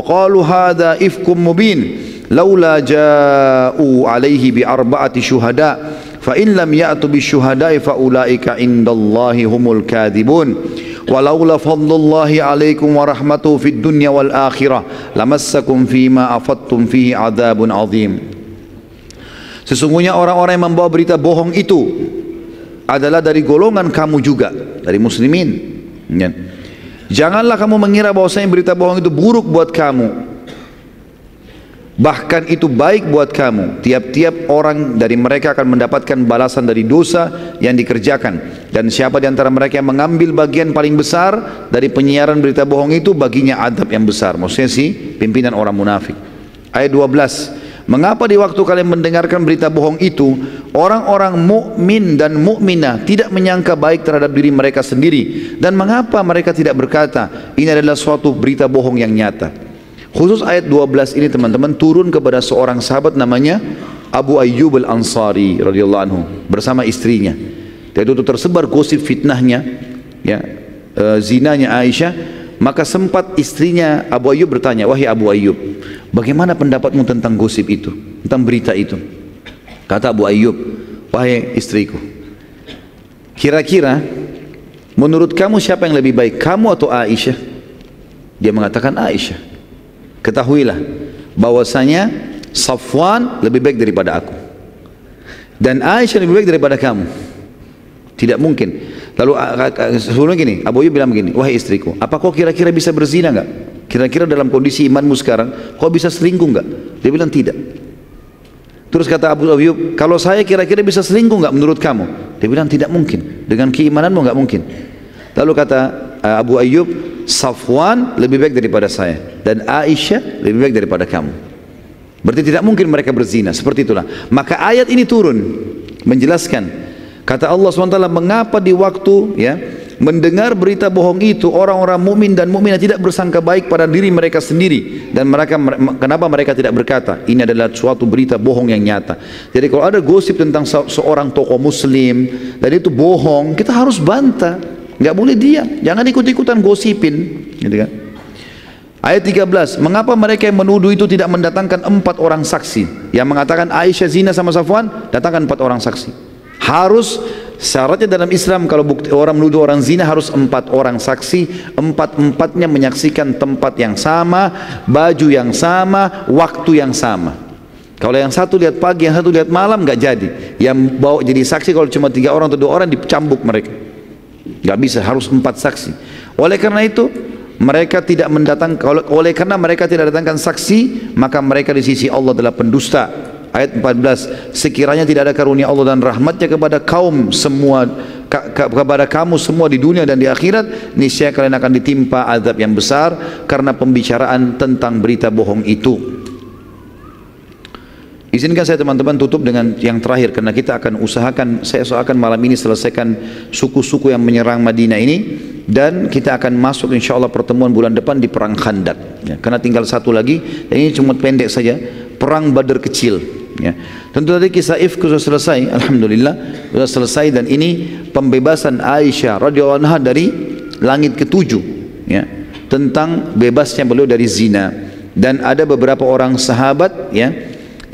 Speaker 2: qalu hadha ifkum mubin laula ja'u 'alaihi bi arba'ati syuhada fa in lam ya'tu bisyuhada'i fa ulaika indallahi humul kadhibun walaula fadlullahi 'alaikum wa rahmatuhu fid dunya wal akhirah lamassakum fima afattum fihi 'adzabun 'adzim. Sesungguhnya orang-orang yang membawa berita bohong itu adalah dari golongan kamu juga, dari muslimin. Janganlah kamu mengira bahwasanya berita bohong itu buruk buat kamu. Bahkan itu baik buat kamu. Tiap-tiap orang dari mereka akan mendapatkan balasan dari dosa yang dikerjakan. Dan siapa di antara mereka yang mengambil bagian paling besar dari penyiaran berita bohong itu, baginya adab yang besar. Maksudnya si pimpinan orang munafik. Ayat 12. Mengapa di waktu kalian mendengarkan berita bohong itu, orang-orang mukmin dan mukminah tidak menyangka baik terhadap diri mereka sendiri? Dan mengapa mereka tidak berkata, ini adalah suatu berita bohong yang nyata? Khusus ayat 12 ini teman-teman turun kepada seorang sahabat namanya Abu Ayyub al-Ansari radhiyallahu anhu bersama istrinya. Waktu itu tersebar gosip fitnahnya, ya, zinanya Aisyah, maka sempat istrinya Abu Ayyub bertanya, wahai Abu Ayyub, bagaimana pendapatmu tentang gosip itu, tentang berita itu? Kata Abu Ayyub, wahai istriku, kira-kira menurut kamu siapa yang lebih baik, kamu atau Aisyah? Dia mengatakan Aisyah. Ketahuilah bahwasanya Safwan lebih baik daripada aku dan Aisyah lebih baik daripada kamu. Tidak mungkin. Lalu sebelumnya gini, Abu Ayyub bilang begini, wahai istriku, apa kau kira-kira bisa berzina enggak? Kira-kira dalam kondisi imanmu sekarang, kau bisa selingkuh enggak? Dia bilang tidak. Terus kata Abu Ayyub, kalau saya kira-kira bisa selingkuh enggak menurut kamu? Dia bilang tidak mungkin. Dengan keimananmu enggak mungkin. Lalu kata Abu Ayyub, Safwan lebih baik daripada saya dan Aisyah lebih baik daripada kamu. Berarti tidak mungkin mereka berzina. Seperti itulah. Maka ayat ini turun menjelaskan. Kata Allah SWT, mengapa di waktu ya mendengar berita bohong itu orang-orang mukmin dan mukminah tidak bersangka baik pada diri mereka sendiri, dan kenapa mereka tidak berkata ini adalah suatu berita bohong yang nyata. Jadi kalau ada gosip tentang seorang tokoh muslim dan itu bohong, kita harus bantah, nggak boleh diam, jangan ikut-ikutan gosipin, gitu kan. Ayat 13, mengapa mereka yang menuduh itu tidak mendatangkan 4 orang saksi yang mengatakan Aisyah zina sama Safwan? Datangkan 4 orang saksi. Harus syaratnya dalam Islam, kalau orang menuduh orang zina harus 4 orang saksi, 4-empatnya menyaksikan tempat yang sama, baju yang sama, waktu yang sama. Kalau yang satu lihat pagi, yang satu lihat malam, nggak jadi. Yang bawa jadi saksi kalau cuma 3 orang atau 2 orang dicambuk mereka. Nggak bisa, harus 4 saksi. Oleh karena itu mereka tidak mendatangkan, oleh karena mereka tidak datangkan saksi, maka mereka di sisi Allah adalah pendusta. Ayat 14, sekiranya tidak ada karunia Allah dan rahmatnya kepada kaum semua, kepada kamu semua di dunia dan di akhirat, niscaya kalian akan ditimpa azab yang besar karena pembicaraan tentang berita bohong itu. Izinkan saya teman-teman tutup dengan yang terakhir, karena kita akan saya usahakan malam ini selesaikan suku-suku yang menyerang Madinah ini, dan kita akan masuk insya Allah pertemuan bulan depan di perang Khandak, ya, karena tinggal satu lagi, dan ini cuma pendek saja, perang Badar kecil. Ya. Tentu tadi kisah Ifk sudah selesai, alhamdulillah sudah selesai, dan ini pembebasan Aisyah radhiyallahu anha dari langit ketujuh, ya, tentang bebasnya beliau dari zina. Dan ada beberapa orang sahabat, ya,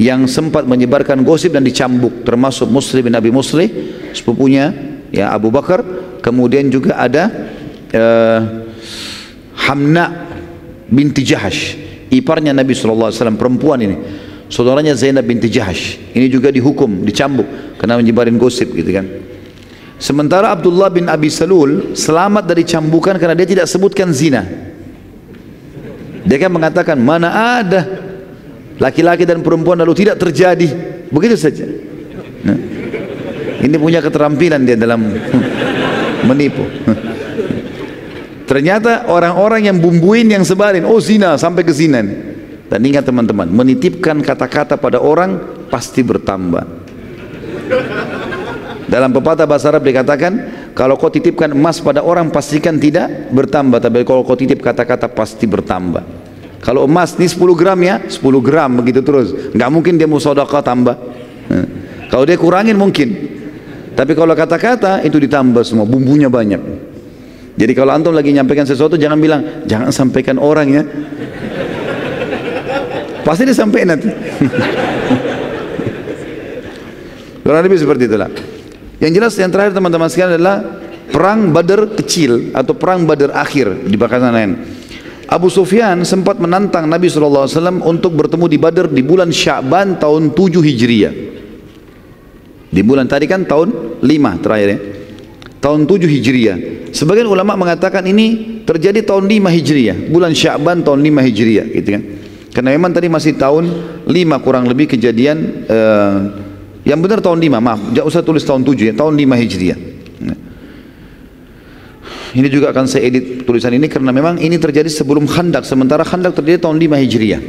Speaker 2: yang sempat menyebarkan gosip dan dicambuk, termasuk Muslim bin Abi Muslih, sepupunya, ya, Abu Bakar. Kemudian juga ada Hamna binti Jahash, iparnya Nabi SAW, perempuan ini, saudaranya Zainab binti Jahash, ini juga dihukum, dicambuk karena menyebarin gosip, gitu kan. Sementara Abdullah bin Abi Salul selamat dari cambukan karena dia tidak sebutkan zina. Dia kan mengatakan, mana ada laki-laki dan perempuan lalu tidak terjadi, begitu saja. Nah, ini punya keterampilan dia dalam menipu. Ternyata orang-orang yang bumbuin, yang sebarin, oh zina, sampai ke zina. Dan ingat teman-teman, menitipkan kata-kata pada orang pasti bertambah. Dalam pepatah bahasa Arab dikatakan, kalau kau titipkan emas pada orang pastikan tidak bertambah, tapi kalau kau titip kata-kata pasti bertambah. Kalau emas ini 10 gram ya, 10 gram begitu terus, nggak mungkin dia mau sedekah tambah. Kalau dia kurangin mungkin, tapi kalau kata-kata itu ditambah semua, bumbunya banyak. Jadi kalau antum lagi nyampaikan sesuatu, jangan bilang jangan sampaikan orang ya, pasti disampaikan nanti. Kurang lebih seperti itulah. Yang jelas yang terakhir teman-teman sekalian adalah perang Badar kecil atau perang Badar akhir di bakasan lain. Abu Sufyan sempat menantang Nabi SAW untuk bertemu di Badar di bulan Sya'ban tahun 7 Hijriah. Di bulan tadi kan tahun 5 terakhir ya, tahun 7 Hijriah. Sebagian ulama mengatakan ini terjadi tahun 5 Hijriah, bulan Sya'ban tahun 5 Hijriah, gitu kan. Karena memang tadi masih tahun 5 kurang lebih kejadian, yang benar tahun 5, maaf, jangan usah tulis tahun 7 ya, tahun 5 Hijriah. Ini juga akan saya edit tulisan ini karena memang ini terjadi sebelum Khandak, sementara Khandak terjadi tahun 5 Hijriah.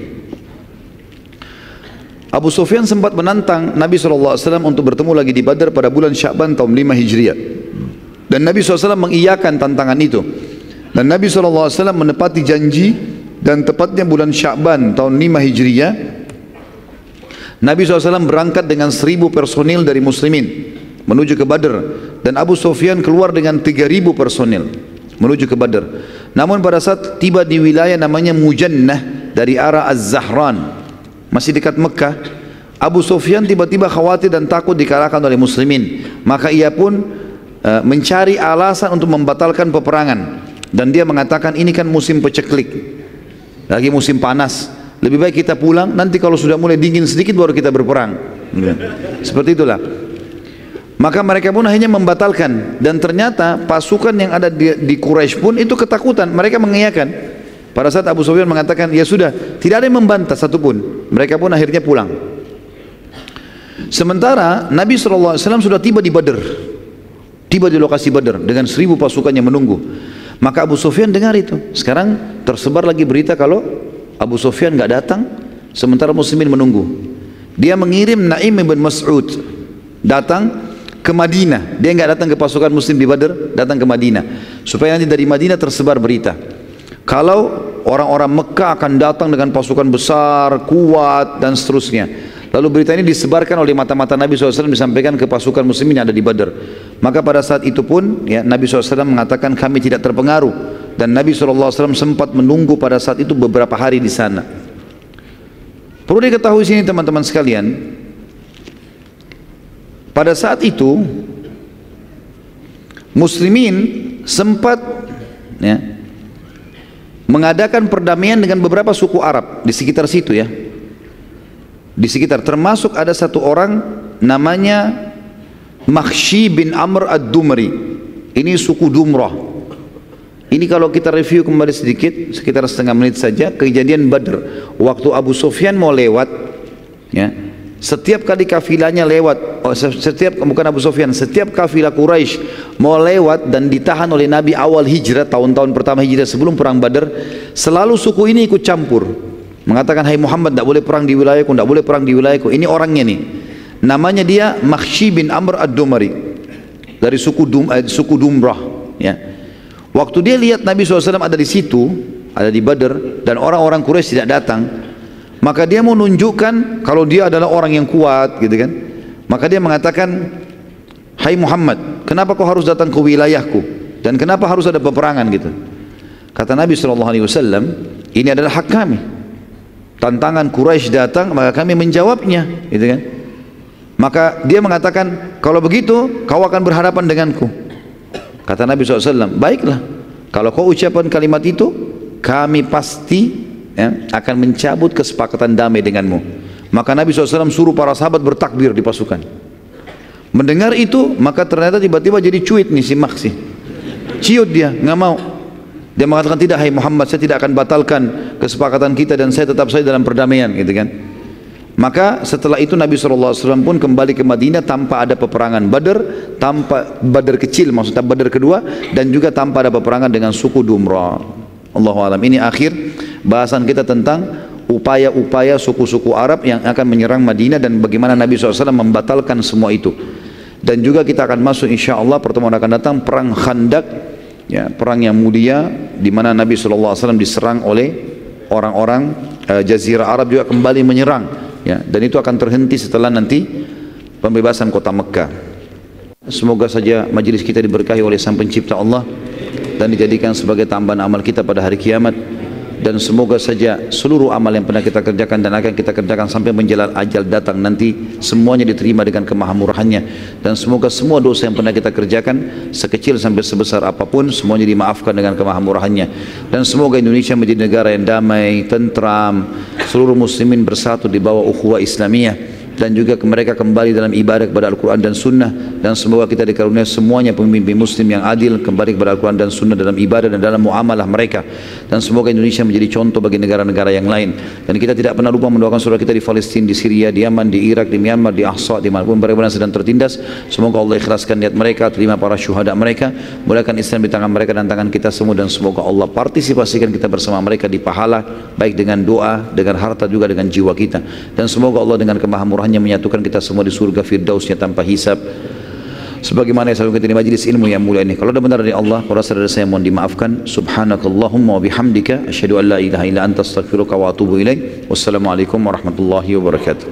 Speaker 2: Abu Sufyan sempat menantang Nabi SAW untuk bertemu lagi di Badar pada bulan Sya'ban tahun 5 Hijriah. Dan Nabi SAW mengiyakan tantangan itu. Dan Nabi SAW menepati janji, dan tepatnya bulan Sya'ban tahun 5 Hijriah, Nabi SAW berangkat dengan 1000 personil dari muslimin menuju ke Badar dan Abu Sufyan keluar dengan 3.000 personil menuju ke Badr. Namun pada saat tiba di wilayah namanya Mujannah dari arah Az-Zahran, masih dekat Mekah, Abu Sufyan tiba-tiba khawatir dan takut dikalahkan oleh muslimin. Maka ia pun mencari alasan untuk membatalkan peperangan, dan dia mengatakan ini kan musim peceklik, lagi musim panas, lebih baik kita pulang, nanti kalau sudah mulai dingin sedikit baru kita berperang. Seperti itulah. Maka mereka pun akhirnya membatalkan, dan ternyata pasukan yang ada di Quraisy pun itu ketakutan, mereka mengiyakan. Pada saat Abu Sufyan mengatakan ya sudah, tidak ada yang membantah satupun, mereka pun akhirnya pulang. Sementara Nabi SAW sudah tiba di Badr, tiba di lokasi Badr dengan 1.000 pasukan yang menunggu. Maka Abu Sufyan dengar itu. Sekarang tersebar lagi berita kalau Abu Sufyan nggak datang, sementara muslimin menunggu. Dia mengirim Naim bin Mas'ud datang ke Madinah. Dia nggak datang ke pasukan muslim di Badr, datang ke Madinah, supaya nanti dari Madinah tersebar berita kalau orang-orang Mekah akan datang dengan pasukan besar, kuat, dan seterusnya. Lalu berita ini disebarkan oleh mata-mata Nabi SAW, disampaikan ke pasukan muslimin yang ada di Badr. Maka pada saat itu pun ya, Nabi SAW mengatakan kami tidak terpengaruh, dan Nabi SAW sempat menunggu pada saat itu beberapa hari di sana. Perlu diketahui sini teman-teman sekalian, pada saat itu muslimin sempat ya, mengadakan perdamaian dengan beberapa suku Arab di sekitar situ ya. Di sekitar, termasuk ada satu orang namanya Makhshi bin Amr ad-Dumri. Ini suku Dumrah. Ini kalau kita review kembali sedikit, sekitar setengah menit saja, kejadian Badr. Waktu Abu Sufyan mau lewat ya, setiap kali kafilahnya lewat, bukan Abu Sufyan, setiap kafilah Quraisy mau lewat dan ditahan oleh Nabi awal hijrah, tahun-tahun pertama hijrah sebelum perang Badr, selalu suku ini ikut campur, mengatakan hai Muhammad, tidak boleh perang di wilayahku, tidak boleh perang di wilayahku. Ini orangnya nih, namanya dia Makhshi bin Amr ad-Dumari, dari suku Dumrah ya. Waktu dia lihat Nabi SAW ada di situ, ada di Badr, dan orang-orang Quraisy tidak datang, maka dia mau menunjukkan kalau dia adalah orang yang kuat gitu kan. Maka dia mengatakan, hai Muhammad, kenapa kau harus datang ke wilayahku, dan kenapa harus ada peperangan gitu. Kata Nabi SAW, ini adalah hak kami. Tantangan Quraisy datang, maka kami menjawabnya gitu kan. Maka dia mengatakan, kalau begitu kau akan berhadapan denganku. Kata Nabi SAW, baiklah, kalau kau ucapkan kalimat itu, kami pasti ya, akan mencabut kesepakatan damai denganmu. Maka Nabi SAW suruh para sahabat bertakbir di pasukan. Mendengar itu, maka ternyata tiba-tiba jadi cuit nih si Makhshi. Ciut dia, nggak mau. Dia mengatakan, tidak hai Muhammad, saya tidak akan batalkan kesepakatan kita, dan saya tetap saja dalam perdamaian gitu kan. Maka setelah itu Nabi SAW pun kembali ke Madinah tanpa ada peperangan Badr, tanpa Badr kecil, maksudnya Badr kedua, dan juga tanpa ada peperangan dengan suku Dumrah. Allahu a'lam. Ini akhir bahasan kita tentang upaya-upaya suku-suku Arab yang akan menyerang Madinah, dan bagaimana Nabi SAW membatalkan semua itu. Dan juga kita akan masuk insya Allah pertemuan akan datang perang Khandak ya, perang yang mulia di mana Nabi SAW diserang oleh orang-orang Jazirah Arab juga kembali menyerang ya, dan itu akan terhenti setelah nanti pembebasan kota Mekah. Semoga saja majelis kita diberkahi oleh Sang Pencipta Allah dan dijadikan sebagai tambahan amal kita pada hari kiamat, dan semoga saja seluruh amal yang pernah kita kerjakan dan akan kita kerjakan sampai menjelang ajal datang nanti semuanya diterima dengan kemahamurahannya, dan semoga semua dosa yang pernah kita kerjakan sekecil sampai sebesar apapun semuanya dimaafkan dengan kemahamurahannya, dan semoga Indonesia menjadi negara yang damai, tentram, seluruh muslimin bersatu di bawah ukhuwah Islamiyah, dan juga mereka kembali dalam ibadah kepada Al-Quran dan Sunnah, dan semoga kita dikaruniai semuanya pemimpin muslim yang adil, kembali kepada Al-Quran dan Sunnah dalam ibadah dan dalam muamalah mereka, dan semoga Indonesia menjadi contoh bagi negara-negara yang lain. Dan kita tidak pernah lupa mendoakan saudara kita di Palestina, di Syria, di Yaman, di Irak, di Myanmar, di Ahsa, dimanapun mereka sedang tertindas. Semoga Allah ikhlaskan niat mereka, terima para syuhada mereka, mulakan Islam di tangan mereka dan tangan kita semua, dan semoga Allah partisipasikan kita bersama mereka di pahala, baik dengan doa, dengan harta, juga dengan jiwa kita. Dan semoga Allah dengan kemahamurahannya menyatukan kita semua di surga firdausnya tanpa hisab, sebagaimana yang selalu kita di majlis ilmu yang mulia ini. Kalau ada benar dari Allah, kalau saudara saya mohon dimaafkan. Subhanakallahumma wa bihamdika asyhadu an la ilaha illa anta astaghfiruka wa atubu ilaik. Wassalamualaikum warahmatullahi wabarakatuh.